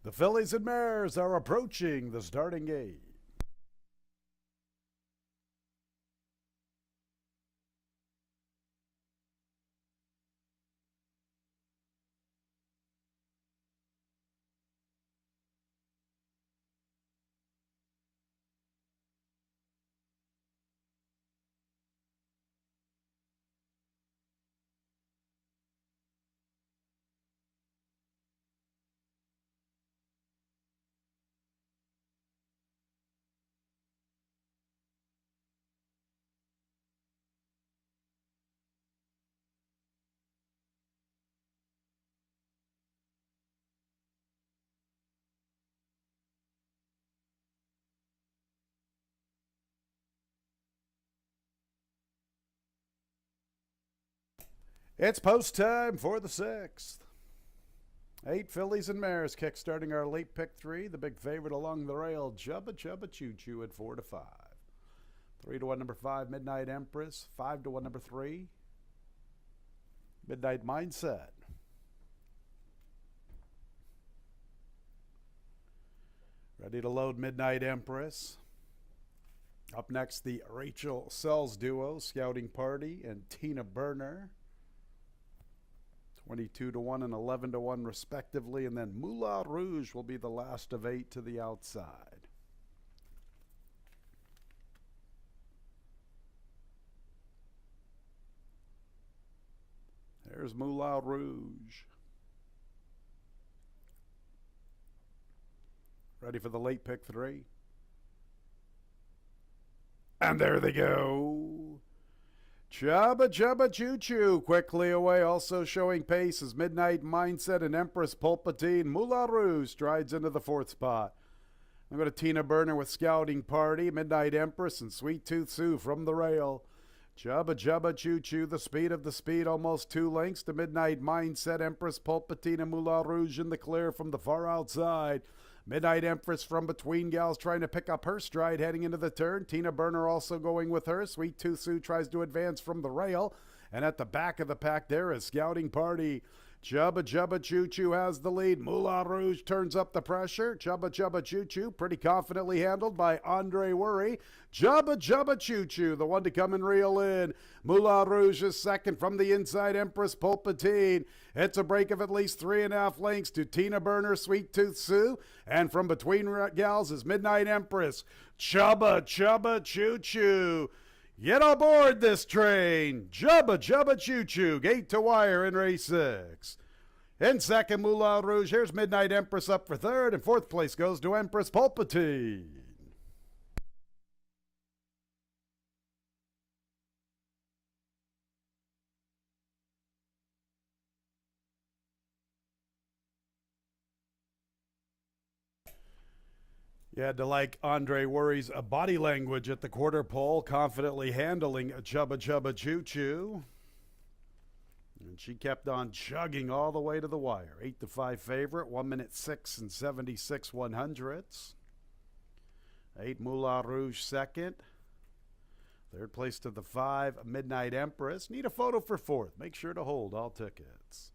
The fillies and mares are approaching the starting gate. It's post time for the 6th. 8 fillies and mares kick-starting our late pick 3. The big favorite along the rail, Jubba Jubba Choo Choo at 4-5. 3-1 number 5, Midnight Empress. 5-1 number 3, Midnight Mindset. Ready to load Midnight Empress. Up next, the Rachel Sells duo, Scouting Party and Tina Burner. 22-1 and 11-1 respectively, and then Moulin Rouge will be the last of 8 to the outside. There's Moulin Rouge. Ready for the late pick 3. And there they go. Jubba Jubba Choo Choo quickly away, also showing pace as Midnight Mindset and Empress Pulpatine. Moulin Rouge strides into the 4th spot. I'm going to Tina Burner with Scouting Party, Midnight Empress, and Sweet Tooth Sue from the rail. Jubba Jubba Choo Choo, the speed of the speed, almost 2 lengths to Midnight Mindset, Empress Pulpatine, and Moulin Rouge in the clear from the far outside. Midnight Empress from between gals trying to pick up her stride heading into the turn. Tina Burner also going with her. Sweet Tooth Sue tries to advance from the rail. And at the back of the pack there is Scouting Party. Jubba Jubba Choo Choo has the lead. Moulin Rouge turns up the pressure. Jubba Jubba Choo Choo pretty confidently handled by Andre Worry. Jubba Jubba Choo Choo, the one to come and reel in. Moulin Rouge is second from the inside. Empress Pulpatine. It's a break of at least 3.5 lengths to Tina Burner, Sweet Tooth Sue. And from between gals is Midnight Empress. Jubba Jubba Choo Choo. Get aboard this train. Jubba Jubba Choo Choo. Gate to wire in race 6. In second, Moulin Rouge. Here's Midnight Empress up for third. And 4th place goes to Empress Pulpatine. You had to like Andre Worry's body language at the quarter pole, confidently handling Jubba Jubba Choo Choo. And she kept on chugging all the way to the wire. 8-5 favorite, 1 minute 6 and 76 100ths. 8 Moulin Rouge second. 3rd place to the 5 Midnight Empress. Need a photo for 4th. Make sure to hold all tickets.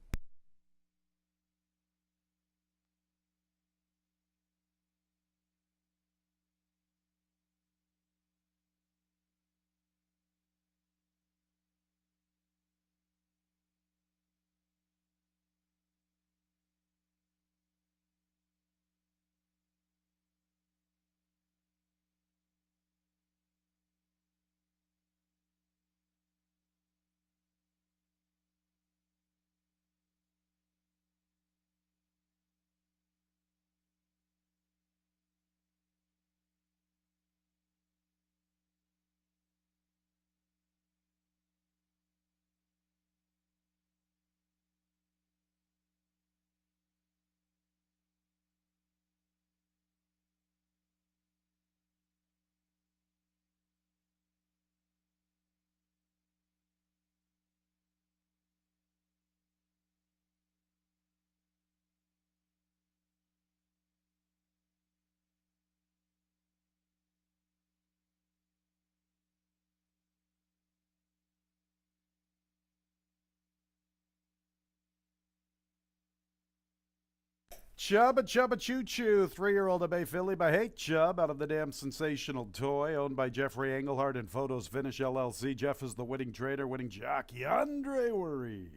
Chubba Chubba Choo Choo, 3-year-old Bay filly by Hey Chub out of the damn sensational toy, owned by Jeffrey Engelhardt and Photos Finish LLC. Jeff is the winning trader, winning jockey Andre Worry.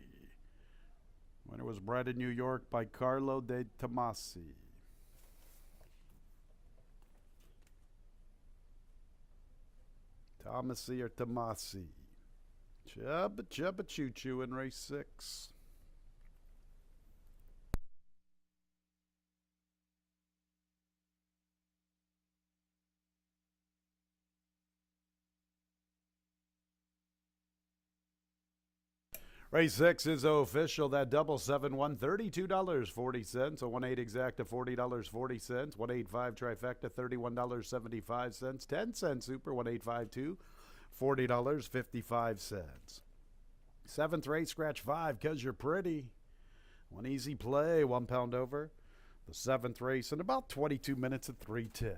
Winner was bred in New York by Carlo De Tomasi. Tomasi or Tomasi. Chubba Chubba Choo Choo in race 6. Race 6 is official. That double 7-1, $32.40. A 1-8 exacta, $40.40. 185 trifecta, $31.75. 10-cent super, 1852, $40.55. 7th race, scratch 5, 'cause you're pretty. One easy play, 1 pound over. The 7th race in about 22 minutes at 3:10.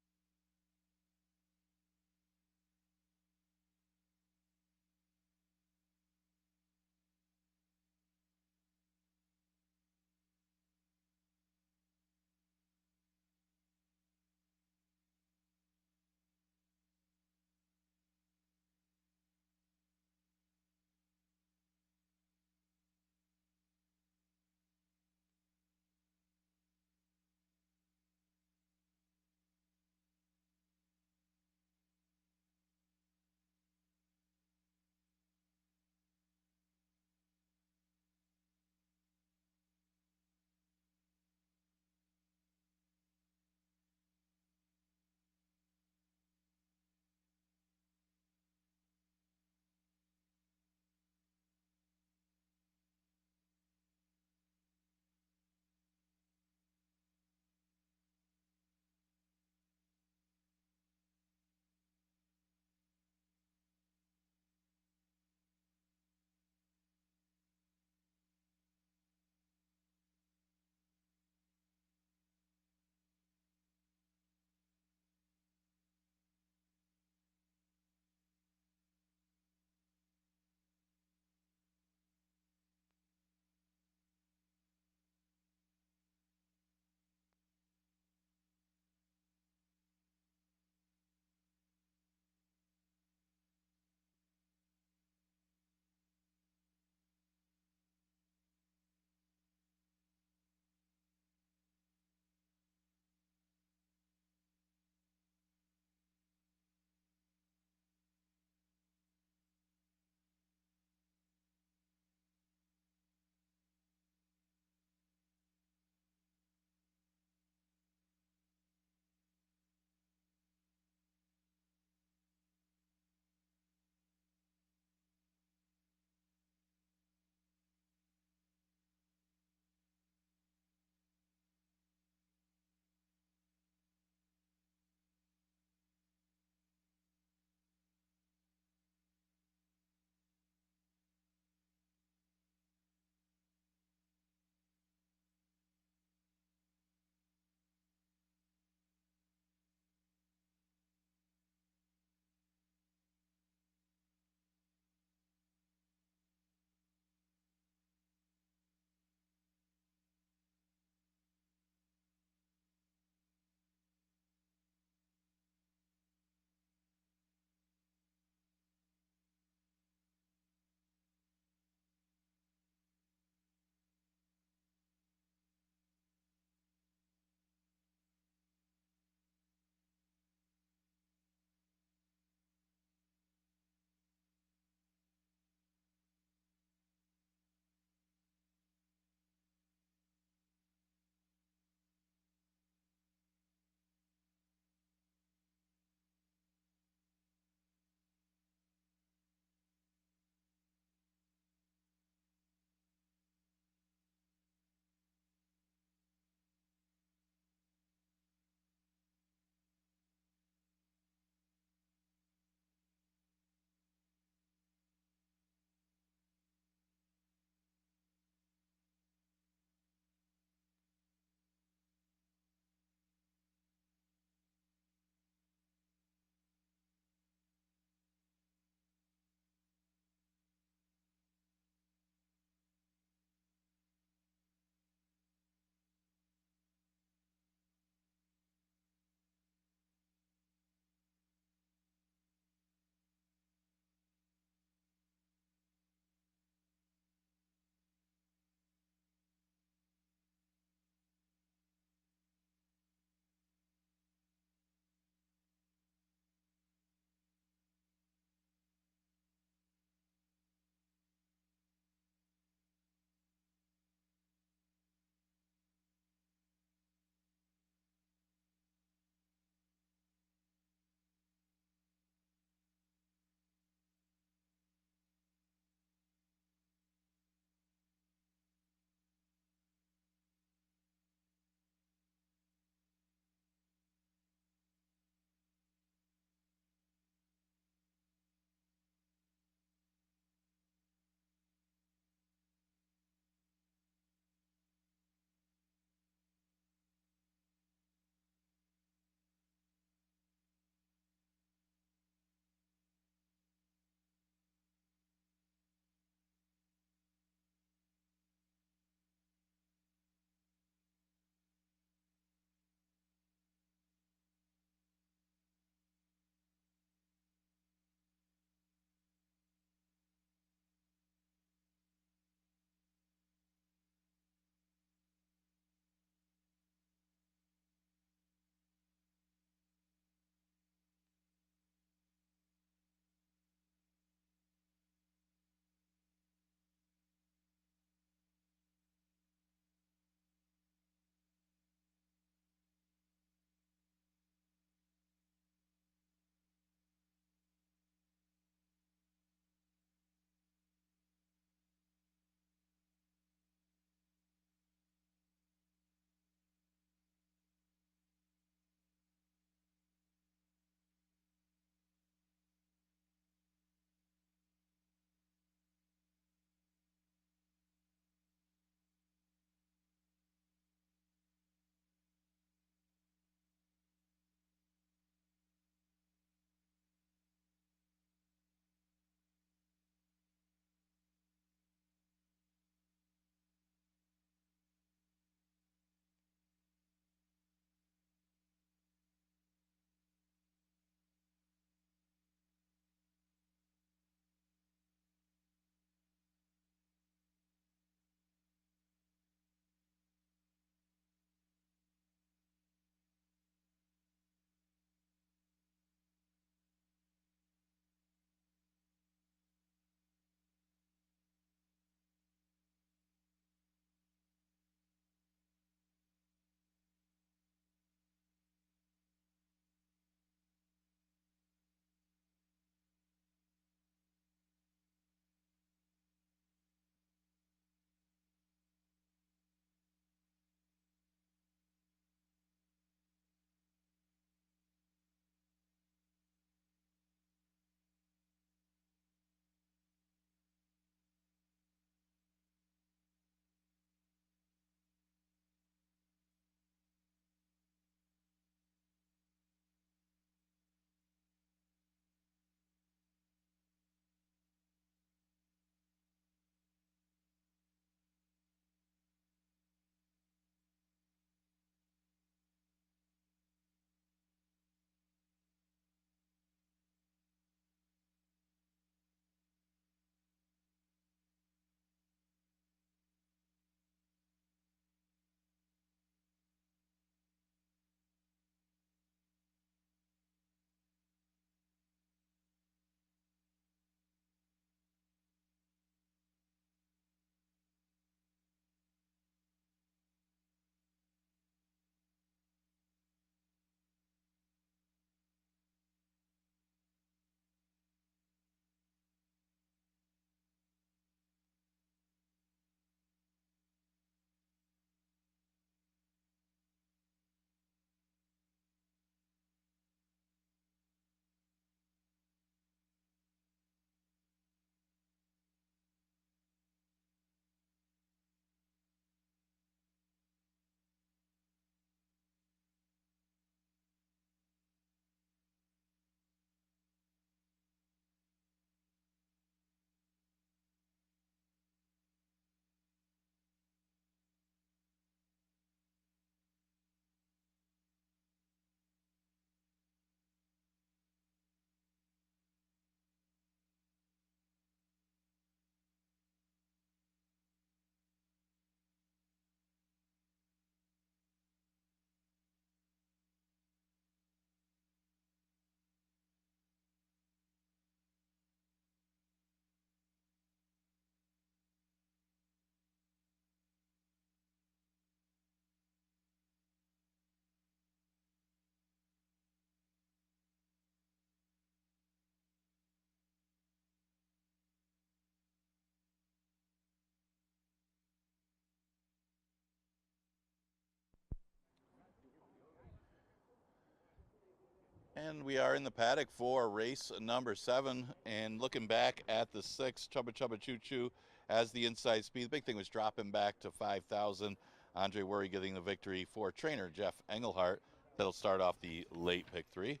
And we are in the paddock for race number 7, and looking back at the 6, Chubba Chubba Choo Choo as the inside speed. The big thing was dropping back to 5,000. Andre Worry getting the victory for trainer Jeff Engelhart. That'll start off the late pick 3.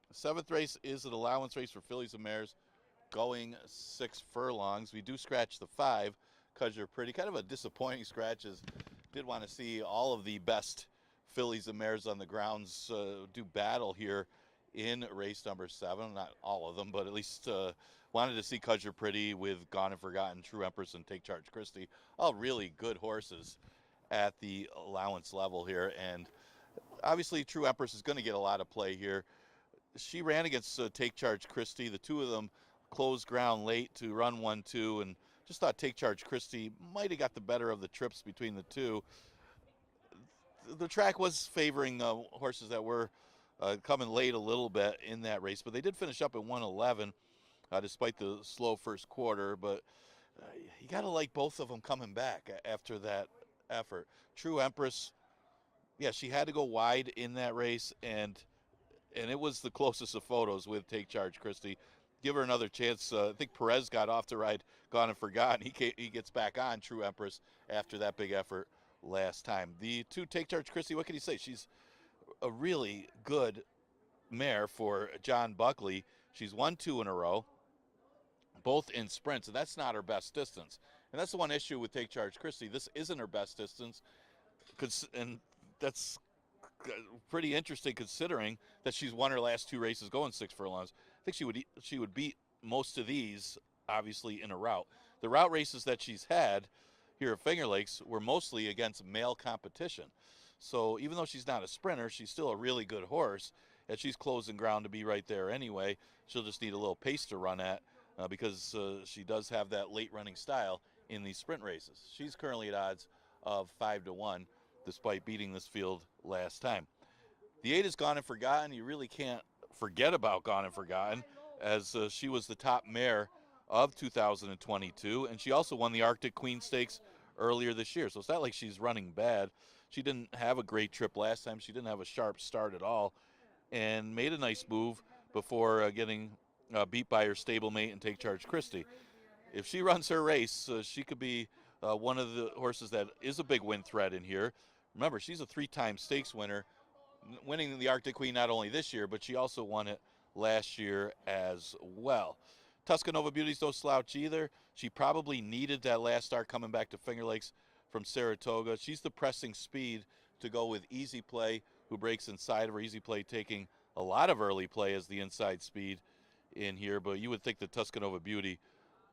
The 7th race is an allowance race for fillies and mares going 6 furlongs. We do scratch the 5 because you're pretty. Kind of a disappointing scratch, as did want to see all of the best fillies and mares on the grounds do battle here in race number 7. Not all of them, but at least wanted to see Cause You're Pretty with Gone and Forgotten, True Empress, and Take Charge Christie. All really good horses at the allowance level here. And obviously True Empress is going to get a lot of play here. She ran against Take Charge Christie. The two of them closed ground late to run 1-2, and just thought Take Charge Christie might have got the better of the trips between the two. The track was favoring horses that were coming late a little bit in that race, but they did finish up at 111 despite the slow first quarter. But you got to like both of them coming back after that effort. True Empress, yeah, she had to go wide in that race, and it was the closest of photos with Take Charge Christie. Give her another chance. I think Perez got off the ride, Gone and Forgotten. He gets back on True Empress after that big effort last time. The two, Take Charge Christie, what can you say? She's a really good mare for John Buckley. She's won 2 in a row, both in sprints, and that's not her best distance. And that's the one issue with Take Charge Christie. This isn't her best distance, and that's pretty interesting considering that she's won her last 2 races going 6 furlongs. I think she would beat most of these, obviously, in a route. The route races that she's had here at Finger Lakes were mostly against male competition. So even though she's not a sprinter, she's still a really good horse, and she's closing ground to be right there anyway. She'll just need a little pace to run at because she does have that late running style in these sprint races. She's currently at odds of 5-1, despite beating this field last time. The 8 is Gone and Forgotten. You really can't forget about Gone and Forgotten, as she was the top mare of 2022, and she also won the Arctic Queen Stakes earlier this year. So it's not like she's running bad. She didn't have a great trip last time. She didn't have a sharp start at all, and made a nice move before getting beat by her stablemate and Take Charge Christie. If she runs her race, she could be one of the horses that is a big win threat in here. Remember, she's a 3-time stakes winner, winning the Arctic Queen not only this year, but she also won it last year as well. Tuscanova Beauty's no slouch either. She probably needed that last start coming back to Finger Lakes from Saratoga. She's the pressing speed to go with Easy Play, who breaks inside of her. Easy Play taking a lot of early play as the inside speed in here, but you would think that Tuscanova Beauty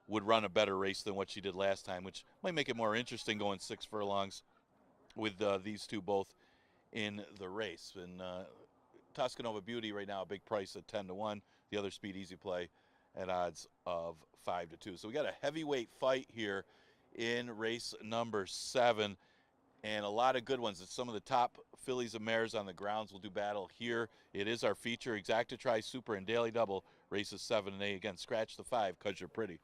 would run a better race than what she did last time, which might make it more interesting going 6 furlongs with these two both in the race. And Tuscanova Beauty right now a big price at 10-1. The other Speed Easy Play at odds of 5-2. So we got a heavyweight fight here in race number 7, and a lot of good ones. It's some of the top fillies and mares on the grounds will do battle here. It is our feature, Exacta Tri Super and Daily Double, races 7 and 8. Again, scratch the 5 because you're pretty.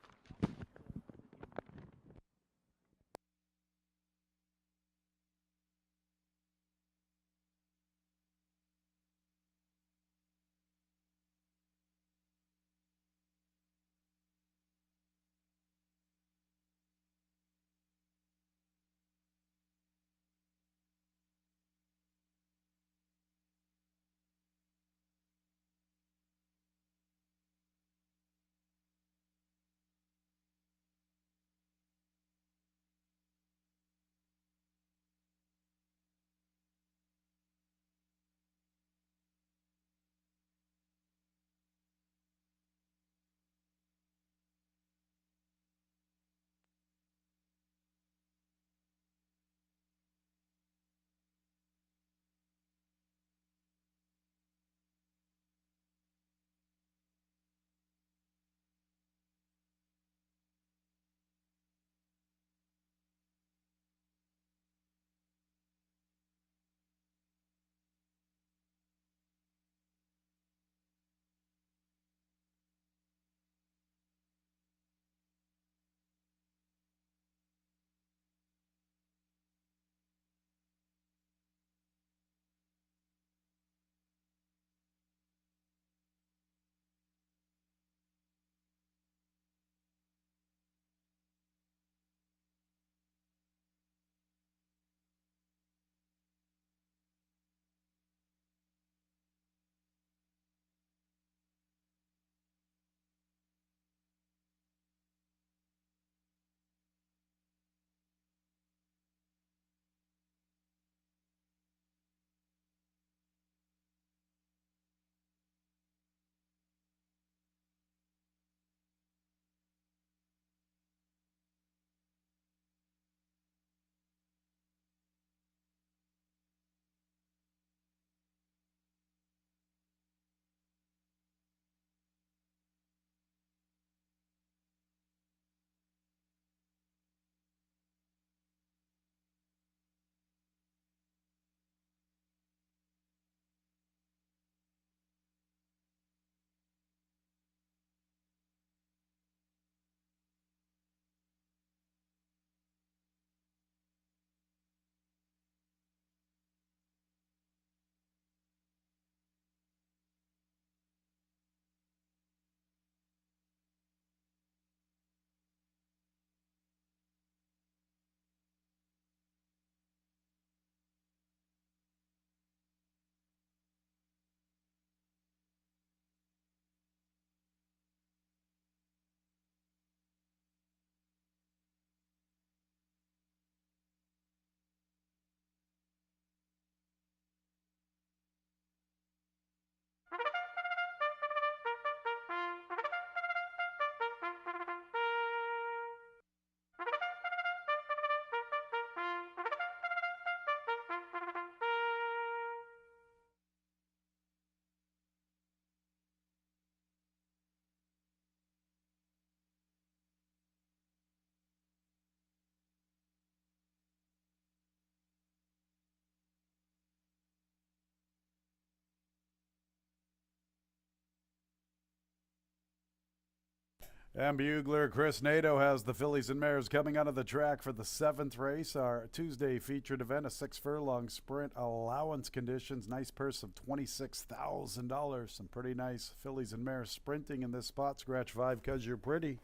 And bugler Chris Nato has the fillies and mares coming out of the track for the 7th race. Our Tuesday featured event, a 6-furlong sprint, allowance conditions, nice purse of $26,000. Some pretty nice fillies and mares sprinting in this spot. Scratch 5 'cause you're pretty.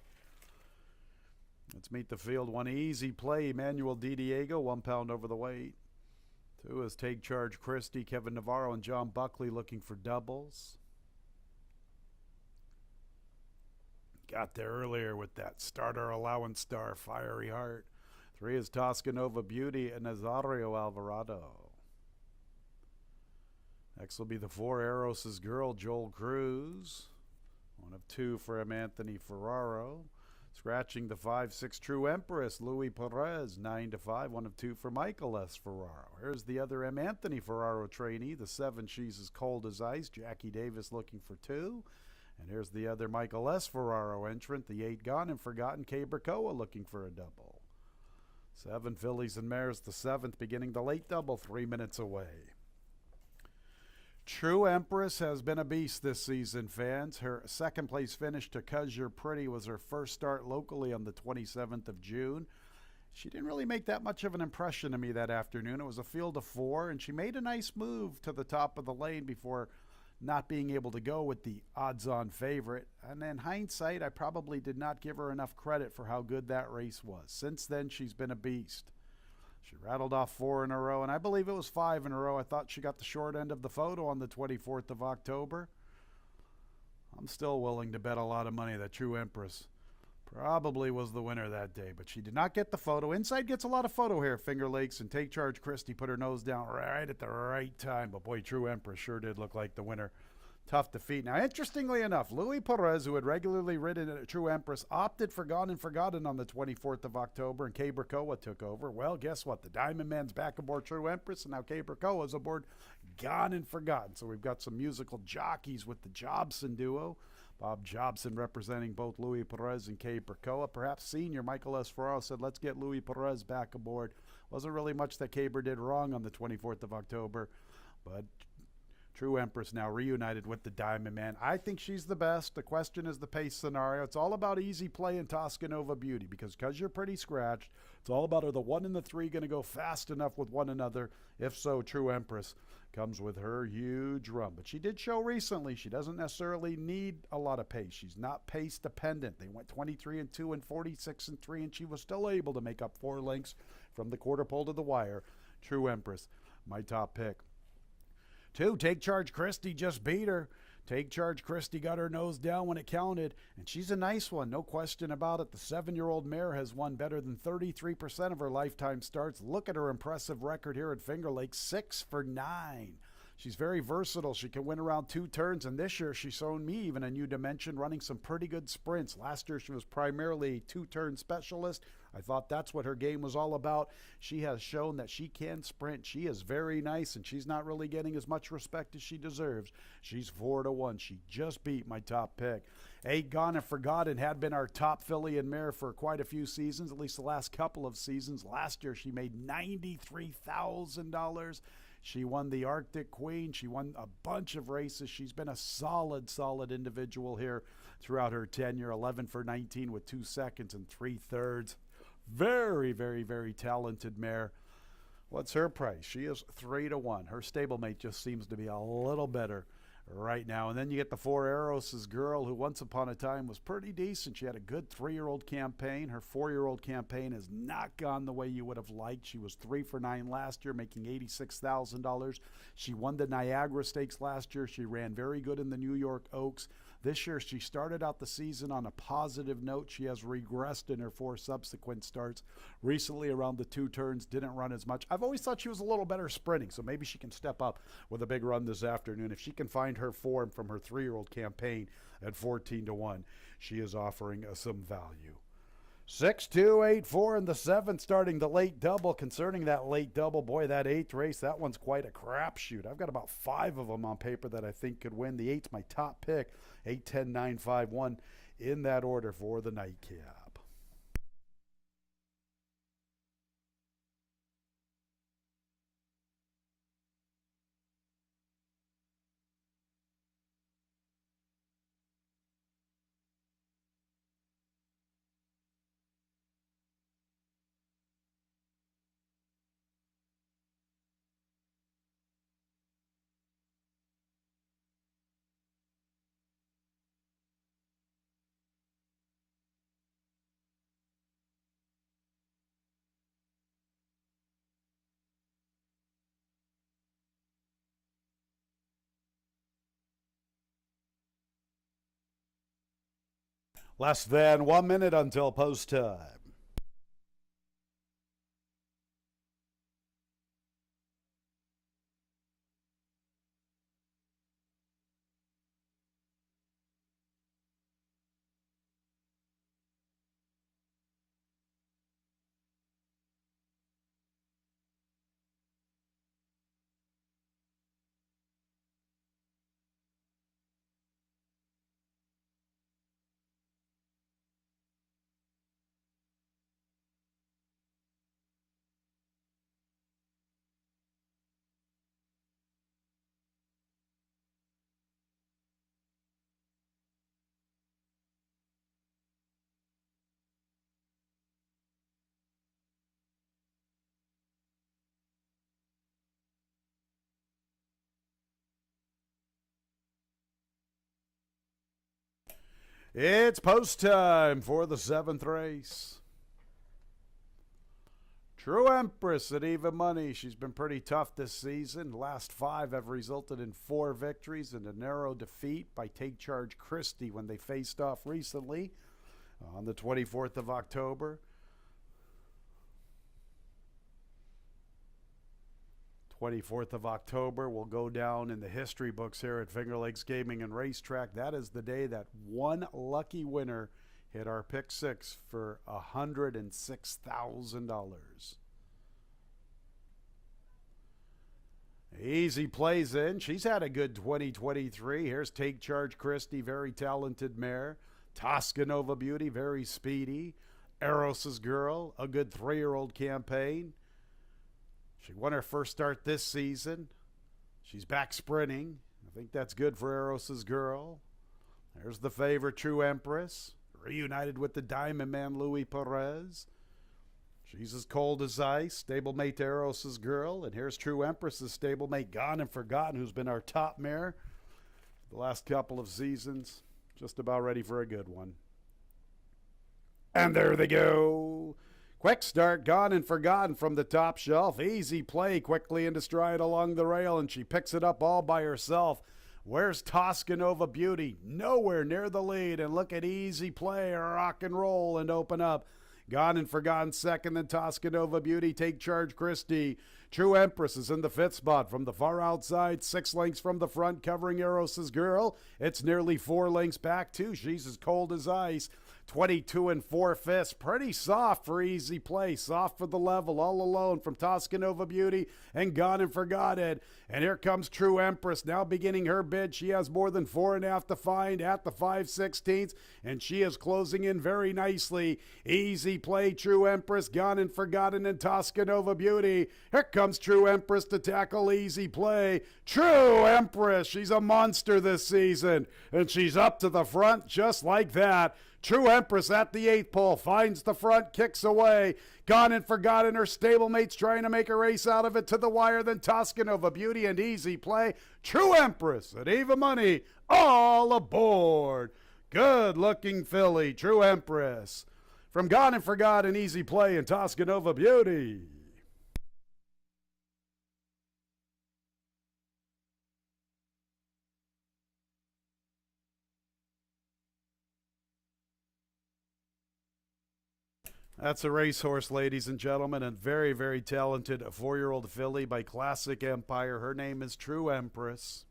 Let's meet the field. 1 easy play, Emmanuel Di Diego, 1 pound over the weight. 2 is Take Charge Christie, Kevin Navarro and John Buckley looking for doubles. Got there earlier with that starter allowance star, Fiery Heart. 3 is Toscanova Beauty and Nazario Alvarado. Next will be the 4, Eros' Girl, Joel Cruz. 1 of 2 for M. Anthony Ferraro. Scratching the 5-6, True Empress, Louis Perez, 9-5, 1 of 2 for Michael S. Ferraro. Here's the other M. Anthony Ferraro trainee, the 7, She's as Cold as Ice, Jackie Davis looking for 2. And here's the other Michael S. Ferraro entrant, the 8, Gone and Forgotten, Kay Bracoa looking for a double. 7 fillies and mares, the 7th, beginning the late double, 3 minutes away. True Empress has been a beast this season, fans. Her 2nd place finish to 'Cause You're Pretty was her first start locally on the 27th of June. She didn't really make that much of an impression to me that afternoon. It was a field of 4, and she made a nice move to the top of the lane before not being able to go with the odds-on favorite. And in hindsight, I probably did not give her enough credit for how good that race was. Since then, she's been a beast. She rattled off 4 in a row, and I believe it was 5 in a row. I thought she got the short end of the photo on the 24th of October. I'm still willing to bet a lot of money that True Empress probably was the winner that day, but she did not get the photo. Inside gets a lot of photo here, Finger Lakes, and Take Charge Christie put her nose down right at the right time, but boy, True Empress sure did look like the winner. Tough defeat. Now, interestingly enough, Louis Perez, who had regularly ridden at True Empress, opted for Gone and Forgotten on the 24th of October, and Kay Bracoa took over. Well, guess what? The Diamond Man's back aboard True Empress, and now Kay Bracoa is aboard Gone and Forgotten. So we've got some musical jockeys with the Jobson duo. Bob Jobson representing both Louis Perez and Kay Bracoa. Perhaps senior Michael S. Ferraro said, let's get Louis Perez back aboard. Wasn't really much that Caber did wrong on the 24th of October, but True Empress now reunited with the Diamond Man. I think she's the best. The question is the pace scenario. It's all about easy play and Toscanova Beauty because 'Cause You're Pretty scratched. It's all about, are the 1 and the 3 going to go fast enough with one another? If so, True Empress comes with her huge run. But she did show recently she doesn't necessarily need a lot of pace. She's not pace dependent. They went 23-2 and 46-3, and she was still able to make up 4 lengths from the quarter pole to the wire. True Empress, my top pick. 2, Take Charge Christie just beat her. Take Charge Christie got her nose down when it counted, and she's a nice one, no question about it. The 7-year-old mare has won better than 33% of her lifetime starts. Look at her impressive record here at Finger Lakes, 6 for 9. She's very versatile. She can win around 2 turns, and this year she's shown me even a new dimension, running some pretty good sprints. Last year she was primarily a 2-turn specialist. I thought that's what her game was all about. She has shown that she can sprint. She is very nice, and she's not really getting as much respect as she deserves. She's 4-1. She just beat my top pick. 8, Gone and Forgotten, had been our top filly and mare for quite a few seasons, at least the last couple of seasons. Last year she made $93,000. She won the Arctic Queen. She won a bunch of races. She's been a solid individual here throughout her tenure. 11 for 19 with 2 seconds and 3/3. Very talented mare. What's her price? She is 3-1. Her stablemate just seems to be a little better right now. And then you get the 4, Eros' Girl, who once upon a time was pretty decent. She had a good 3-year-old campaign. Her 4-year-old campaign has not gone the way you would have liked. She was 3 for 9 last year, making $86,000. She won the Niagara Stakes last year. She ran very good in the New York Oaks. This year, she started out the season on a positive note. She has regressed in her 4 subsequent starts. Recently, around the 2 turns, didn't run as much. I've always thought she was a little better sprinting, so maybe she can step up with a big run this afternoon. If she can find her form from her 3-year-old campaign at 14-1, she is offering some value. 6, 2, 8, 4 in the 7th, starting the late double. Concerning that late double, boy, that 8th race, that one's quite a crapshoot. I've got about 5 of them on paper that I think could win. The 8's my top pick, 8, 10, 9, 5, 1 in that order for the nightcap. Less than 1 minute until post time. It's post time for the 7th race. True Empress at even money. She's been pretty tough this season. The last 5 have resulted in 4 victories and a narrow defeat by Take Charge Christie when they faced off recently on the 24th of October. 24th of October will go down in the history books here at Finger Lakes Gaming and Racetrack. That is the day that one lucky winner hit our pick 6 for $106,000. Easy plays in. She's had a good 2023. Here's Take Charge Christie, very talented mare. Toscanova Beauty, very speedy. Eros's Girl, a good 3-year-old campaign. She won her first start this season. She's back sprinting. I think that's good for Eros's Girl. There's the favorite, True Empress, reunited with the Diamond Man, Louis Perez. She's as cold as ice, stablemate to Eros's Girl. And here's True Empress's stablemate, Gone and Forgotten, who's been our top mare the last couple of seasons. Just about ready for a good one. And there they go. Quick start, Gone and Forgotten from the top shelf. Easy play, quickly into stride along the rail, and she picks it up all by herself. Where's Toscanova Beauty? Nowhere near the lead. And look at Easy Play, rock and roll and open up. Gone and Forgotten second, then Toscanova Beauty, Take Charge Christie. True Empress is in the 5th spot from the far outside, 6 lengths from the front, covering Eros's Girl. It's nearly 4 lengths back, too. She's as cold as ice. 22 and 4/5. Pretty soft for Easy Play. Soft for the level, all alone from Toscanova Beauty and Gone and Forgotten. And here comes True Empress, now beginning her bid. She has more than 4.5 to find at the 5/16, and she is closing in very nicely. Easy Play, True Empress, Gone and Forgotten, and Toscanova Beauty. Here comes True Empress to tackle Easy Play. True Empress, she's a monster this season, and she's up to the front just like that. True Empress at the 8th pole, finds the front, kicks away. Gone and Forgotten, her stablemates trying to make a race out of it to the wire. Then Toscanova Beauty and Easy Play. True Empress at even money, all aboard. Good looking filly, True Empress. From Gone and Forgotten, Easy Play, and Toscanova Beauty. That's a racehorse, ladies and gentlemen, and very, very talented 4-year-old filly by Classic Empire. Her name is True Empress.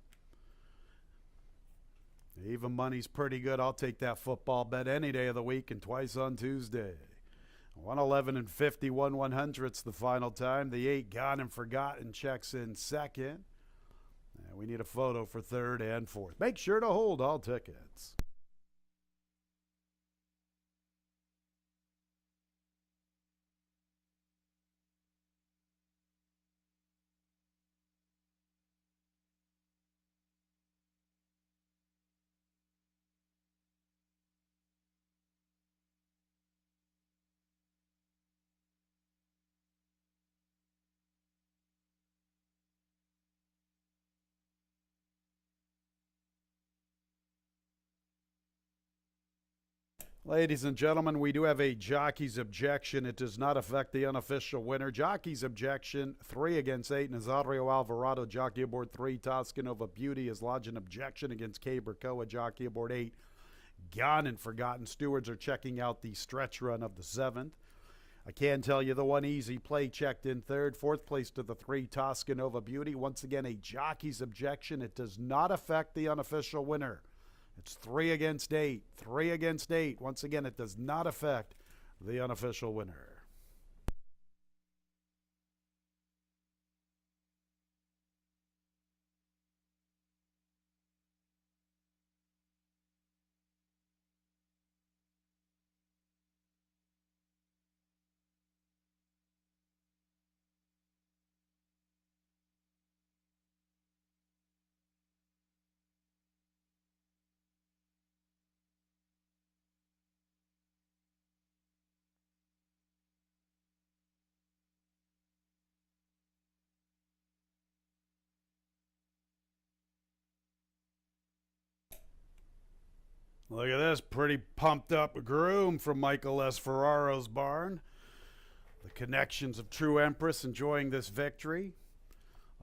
Even money's pretty good. I'll take that football bet any day of the week and twice on Tuesday. 111 and 51 100ths the final time. The 8 Gone and Forgotten checks in second. And we need a photo for 3rd and 4th. Make sure to hold all tickets. Ladies and gentlemen, we do have a jockey's objection. It does not affect the unofficial winner. Jockey's objection, 3 against 8. Nazario Alvarado, jockey aboard 3. Toscanova Beauty has lodged an objection against K. Burkoa, jockey aboard 8. Gone and forgotten. Stewards are checking out the stretch run of the 7th. I can tell you the one easy play checked in third. Fourth place to the 3, Toscanova Beauty. Once again, a jockey's objection. It does not affect the unofficial winner. It's 3 against 8. 3 against 8. Once again, it does not affect the unofficial winner. Look at this pretty pumped up groom from Michael S. Ferraro's barn. The connections of True Empress enjoying this victory.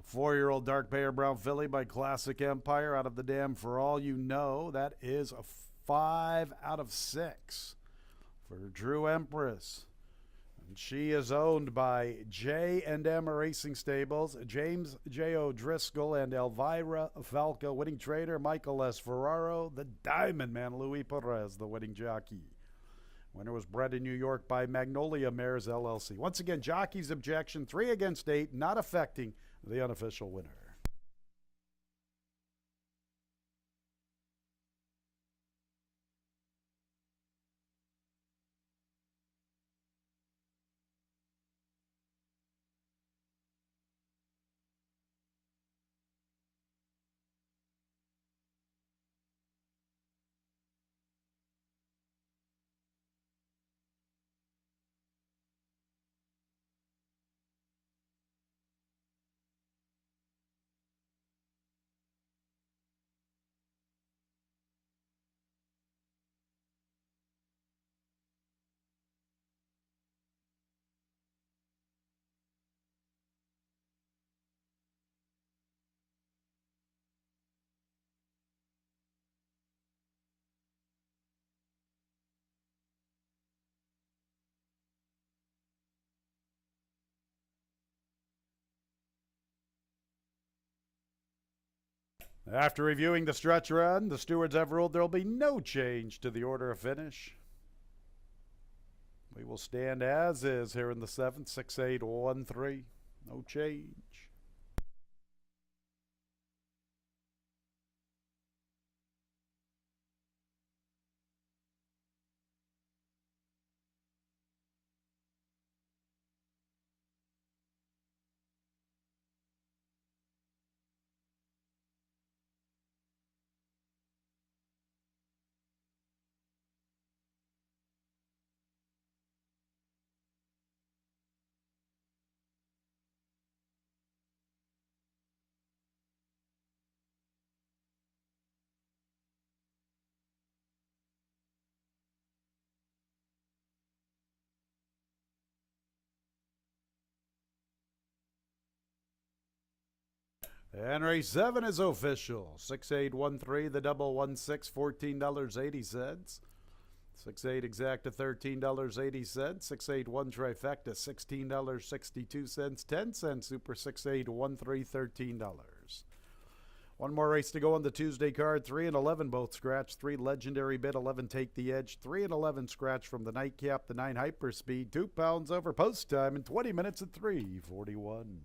A 4-year-old dark Bear Brown filly by Classic Empire out of the dam For All You Know. That is a 5 out of 6 for True Empress. And she is owned by J&M Racing Stables, James J. O'Driscoll and Elvira Falca, winning trader, Michael S. Ferraro, the Diamond Man, Louis Perez, the winning jockey. Winner was bred in New York by Magnolia Mares LLC. Once again, jockey's objection, 3 against 8, not affecting the unofficial winner. After reviewing the stretch run, the stewards have ruled there will be no change to the order of finish. We will stand as is here in the 7th, 6, 8, 1, 3. No change. And race 7 is official. 6813, the double 16, $14.80. 68 exacta, $13.80. 681 trifecta, $16.62. 10 cents super 6813, $13. One more race to go on the Tuesday card. 3 and 11 both scratch. 3 legendary bid, 11 take the edge. 3 and 11 scratch from the nightcap. The 9 hyperspeed. 2 pounds over post time in 20 minutes at 3:41.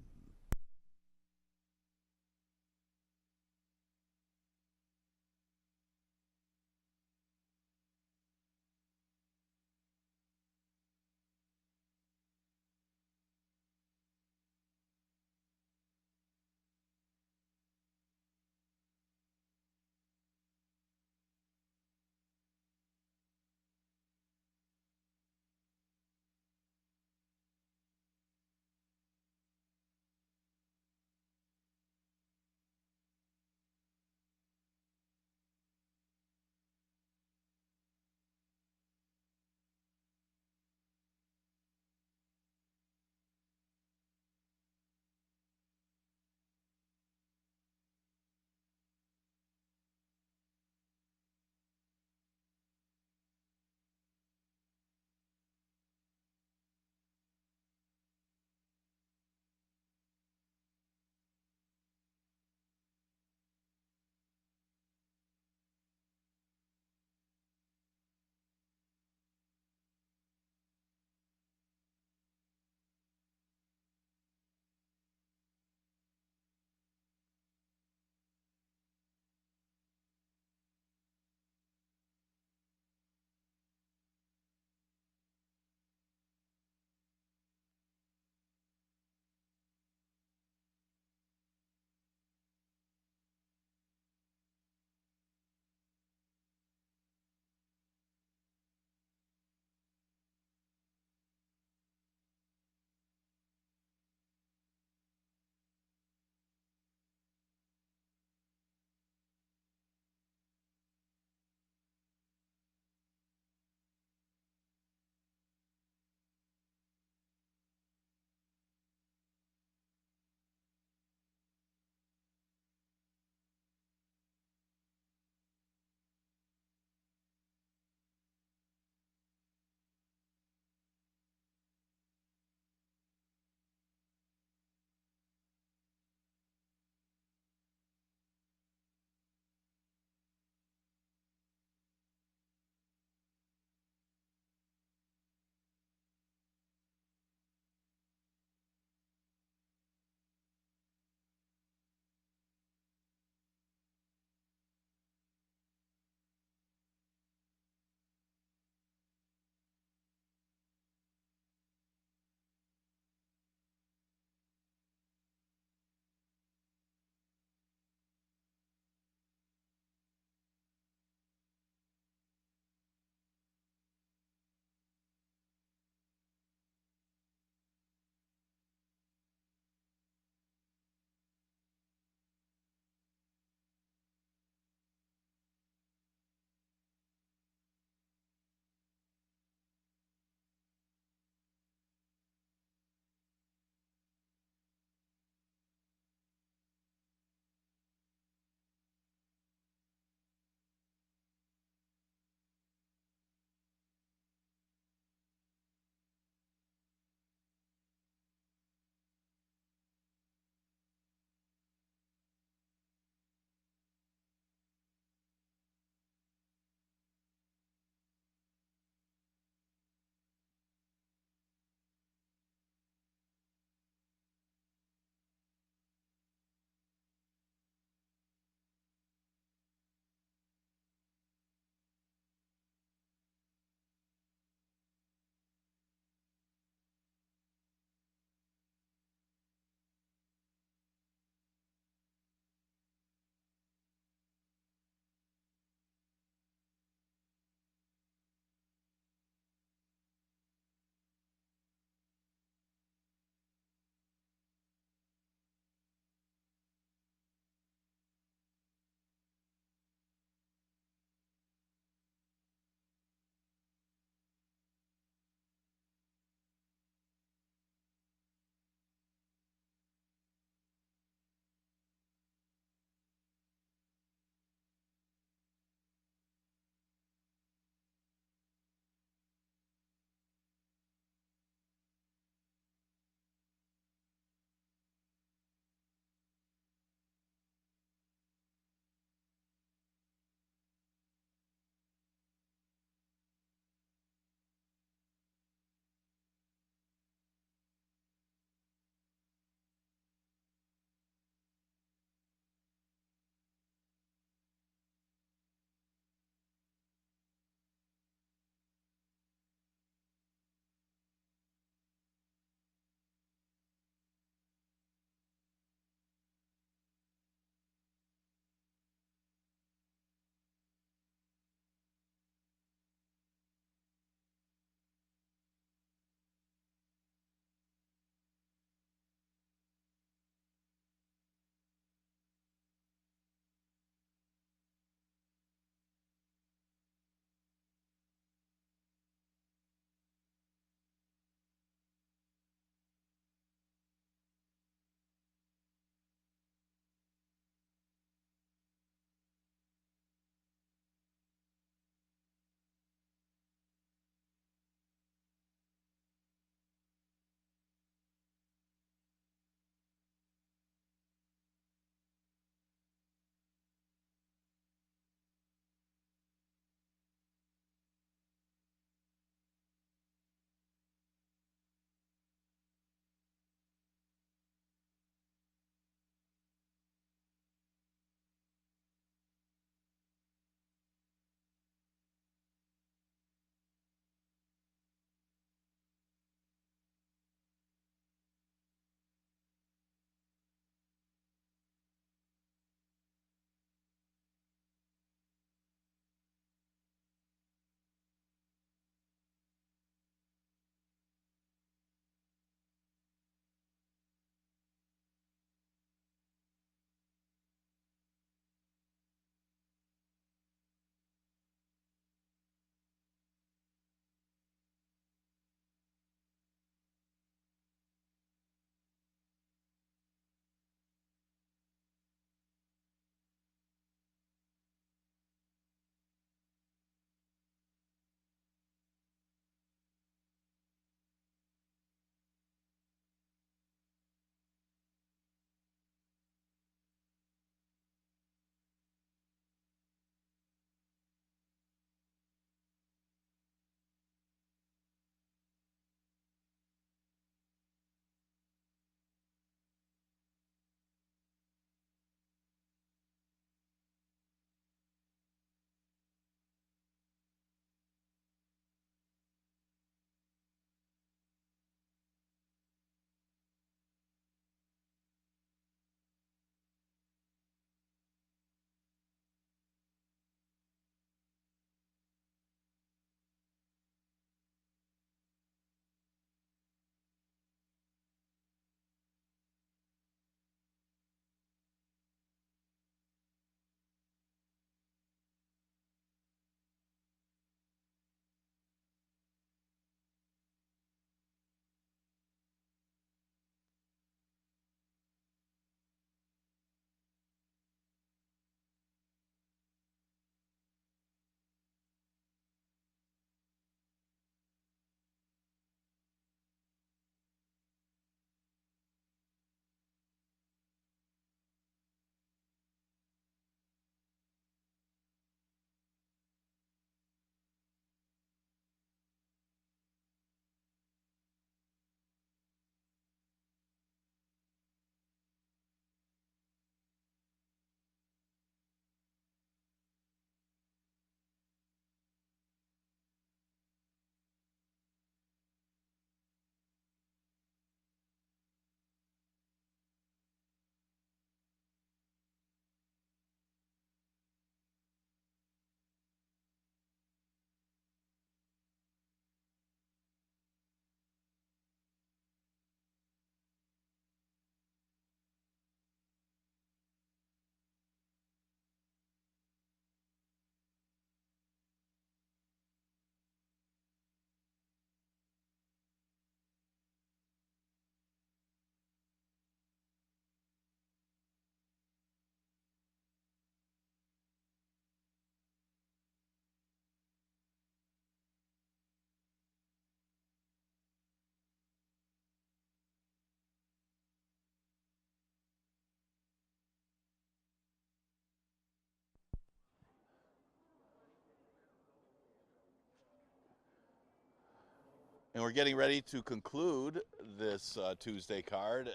And we're getting ready to conclude this Tuesday card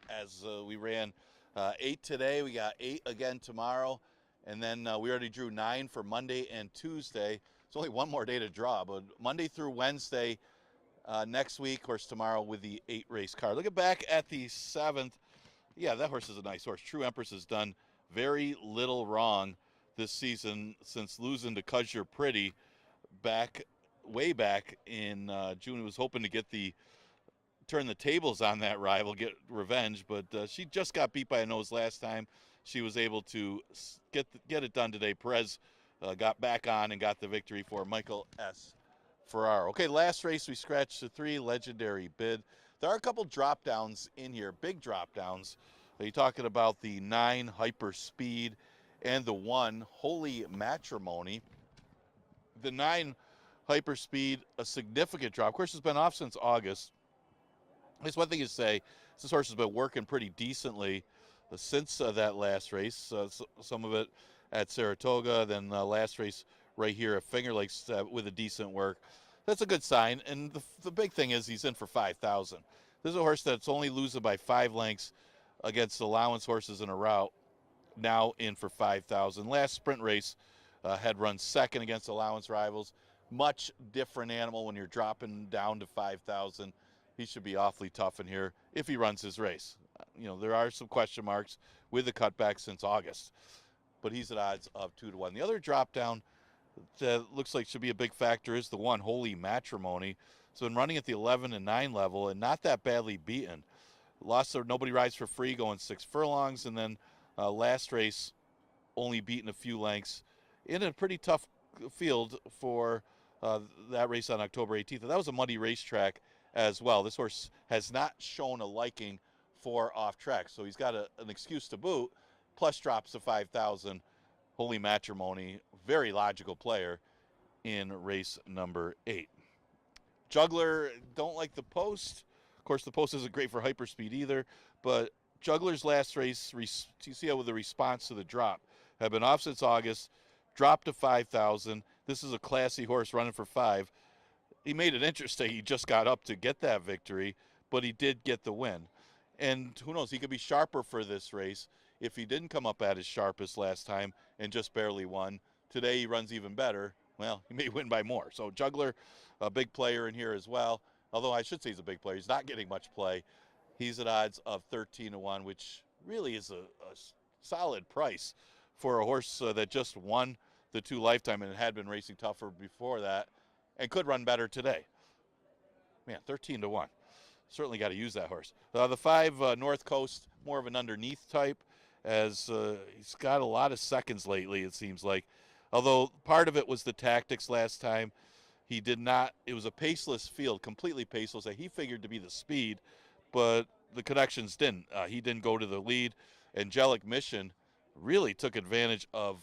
as we ran 8 today. We got 8 again tomorrow. And then we already drew 9 for Monday and Tuesday. It's only one more day to draw, but Monday through Wednesday next week, of course, tomorrow with the 8 race card. Looking back at the 7th, yeah, that horse is a nice horse. True Empress has done very little wrong this season since losing to 'Cause You're Pretty way back in June. He was hoping to turn the tables on that rival, get revenge, but she just got beat by a nose last time. She was able to get it done today. Perez got back on and got the victory for Michael S. Ferraro. Okay, last race we scratched the 3 Legendary Bid. There are a couple drop downs in here, big drop downs. You're talking about the 9 Hyper Speed and the 1 Holy Matrimony. The 9 Hyper Speed, a significant drop. Of course, it's been off since August. There's one thing to say, this horse has been working pretty decently since that last race. Some of it at Saratoga, then the last race right here at Finger Lakes with a decent work. That's a good sign. And the big thing is he's in for 5,000. This is a horse that's only losing by 5 lengths against allowance horses in a rout. Now in for 5,000. Last sprint race had run second against allowance rivals. Much different animal when you're dropping down to 5,000. He should be awfully tough in here if he runs his race. There are some question marks with the cutback since August, but he's at odds of 2 to 1. The other drop down that looks like should be a big factor is the 1 Holy Matrimony. So in running at the 11 and 9 level and not that badly beaten. Lost or Nobody Rides for Free going 6 furlongs, and then last race only beaten a few lengths in a pretty tough field for that race on October 18th. And that was a muddy racetrack as well. This horse has not shown a liking for off track, so he's got an excuse to boot, plus drops to 5,000. Holy Matrimony, very logical player in race number 8. Juggler, don't like the post. Of course, the post isn't great for hyperspeed either, but Juggler's last race, you see how with the response to the drop, have been off since August, dropped to 5,000. This is a classy horse running for 5. He made it interesting. He just got up to get that victory, but he did get the win. And who knows, he could be sharper for this race if he didn't come up at his sharpest last time and just barely won. Today he runs even better. Well, he may win by more. So Juggler, a big player in here as well. Although I should say he's a big player. He's not getting much play. He's at odds of 13 to 1, which really is a solid price for a horse that just won the 2 Lifetime and had been racing tougher before that and could run better today. Man, 13 to 1. Certainly got to use that horse. The 5 North Coast, more of an underneath type, as he's got a lot of seconds lately, it seems like. Although part of it was the tactics last time. He did not, it was a paceless field, completely paceless, that he figured to be the speed, but the connections didn't. He didn't go to the lead. Angelic Mission really took advantage of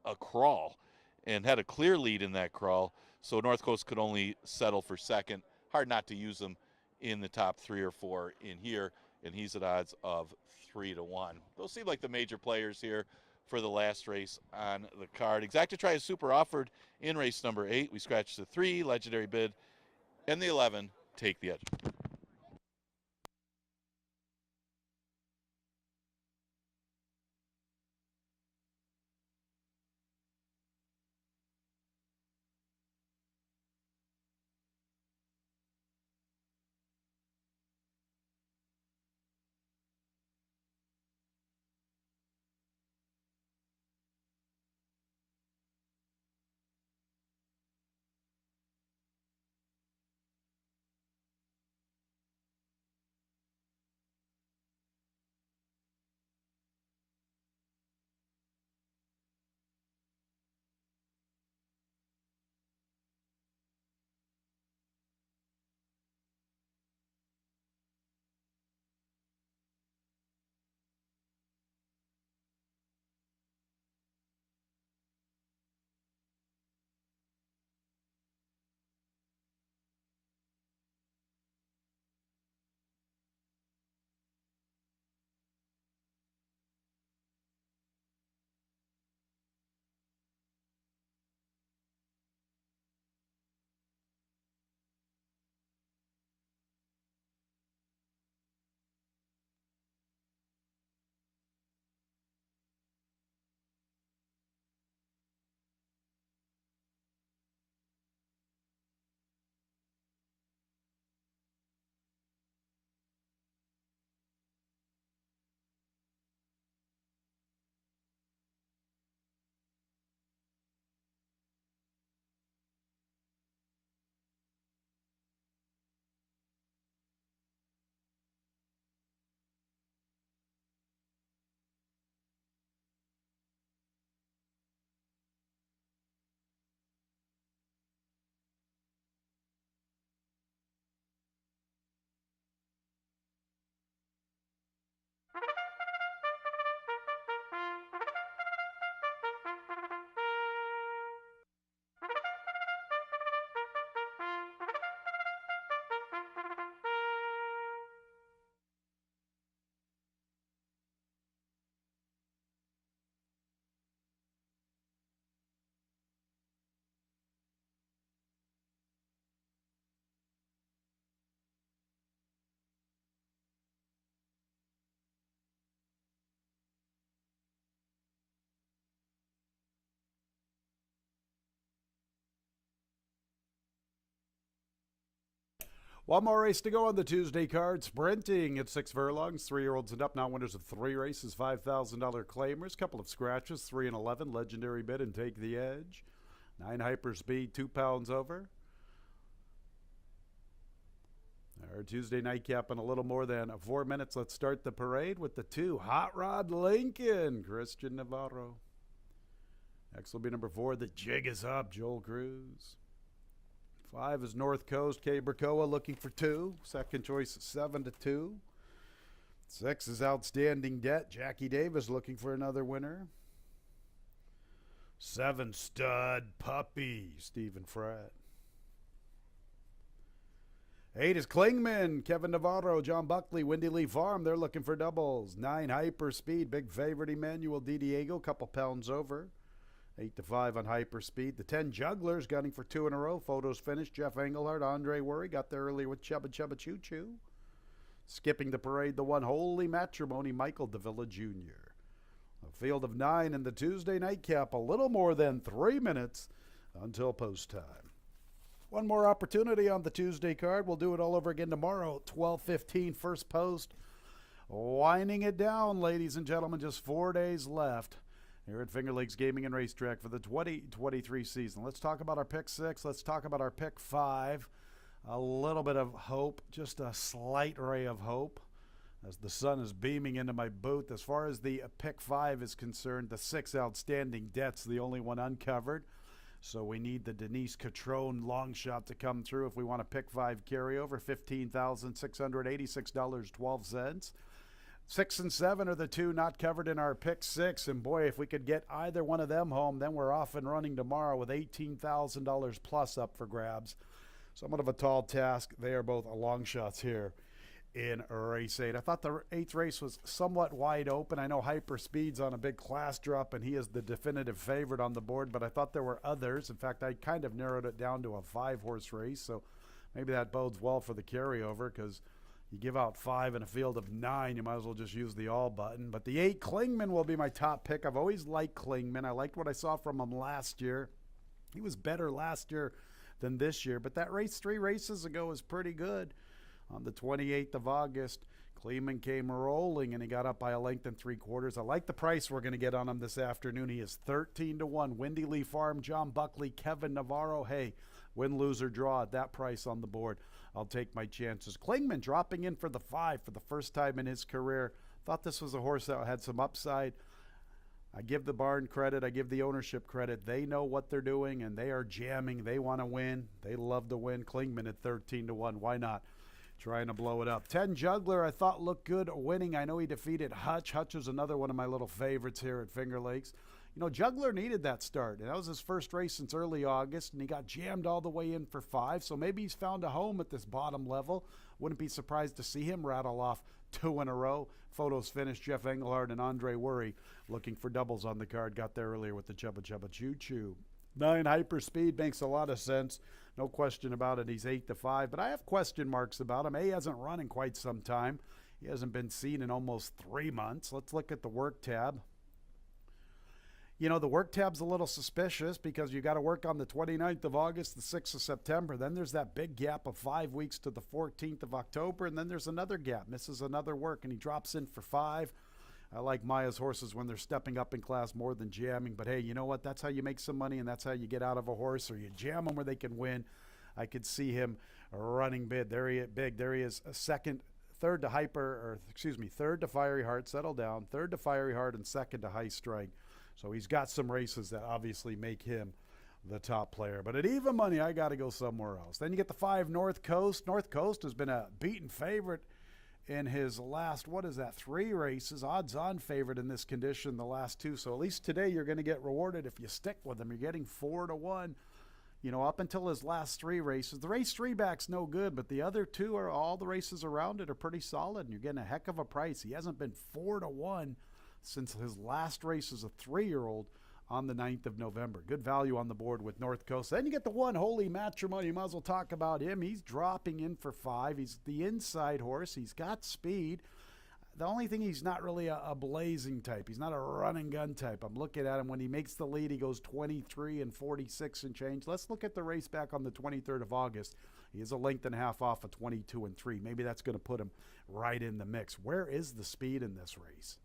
a crawl and had a clear lead in that crawl. So North Coast could only settle for second. Hard not to use him in the top 3 or 4 in here, and he's at odds of 3 to 1. Those seem like the major players here for the last race on the card. Exactitry is super offered in race number 8. We scratched the 3 Legendary Bid and the 11 Take the Edge. One more race to go on the Tuesday card. Sprinting at 6 furlongs, 3-year-olds and up. Now winners of 3 races, $5,000 claimers. Couple of scratches, 3 and 11. Legendary Bid and Take the Edge. 9 Hyperspeed, 2 pounds over. Our Tuesday nightcap in a little more than 4 minutes. Let's start the parade with the 2. Hot Rod Lincoln, Christian Navarro. Next will be number 4, The Jig is Up, Joel Cruz. 5 is North Coast, Kay Bracoa looking for 2. Second choice, 7-2. 6 is Outstanding Debt, Jackie Davis looking for another winner. 7 Stud Puppy, Stephen Fratt. 8 is Klingman, Kevin Navarro, John Buckley, Windy Lee Farm. They're looking for doubles. 9 Hyperspeed, big favorite Emmanuel Di Diego, couple pounds over. 8-5 on Hyperspeed. The 10 Jugglers gunning for 2 in a row. Photos finished. Jeff Engelhardt, Andre Worry got there earlier with Chubba Chubba Choo Choo. Skipping the parade, the 1 Holy Matrimony, Michael Davila Jr. A field of 9 in the Tuesday nightcap. A little more than 3 minutes until post time. One more opportunity on the Tuesday card. We'll do it all over again tomorrow, 12:15, first post. Winding it down, ladies and gentlemen. Just 4 days left here at Finger Lakes Gaming and Racetrack for the 2023 season. Let's talk about our pick 6. Let's talk about our pick 5. A little bit of hope, just a slight ray of hope as the sun is beaming into my booth. As far as the pick 5 is concerned, the 6 Outstanding Debt's the only one uncovered. So we need the Denise Catrone long shot to come through if we want a pick 5 carryover, $15,686.12. 6 and 7 are the 2 not covered in our pick 6. And boy, if we could get either one of them home, then we're off and running tomorrow with $18,000 plus up for grabs. Somewhat of a tall task. They are both long shots here in race 8. I thought the 8th race was somewhat wide open. I know Hyperspeed's on a big class drop, and he is the definitive favorite on the board, but I thought there were others. In fact, I kind of narrowed it down to a 5-horse race, so maybe that bodes well for the carryover because you give out 5 in a field of 9, you might as well just use the all button. But the 8, Klingman, will be my top pick. I've always liked Klingman. I liked what I saw from him last year. He was better last year than this year, but that race 3 races ago was pretty good. On the 28th of August, Klingman came rolling, and he got up by a length and 3/4. I like the price we're going to get on him this afternoon. He is 13-1. Windy Lee Farm, John Buckley, Kevin Navarro. Hey, win, lose, or draw at that price on the board. I'll take my chances. Klingman dropping in for the 5 for the first time in his career. Thought this was a horse that had some upside. I give the barn credit. I give the ownership credit. They know what they're doing, and they are jamming. They want to win. They love to win. Klingman at 13-1. Why not? Trying to blow it up. 10 Juggler, I thought looked good winning. I know he defeated Hutch. Hutch is another one of my little favorites here at Finger Lakes. You know, Juggler needed that start. And that was his first race since early August, and he got jammed all the way in for 5. So maybe he's found a home at this bottom level. Wouldn't be surprised to see him rattle off 2 in a row. Photos finished. Jeff Engelhardt and Andre Worry looking for doubles on the card. Got there earlier with the Chubba Chubba Choo Choo. 9 Hyperspeed makes a lot of sense. No question about it. He's 8-5, but I have question marks about him. He hasn't run in quite some time. He hasn't been seen in almost 3 months. Let's look at the work tab. You know, the work tab's a little suspicious because you got to work on the 29th of August, the 6th of September. Then there's that big gap of 5 weeks to the 14th of October, and then there's another gap. Misses another work, and he drops in for 5. I like Maya's horses when they're stepping up in class more than jamming. But, hey, you know what? That's how you make some money, and that's how you get out of a horse, or you jam them where they can win. I could see him running big. There he is, third to Fiery Heart, settle down, third to Fiery Heart, and second to High Strike. So he's got some races that obviously make him the top player. But at even money, I got to go somewhere else. Then you get the 5 North Coast. North Coast has been a beaten favorite in his last, 3 races. Odds-on favorite in this condition the last 2. So at least today you're going to get rewarded if you stick with him. You're getting 4-1. You know, up until his last 3 races. The race 3 back's no good, but the other 2 are all the races around it are pretty solid, and you're getting a heck of a price. He hasn't been 4-1 since his last race as a 3-year-old on the 9th of November. Good value on the board with North Coast. Then you get the 1 Holy Matrimony. You might as well talk about him. He's dropping in for 5. He's the inside horse. He's got speed. The only thing, he's not really a blazing type. He's not a run and gun type. I'm looking at him. When he makes the lead, he goes 23 and 46 and change. Let's look at the race back on the 23rd of August. He is a length and a half off of 22 and 3. Maybe that's going to put him right in the mix. Where is the speed in this race?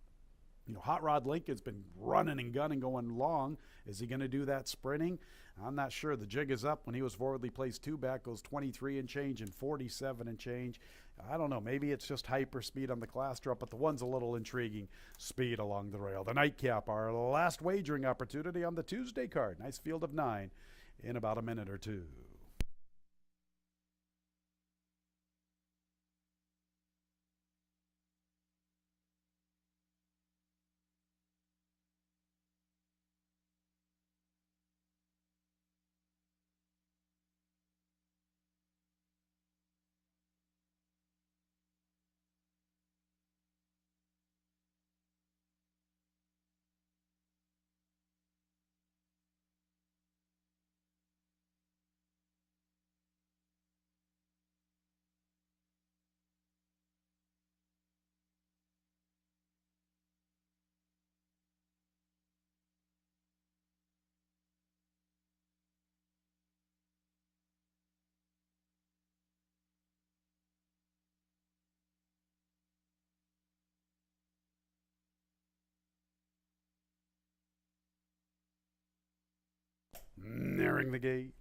You know, Hot Rod Lincoln's been running and gunning, going long. Is he going to do that sprinting? I'm not sure. The jig is up. When he was forwardly placed 2 back, goes 23 and change and 47 and change. I don't know. Maybe it's just hyper speed on the class drop, but the one's a little intriguing. Speed along the rail. The nightcap, our last wagering opportunity on the Tuesday card. Nice field of 9 in about a minute or two. Nearing the gate.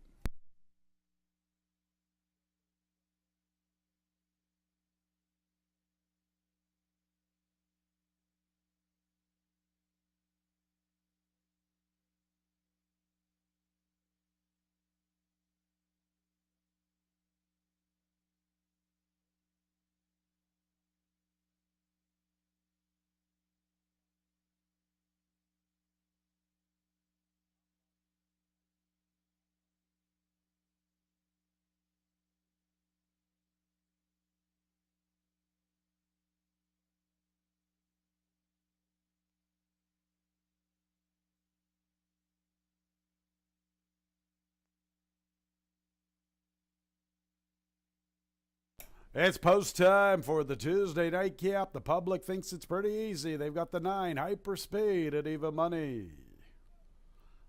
It's post time for the Tuesday nightcap. The public thinks it's pretty easy. They've got the 9 Hyperspeed at even money.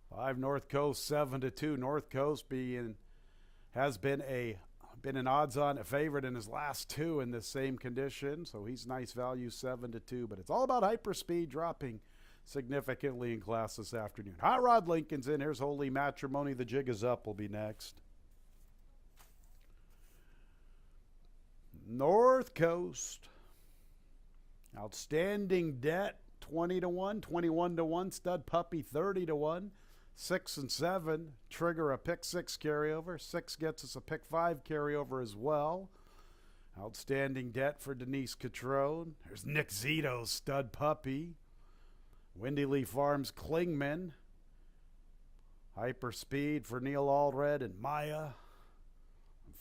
5 North Coast 7-2. North Coast has been an odds-on favorite in his last 2 in this same condition, so he's nice value 7-2. But it's all about Hyperspeed dropping significantly in class this afternoon. Hot Rod Lincoln's in. Here's Holy Matrimony. The jig is up. Will be next. North Coast. Outstanding Debt 20-1, 21-1. Stud Puppy 30-1. 6 and 7 trigger a pick 6 carryover. 6 gets us a pick 5 carryover as well. Outstanding Debt for Denise Catrone. There's Nick Zito's Stud Puppy. Windy Lee Farms Klingman. Hyperspeed for Neil Allred and Maya.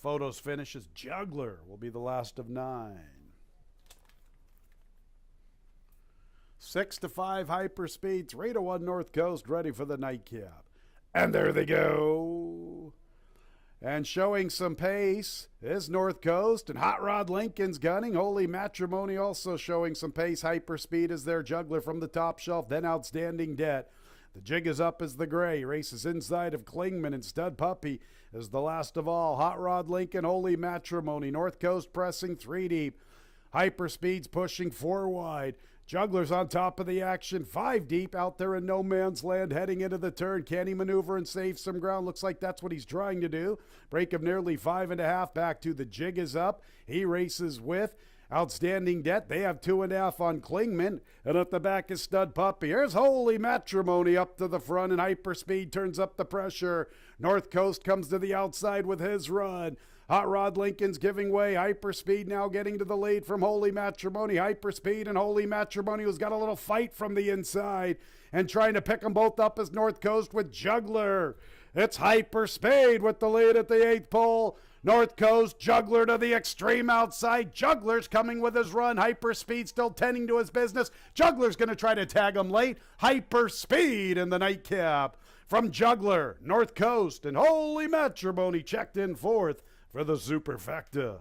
Photos finishes Juggler will be the last of 9. 6-5 Hyperspeed, 3-1 North Coast, ready for the nightcap. And there they go. And showing some pace is North Coast, and Hot Rod Lincoln's gunning. Holy Matrimony also showing some pace. Hyperspeed is their Juggler from the top shelf, then Outstanding Debt. The jig is up as the gray. Races inside of Klingman, and Stud Puppy is the last of all. Hot Rod Lincoln, Holy Matrimony. North Coast pressing 3 deep. Hyperspeed's pushing 4 wide. Juggler's on top of the action. 5 deep out there in no man's land heading into the turn. Can he maneuver and save some ground? Looks like that's what he's trying to do. Break of nearly 5.5 back to the jig is up. He races with Outstanding Debt. They have 2.5 on Klingman. And at the back is Stud Puppy. Here's Holy Matrimony up to the front, and Hyperspeed turns up the pressure. North Coast comes to the outside with his run. Hot Rod Lincoln's giving way. Hyperspeed now getting to the lead from Holy Matrimony. Hyperspeed and Holy Matrimony, who's got a little fight from the inside and trying to pick them both up as North Coast with Juggler. It's Hyperspeed with the lead at the 8th pole. North Coast, Juggler to the extreme outside. Juggler's coming with his run. Hyperspeed still tending to his business. Juggler's going to try to tag him late. Hyperspeed in the nightcap from Juggler, North Coast, and Holy Matrimony checked in 4th for the Superfecta.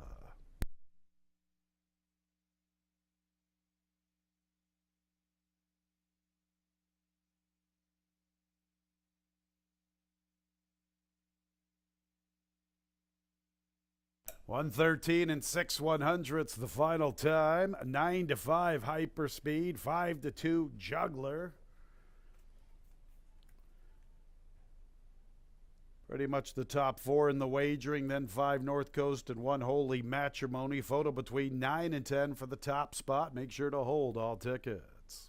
113 and 6/100ths the final time. 9-5 Hyperspeed. 5-2 Juggler. Pretty much the top four in the wagering, then 5 North Coast and 1 Holy Matrimony. Photo between 9 and 10 for the top spot. Make sure to hold all tickets.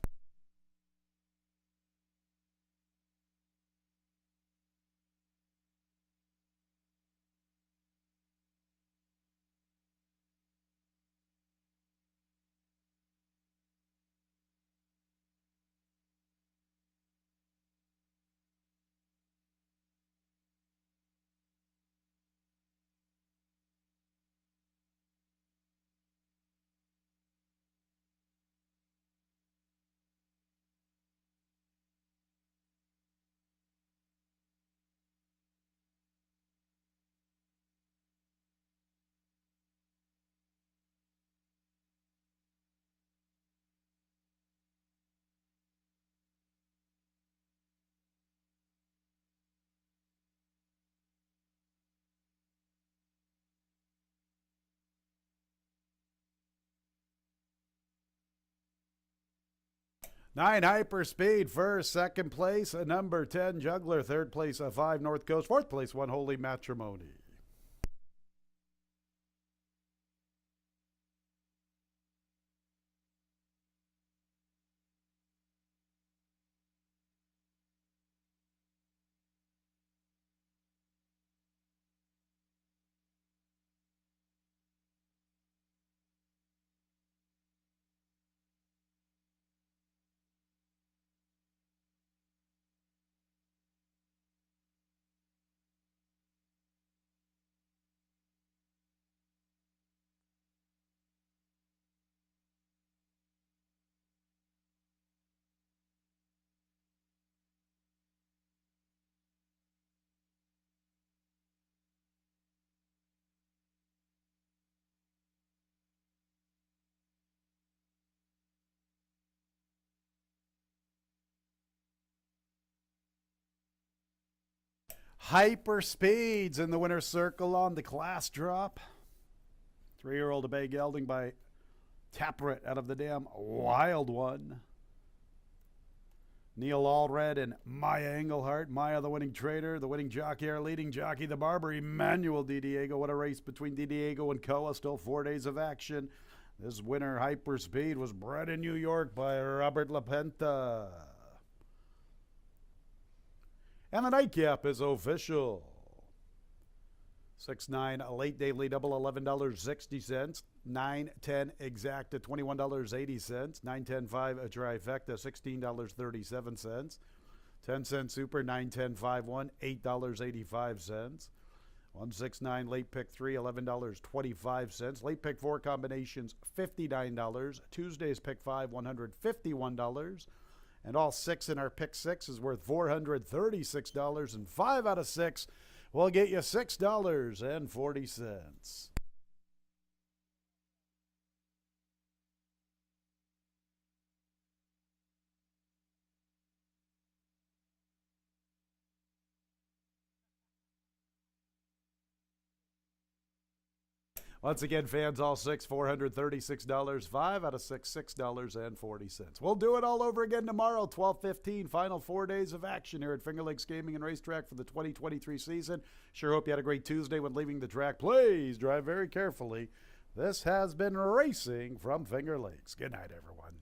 Nine Hyperspeed first, second place a number 10 Juggler, third place a 5 North Coast, fourth place 1 Holy Matrimony. Hyperspeeds in the winner's circle on the class drop. 3-year-old Obey Gelding by Taprit out of the dam. Wild One. Neil Allred and Maya Engelhart. Maya, the winning trader. The winning jockey, our leading jockey, the barber, Emmanuel Di Diego. What a race between Di Diego and Koa. Still 4 days of action. This winner, Hyperspeed, was bred in New York by Robert LaPenta. And the nightcap is official. 6-9, a late daily double, $11.60. 9-10 exact at $21.80. 9-10-5 a trifecta, $16.37. 10-cent super, 9-10-5-1, $8.85. 169 late pick 3, $11.25. Late pick 4 combinations, $59. Tuesday's pick 5, $151. And all 6 in our pick 6 is worth $436, and 5 out of 6 will get you $6.40. Once again, fans, all 6, $436. 5 out of 6, $6.40. We'll do it all over again tomorrow, 12:15. Final 4 days of action here at Finger Lakes Gaming and Racetrack for the 2023 season. Sure hope you had a great Tuesday when leaving the track. Please drive very carefully. This has been Racing from Finger Lakes. Good night, everyone.